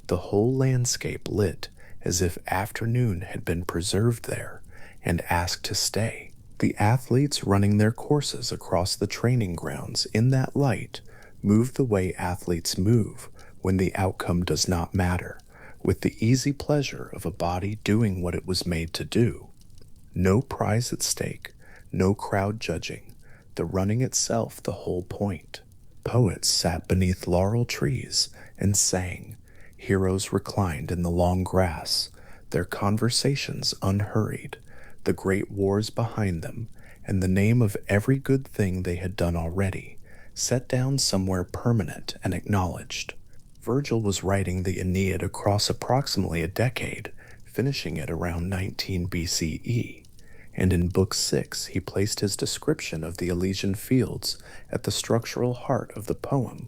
the whole landscape lit as if afternoon had been preserved there and asked to stay. The athletes running their courses across the training grounds in that light move the way athletes move when the outcome does not matter, with the easy pleasure of a body doing what it was made to do. No prize at stake, no crowd judging, the running itself the whole point. Poets sat beneath laurel trees and sang, heroes reclined in the long grass, their conversations unhurried, the great wars behind them, and the name of every good thing they had done already, set down somewhere permanent and acknowledged. Virgil was writing the Aeneid across approximately a decade, finishing it around 19 BCE, and in Book 6 he placed his description of the Elysian fields at the structural heart of the poem,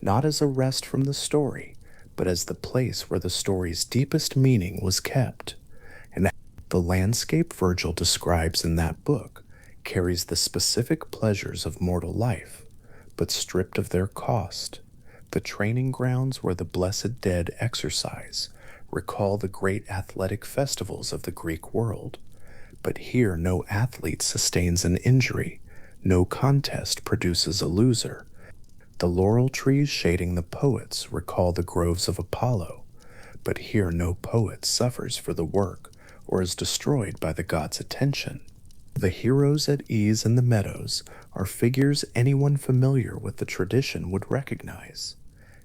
not as a rest from the story, but as the place where the story's deepest meaning was kept. And the landscape Virgil describes in that book carries the specific pleasures of mortal life, but stripped of their cost. The training grounds where the blessed dead exercise recall the great athletic festivals of the Greek world, but here no athlete sustains an injury, no contest produces a loser. The laurel trees shading the poets recall the groves of Apollo, but here no poet suffers for the work or is destroyed by the god's attention. The heroes at ease in the meadows are figures anyone familiar with the tradition would recognize.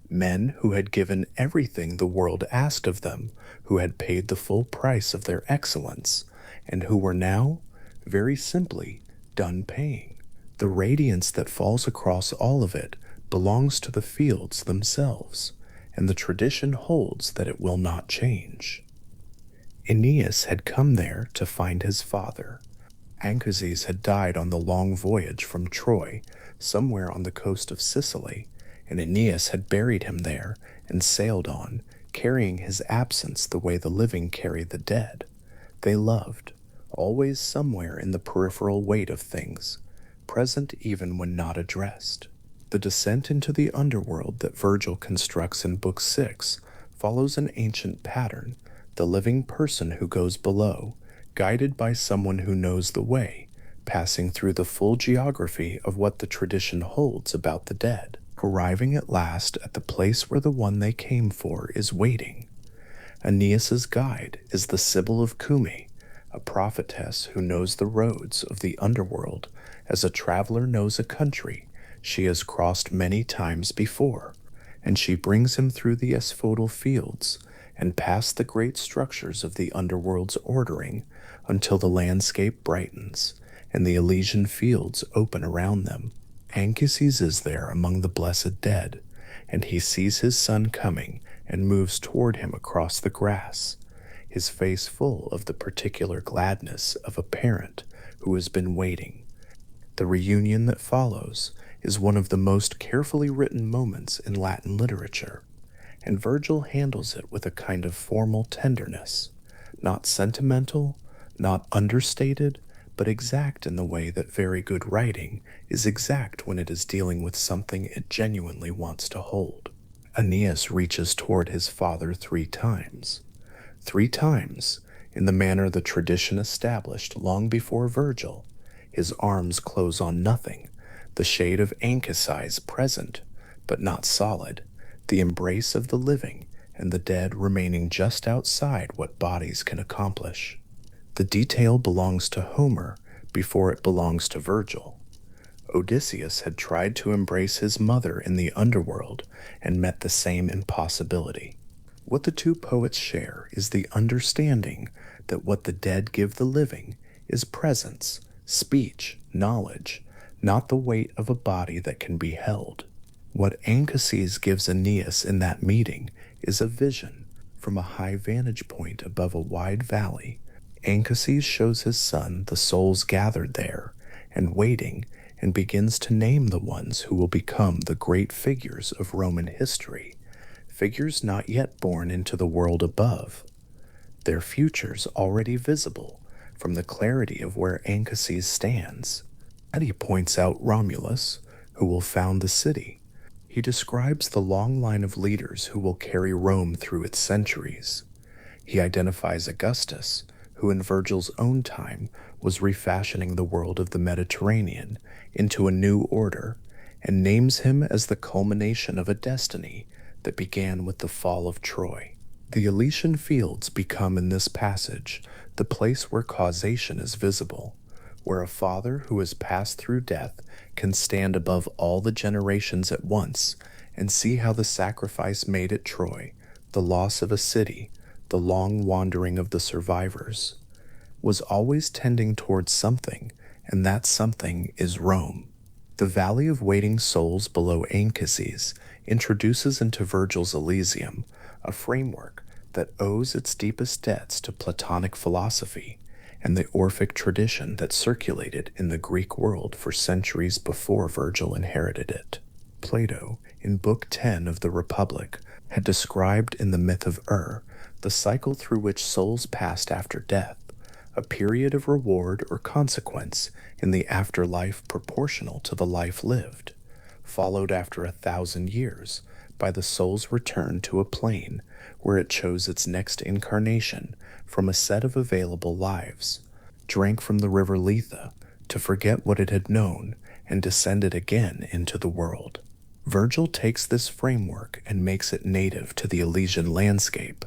Men who had given everything the world asked of them, who had paid the full price of their excellence, and who were now, very simply, done paying. The radiance that falls across all of it belongs to the fields themselves, and the tradition holds that it will not change. Aeneas had come there to find his father. Anchises had died on the long voyage from Troy, somewhere on the coast of Sicily, and Aeneas had buried him there and sailed on, carrying his absence the way the living carry the dead. They loved, always somewhere in the peripheral weight of things, present even when not addressed. The descent into the underworld that Virgil constructs in Book 6 follows an ancient pattern, the living person who goes below, guided by someone who knows the way, passing through the full geography of what the tradition holds about the dead, arriving at last at the place where the one they came for is waiting. Aeneas's guide is the Sibyl of Cumae, a prophetess who knows the roads of the underworld as a traveler knows a country she has crossed many times before, and she brings him through the asphodel fields and past the great structures of the underworld's ordering until the landscape brightens and the Elysian fields open around them. Anchises is there among the blessed dead, and he sees his son coming and moves toward him across the grass, his face full of the particular gladness of a parent who has been waiting. The reunion that follows is one of the most carefully written moments in Latin literature, and Virgil handles it with a kind of formal tenderness, not sentimental, not understated, but exact in the way that very good writing is exact when it is dealing with something it genuinely wants to hold. Aeneas reaches toward his father 3 times. 3 times, in the manner the tradition established long before Virgil, his arms close on nothing, the shade of Anchises present, but not solid, the embrace of the living, and the dead remaining just outside what bodies can accomplish. The detail belongs to Homer before it belongs to Virgil. Odysseus had tried to embrace his mother in the underworld and met the same impossibility. What the two poets share is the understanding that what the dead give the living is presence, speech, knowledge, not the weight of a body that can be held. What Anchises gives Aeneas in that meeting is a vision from a high vantage point above a wide valley. Anchises shows his son the souls gathered there and waiting, and begins to name the ones who will become the great figures of Roman history, figures not yet born into the world above, their futures already visible from the clarity of where Anchises stands. And he points out Romulus, who will found the city. He describes the long line of leaders who will carry Rome through its centuries. He identifies Augustus, who in Virgil's own time was refashioning the world of the Mediterranean into a new order, and names him as the culmination of a destiny that began with the fall of Troy. The Elysian fields become in this passage the place where causation is visible, where a father who has passed through death can stand above all the generations at once and see how the sacrifice made at Troy, the loss of a city, the long wandering of the survivors, was always tending towards something, and that something is Rome. The Valley of Waiting Souls below Anchises introduces into Virgil's Elysium a framework that owes its deepest debts to Platonic philosophy and the Orphic tradition that circulated in the Greek world for centuries before Virgil inherited it. Plato, in Book 10 of the Republic, had described in the myth of the cycle through which souls passed after death, a period of reward or consequence in the afterlife proportional to the life lived, followed after 1,000 years by the soul's return to a plane where it chose its next incarnation from a set of available lives, drank from the river Lethe to forget what it had known, and descended again into the world. Virgil takes this framework and makes it native to the Elysian landscape.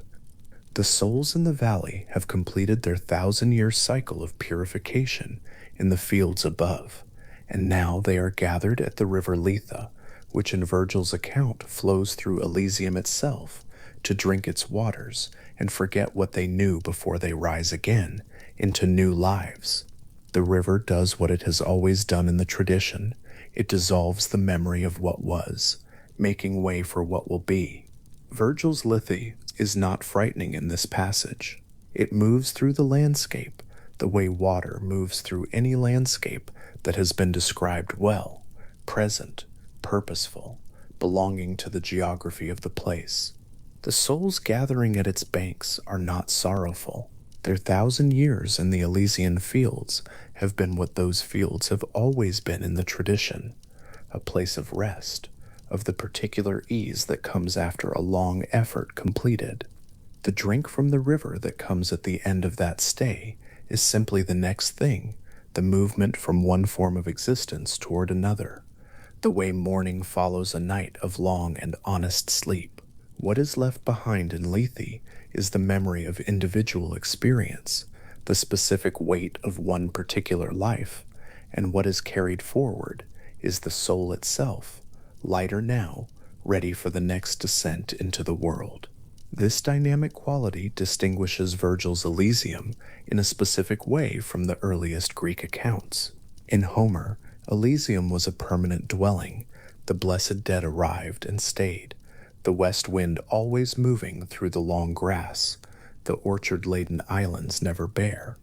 The souls in the valley have completed their 1,000-year cycle of purification in the fields above, and now they are gathered at the river Lethe, which in Virgil's account flows through Elysium itself, to drink its waters and forget what they knew before they rise again into new lives. The river does what it has always done in the tradition. It dissolves the memory of what was, making way for what will be. Virgil's Lethe is not frightening in this passage. It moves through the landscape the way water moves through any landscape that has been described well, present, purposeful, belonging to the geography of the place. The souls gathering at its banks are not sorrowful. Their 1,000 years in the Elysian fields have been what those fields have always been in the tradition, a place of rest, of the particular ease that comes after a long effort completed. The drink from the river that comes at the end of that stay is simply the next thing, the movement from one form of existence toward another, the way morning follows a night of long and honest sleep. What is left behind in Lethe is the memory of individual experience, the specific weight of one particular life, and what is carried forward is the soul itself, lighter now, ready for the next descent into the world. This dynamic quality distinguishes Virgil's Elysium in a specific way from the earliest Greek accounts. In Homer, Elysium was a permanent dwelling. The blessed dead arrived and stayed, the west wind always moving through the long grass, the orchard-laden islands never bare,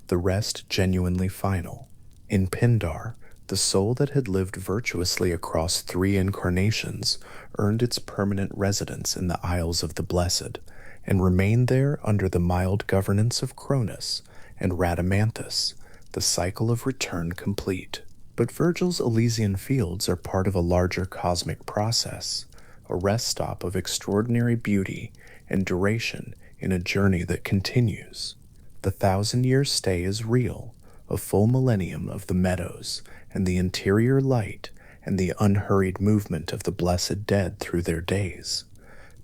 the rest genuinely final. In Pindar, the soul that had lived virtuously across 3 incarnations earned its permanent residence in the Isles of the Blessed, and remained there under the mild governance of Cronus and Rhadamanthus, the cycle of return complete. But Virgil's Elysian fields are part of a larger cosmic process, a rest stop of extraordinary beauty and duration in a journey that continues. The 1,000-year stay is real, a full millennium of the meadows and the interior light and the unhurried movement of the blessed dead through their days.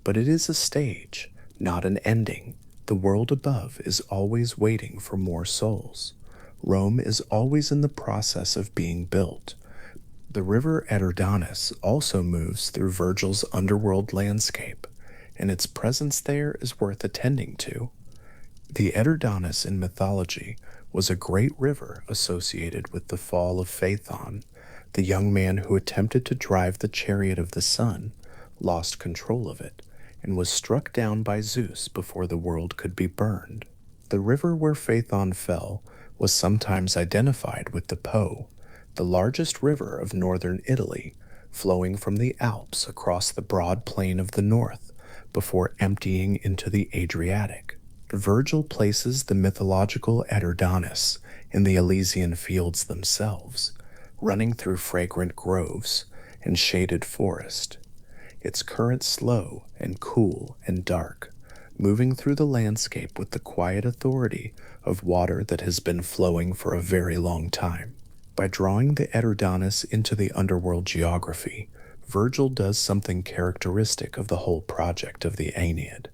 But it is a stage, not an ending. The world above is always waiting for more souls. Rome is always in the process of being built. The river Eterdanus also moves through Virgil's underworld landscape, and its presence there is worth attending to. The Eterdanus in mythology was a great river associated with the fall of Phaethon, the young man who attempted to drive the chariot of the sun, lost control of it, and was struck down by Zeus before the world could be burned. The river where Phaethon fell was sometimes identified with the Po, the largest river of northern Italy, flowing from the Alps across the broad plain of the north before emptying into the Adriatic. Virgil places the mythological Eterdanus in the Elysian fields themselves, running through fragrant groves and shaded forest, its current slow and cool and dark, moving through the landscape with the quiet authority of water that has been flowing for a very long time. By drawing the Eterdanus into the underworld geography, Virgil does something characteristic of the whole project of the Aeneid.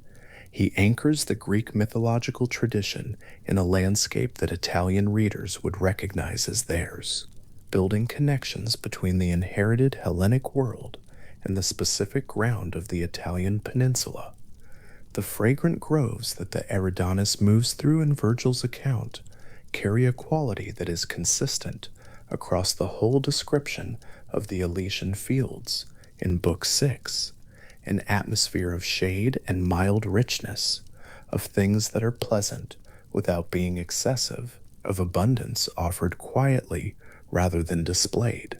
He anchors the Greek mythological tradition in a landscape that Italian readers would recognize as theirs, building connections between the inherited Hellenic world and the specific ground of the Italian peninsula. The fragrant groves that the Eridanus moves through in Virgil's account carry a quality that is consistent across the whole description of the Elysian fields in Book 6, an atmosphere of shade and mild richness, of things that are pleasant without being excessive, of abundance offered quietly rather than displayed.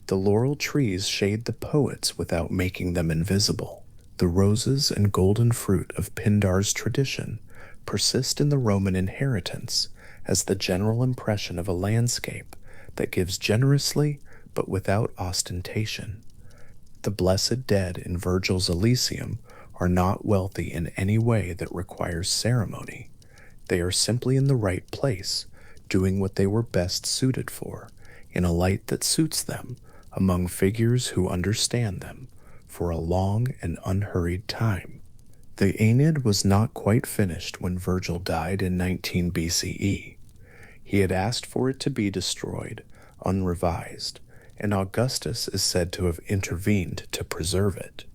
The laurel trees shade the poets without making them invisible. The roses and golden fruit of Pindar's tradition persist in the Roman inheritance as the general impression of a landscape that gives generously but without ostentation. The blessed dead in Virgil's Elysium are not wealthy in any way that requires ceremony. They are simply in the right place, doing what they were best suited for, in a light that suits them, among figures who understand them, for a long and unhurried time. The Aeneid was not quite finished when Virgil died in 19 BCE. He had asked for it to be destroyed, unrevised, and Augustus is said to have intervened to preserve it.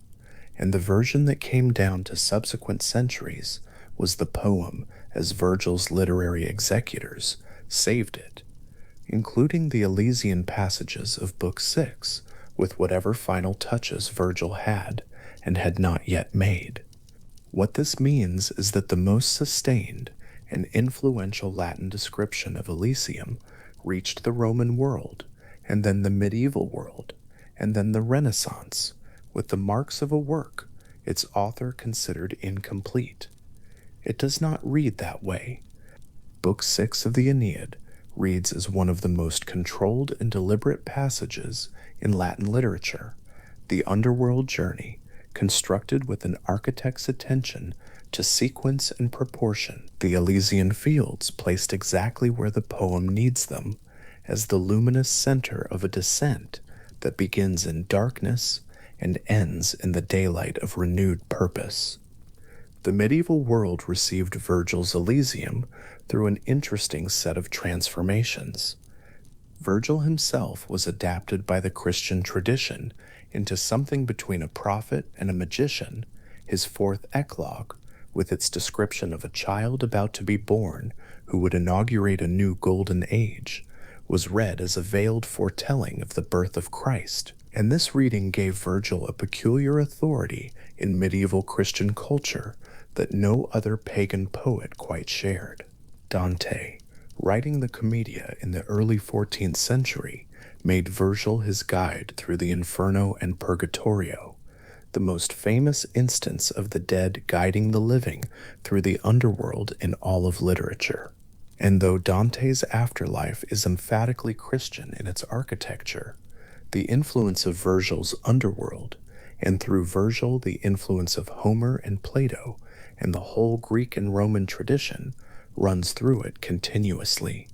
And the version that came down to subsequent centuries was the poem as Virgil's literary executors saved it, including the Elysian passages of Book 6 with whatever final touches Virgil had and had not yet made. What this means is that the most sustained and influential Latin description of Elysium reached the Roman world, and then the medieval world, and then the Renaissance, with the marks of a work its author considered incomplete. It does not read that way. Book 6 of the Aeneid reads as one of the most controlled and deliberate passages in Latin literature, the underworld journey, constructed with an architect's attention to sequence and proportion, the Elysian fields placed exactly where the poem needs them, as the luminous center of a descent that begins in darkness and ends in the daylight of renewed purpose. The medieval world received Virgil's Elysium through an interesting set of transformations. Virgil himself was adapted by the Christian tradition into something between a prophet and a magician. His fourth eclogue, with its description of a child about to be born who would inaugurate a new golden age, was read as a veiled foretelling of the birth of Christ, and this reading gave Virgil a peculiar authority in medieval Christian culture that no other pagan poet quite shared. Dante, writing the Commedia in the early 14th century, made Virgil his guide through the Inferno and Purgatorio, the most famous instance of the dead guiding the living through the underworld in all of literature. And though Dante's afterlife is emphatically Christian in its architecture, the influence of Virgil's underworld, and through Virgil the influence of Homer and Plato, and the whole Greek and Roman tradition, runs through it continuously.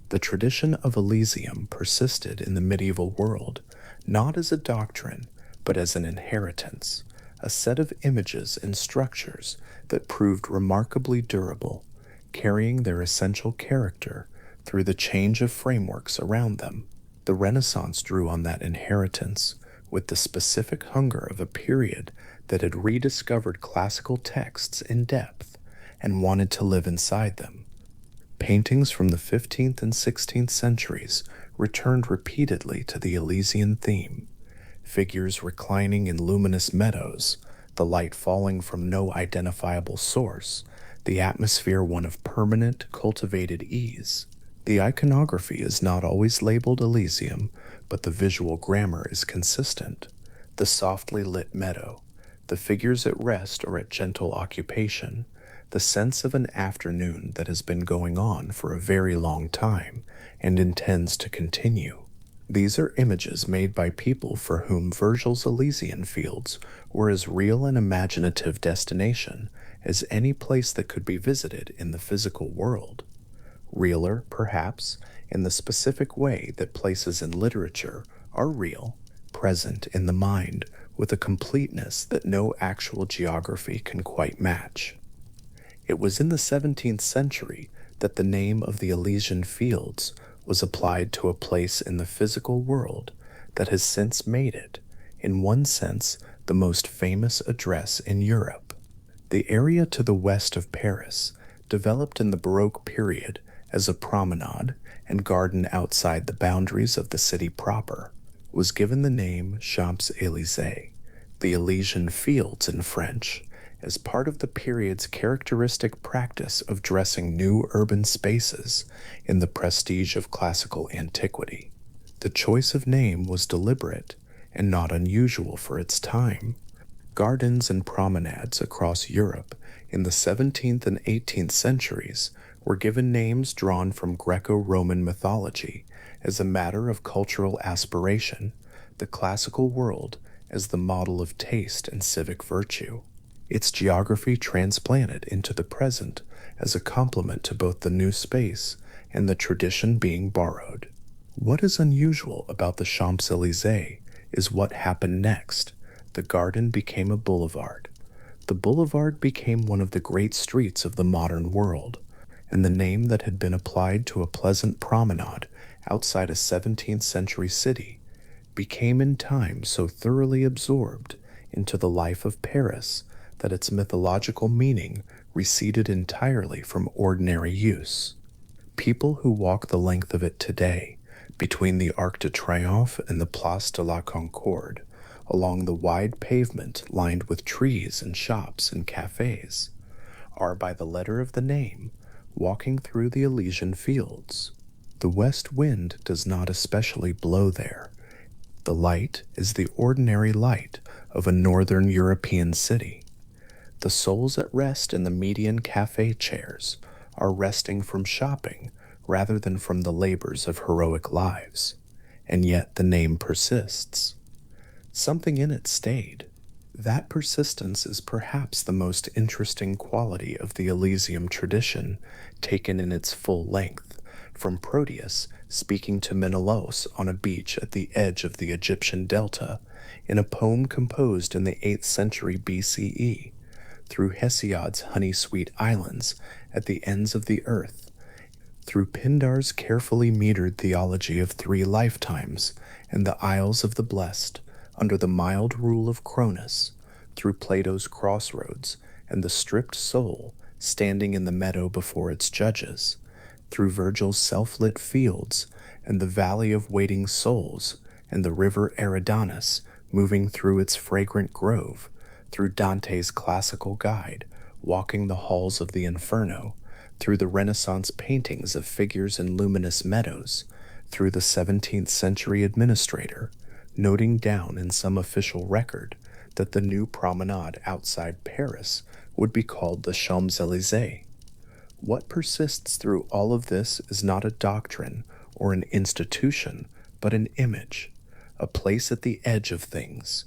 The tradition of Elysium persisted in the medieval world, not as a doctrine, but as an inheritance, a set of images and structures that proved remarkably durable, carrying their essential character through the change of frameworks around them. The Renaissance drew on that inheritance with the specific hunger of a period that had rediscovered classical texts in depth and wanted to live inside them. Paintings from the 15th and 16th centuries returned repeatedly to the Elysian theme, figures reclining in luminous meadows, the light falling from no identifiable source, the atmosphere one of permanent, cultivated ease. The iconography is not always labeled Elysium, but the visual grammar is consistent. The softly lit meadow, the figures at rest or at gentle occupation, the sense of an afternoon that has been going on for a very long time and intends to continue. These are images made by people for whom Virgil's Elysian fields were as real an imaginative destination as any place that could be visited in the physical world. Realer, perhaps, in the specific way that places in literature are real, present in the mind with a completeness that no actual geography can quite match. It was in the 17th century that the name of the Elysian Fields was applied to a place in the physical world that has since made it, in one sense, the most famous address in Europe. The area to the west of Paris, developed in the Baroque period as a promenade and garden outside the boundaries of the city proper, was given the name Champs-Élysées, the Elysian Fields in French, as part of the period's characteristic practice of dressing new urban spaces in the prestige of classical antiquity. The choice of name was deliberate and not unusual for its time. Gardens and promenades across Europe in the 17th and 18th centuries were given names drawn from Greco-Roman mythology as a matter of cultural aspiration, the classical world as the model of taste and civic virtue. Its geography transplanted into the present as a complement to both the new space and the tradition being borrowed. What is unusual about the Champs-Élysées is what happened next. The garden became a boulevard. The boulevard became one of the great streets of the modern world, and the name that had been applied to a pleasant promenade outside a 17th century city became in time so thoroughly absorbed into the life of Paris that its mythological meaning receded entirely from ordinary use. People who walk the length of it today, between the Arc de Triomphe and the Place de la Concorde, along the wide pavement lined with trees and shops and cafes, are, by the letter of the name, walking through the Elysian Fields. The west wind does not especially blow there. The light is the ordinary light of a northern European city. The souls at rest in the median cafe chairs are resting from shopping rather than from the labors of heroic lives, and yet the name persists. Something in it stayed. That persistence is perhaps the most interesting quality of the Elysium tradition, taken in its full length, from Proteus speaking to Menelaus on a beach at the edge of the Egyptian delta, in a poem composed in the 8th century BCE, through Hesiod's honey-sweet islands at the ends of the earth, through Pindar's carefully metered theology of 3 lifetimes and the Isles of the Blessed, under the mild rule of Cronus, through Plato's crossroads and the stripped soul standing in the meadow before its judges, through Virgil's self-lit fields and the valley of waiting souls and the river Eridanus moving through its fragrant grove, through Dante's classical guide walking the halls of the Inferno, through the Renaissance paintings of figures in luminous meadows, through the 17th century administrator noting down in some official record that the new promenade outside Paris would be called the Champs-Élysées. What persists through all of this is not a doctrine or an institution, but an image, a place at the edge of things,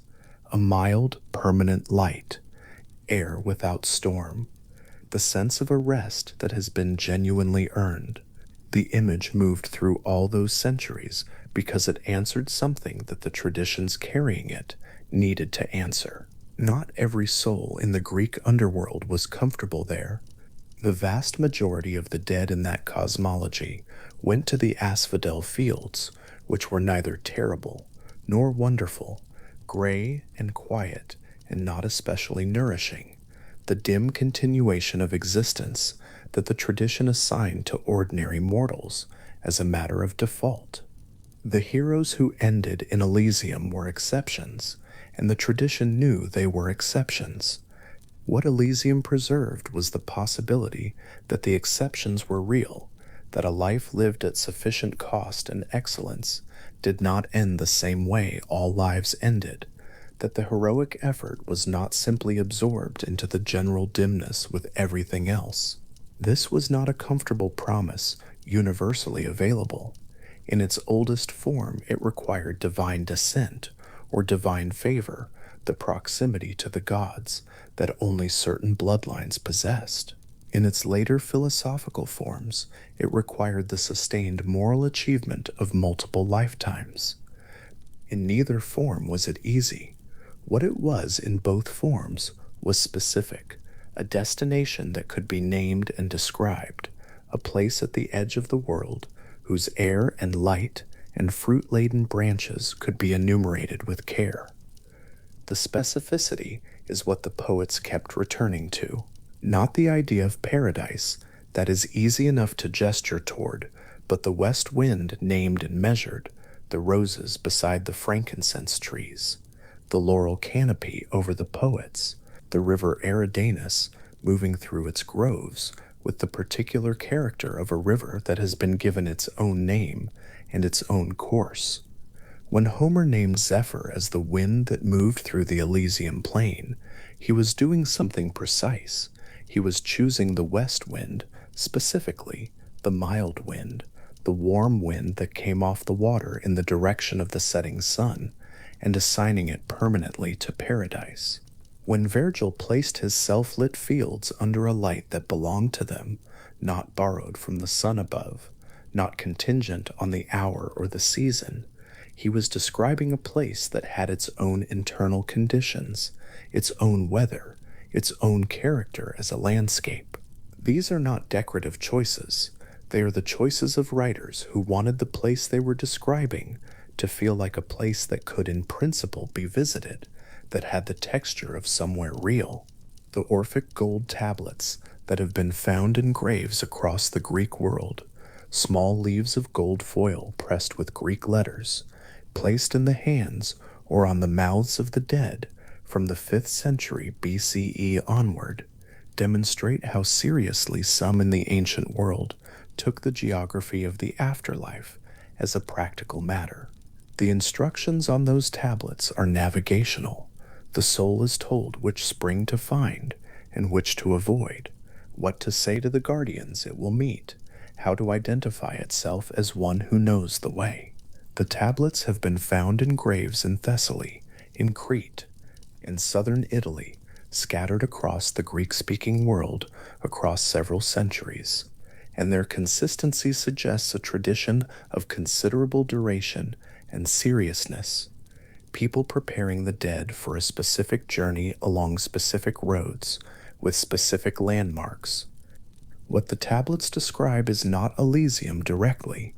a mild, permanent light, air without storm, the sense of a rest that has been genuinely earned. The image moved through all those centuries because it answered something that the traditions carrying it needed to answer. Not every soul in the Greek underworld was comfortable there. The vast majority of the dead in that cosmology went to the asphodel fields, which were neither terrible nor wonderful, gray and quiet, and not especially nourishing, the dim continuation of existence that the tradition assigned to ordinary mortals as a matter of default. The heroes who ended in Elysium were exceptions, and the tradition knew they were exceptions. What Elysium preserved was the possibility that the exceptions were real, that a life lived at sufficient cost and excellence did not end the same way all lives ended, that the heroic effort was not simply absorbed into the general dimness with everything else. This was not a comfortable promise universally available. In its oldest form, it required divine descent or divine favor, the proximity to the gods that only certain bloodlines possessed. In its later philosophical forms, it required the sustained moral achievement of multiple lifetimes. In neither form was it easy. What it was in both forms was specific, a destination that could be named and described, a place at the edge of the world whose air and light and fruit-laden branches could be enumerated with care. The specificity is what the poets kept returning to, not the idea of paradise that is easy enough to gesture toward, but the west wind named and measured, the roses beside the frankincense trees, the laurel canopy over the poets, the river Eridanus moving through its groves with the particular character of a river that has been given its own name and its own course. When Homer named Zephyr as the wind that moved through the Elysian plain, he was doing something precise. He was choosing the west wind, specifically the mild wind, the warm wind that came off the water in the direction of the setting sun, and assigning it permanently to paradise. When Virgil placed his self-lit fields under a light that belonged to them, not borrowed from the sun above, not contingent on the hour or the season, he was describing a place that had its own internal conditions, its own weather, its own character as a landscape. These are not decorative choices. They are the choices of writers who wanted the place they were describing to feel like a place that could in principle be visited, that had the texture of somewhere real. The Orphic gold tablets that have been found in graves across the Greek world, small leaves of gold foil pressed with Greek letters, placed in the hands or on the mouths of the dead from the 5th century BCE onward, demonstrate how seriously some in the ancient world took the geography of the afterlife as a practical matter. The instructions on those tablets are navigational. The soul is told which spring to find and which to avoid, what to say to the guardians it will meet, how to identify itself as one who knows the way. The tablets have been found in graves in Thessaly, in Crete, in southern Italy, scattered across the Greek-speaking world across several centuries, and their consistency suggests a tradition of considerable duration and seriousness, people preparing the dead for a specific journey along specific roads with specific landmarks. What the tablets describe is not Elysium directly,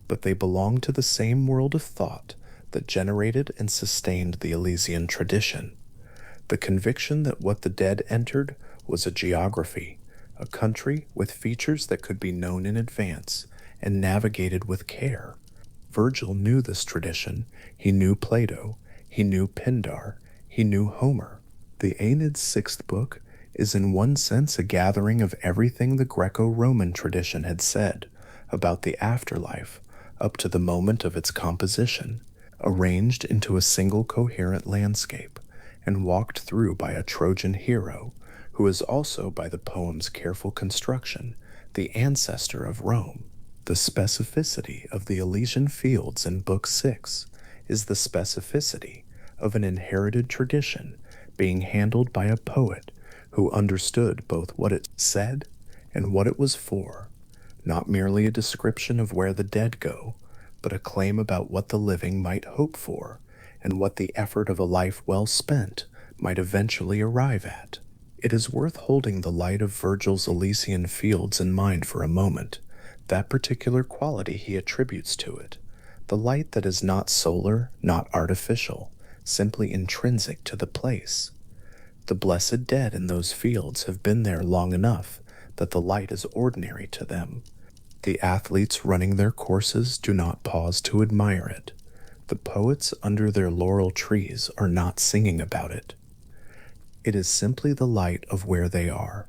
but they belong to the same world of thought that generated and sustained the Elysian tradition. The conviction that what the dead entered was a geography, a country with features that could be known in advance and navigated with care. Virgil knew this tradition. He knew Plato. He knew Pindar. He knew Homer. The Aeneid's 6th book is in one sense a gathering of everything the Greco-Roman tradition had said about the afterlife up to the moment of its composition, arranged into a single coherent landscape and walked through by a Trojan hero who is also, by the poem's careful construction, the ancestor of Rome. The specificity of the Elysian fields in Book 6 is the specificity of an inherited tradition being handled by a poet who understood both what it said and what it was for, not merely a description of where the dead go, but a claim about what the living might hope for and what the effort of a life well spent might eventually arrive at. It is worth holding the light of Virgil's Elysian fields in mind for a moment, that particular quality he attributes to it, the light that is not solar, not artificial, simply intrinsic to the place. The blessed dead in those fields have been there long enough that the light is ordinary to them. The athletes running their courses do not pause to admire it. The poets under their laurel trees are not singing about it. It is simply the light of where they are,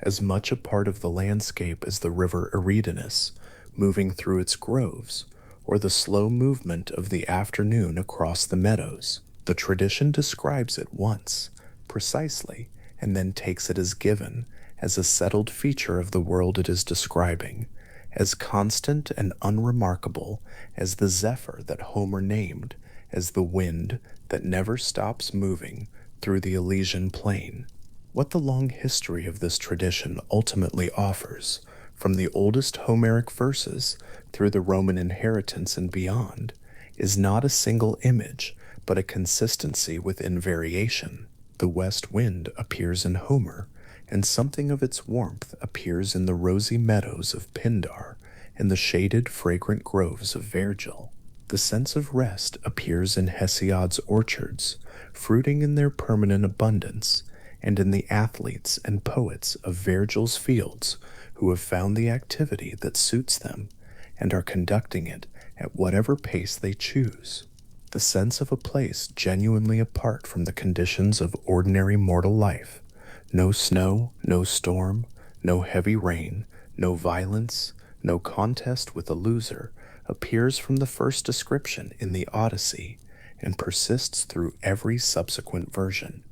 as much a part of the landscape as the river Eridanus, moving through its groves, or the slow movement of the afternoon across the meadows. The tradition describes it once, precisely, and then takes it as given, as a settled feature of the world it is describing, as constant and unremarkable as the zephyr that Homer named, as the wind that never stops moving through the Elysian plain. What the long history of this tradition ultimately offers, from the oldest Homeric verses through the Roman inheritance and beyond, is not a single image, but a consistency within variation. The west wind appears in Homer, and something of its warmth appears in the rosy meadows of Pindar and the shaded, fragrant groves of Virgil. The sense of rest appears in Hesiod's orchards, fruiting in their permanent abundance, and in the athletes and poets of Virgil's fields who have found the activity that suits them and are conducting it at whatever pace they choose. The sense of a place genuinely apart from the conditions of ordinary mortal life. No snow, no storm, no heavy rain, no violence, no contest with a loser, appears from the first description in the Odyssey and persists through every subsequent version.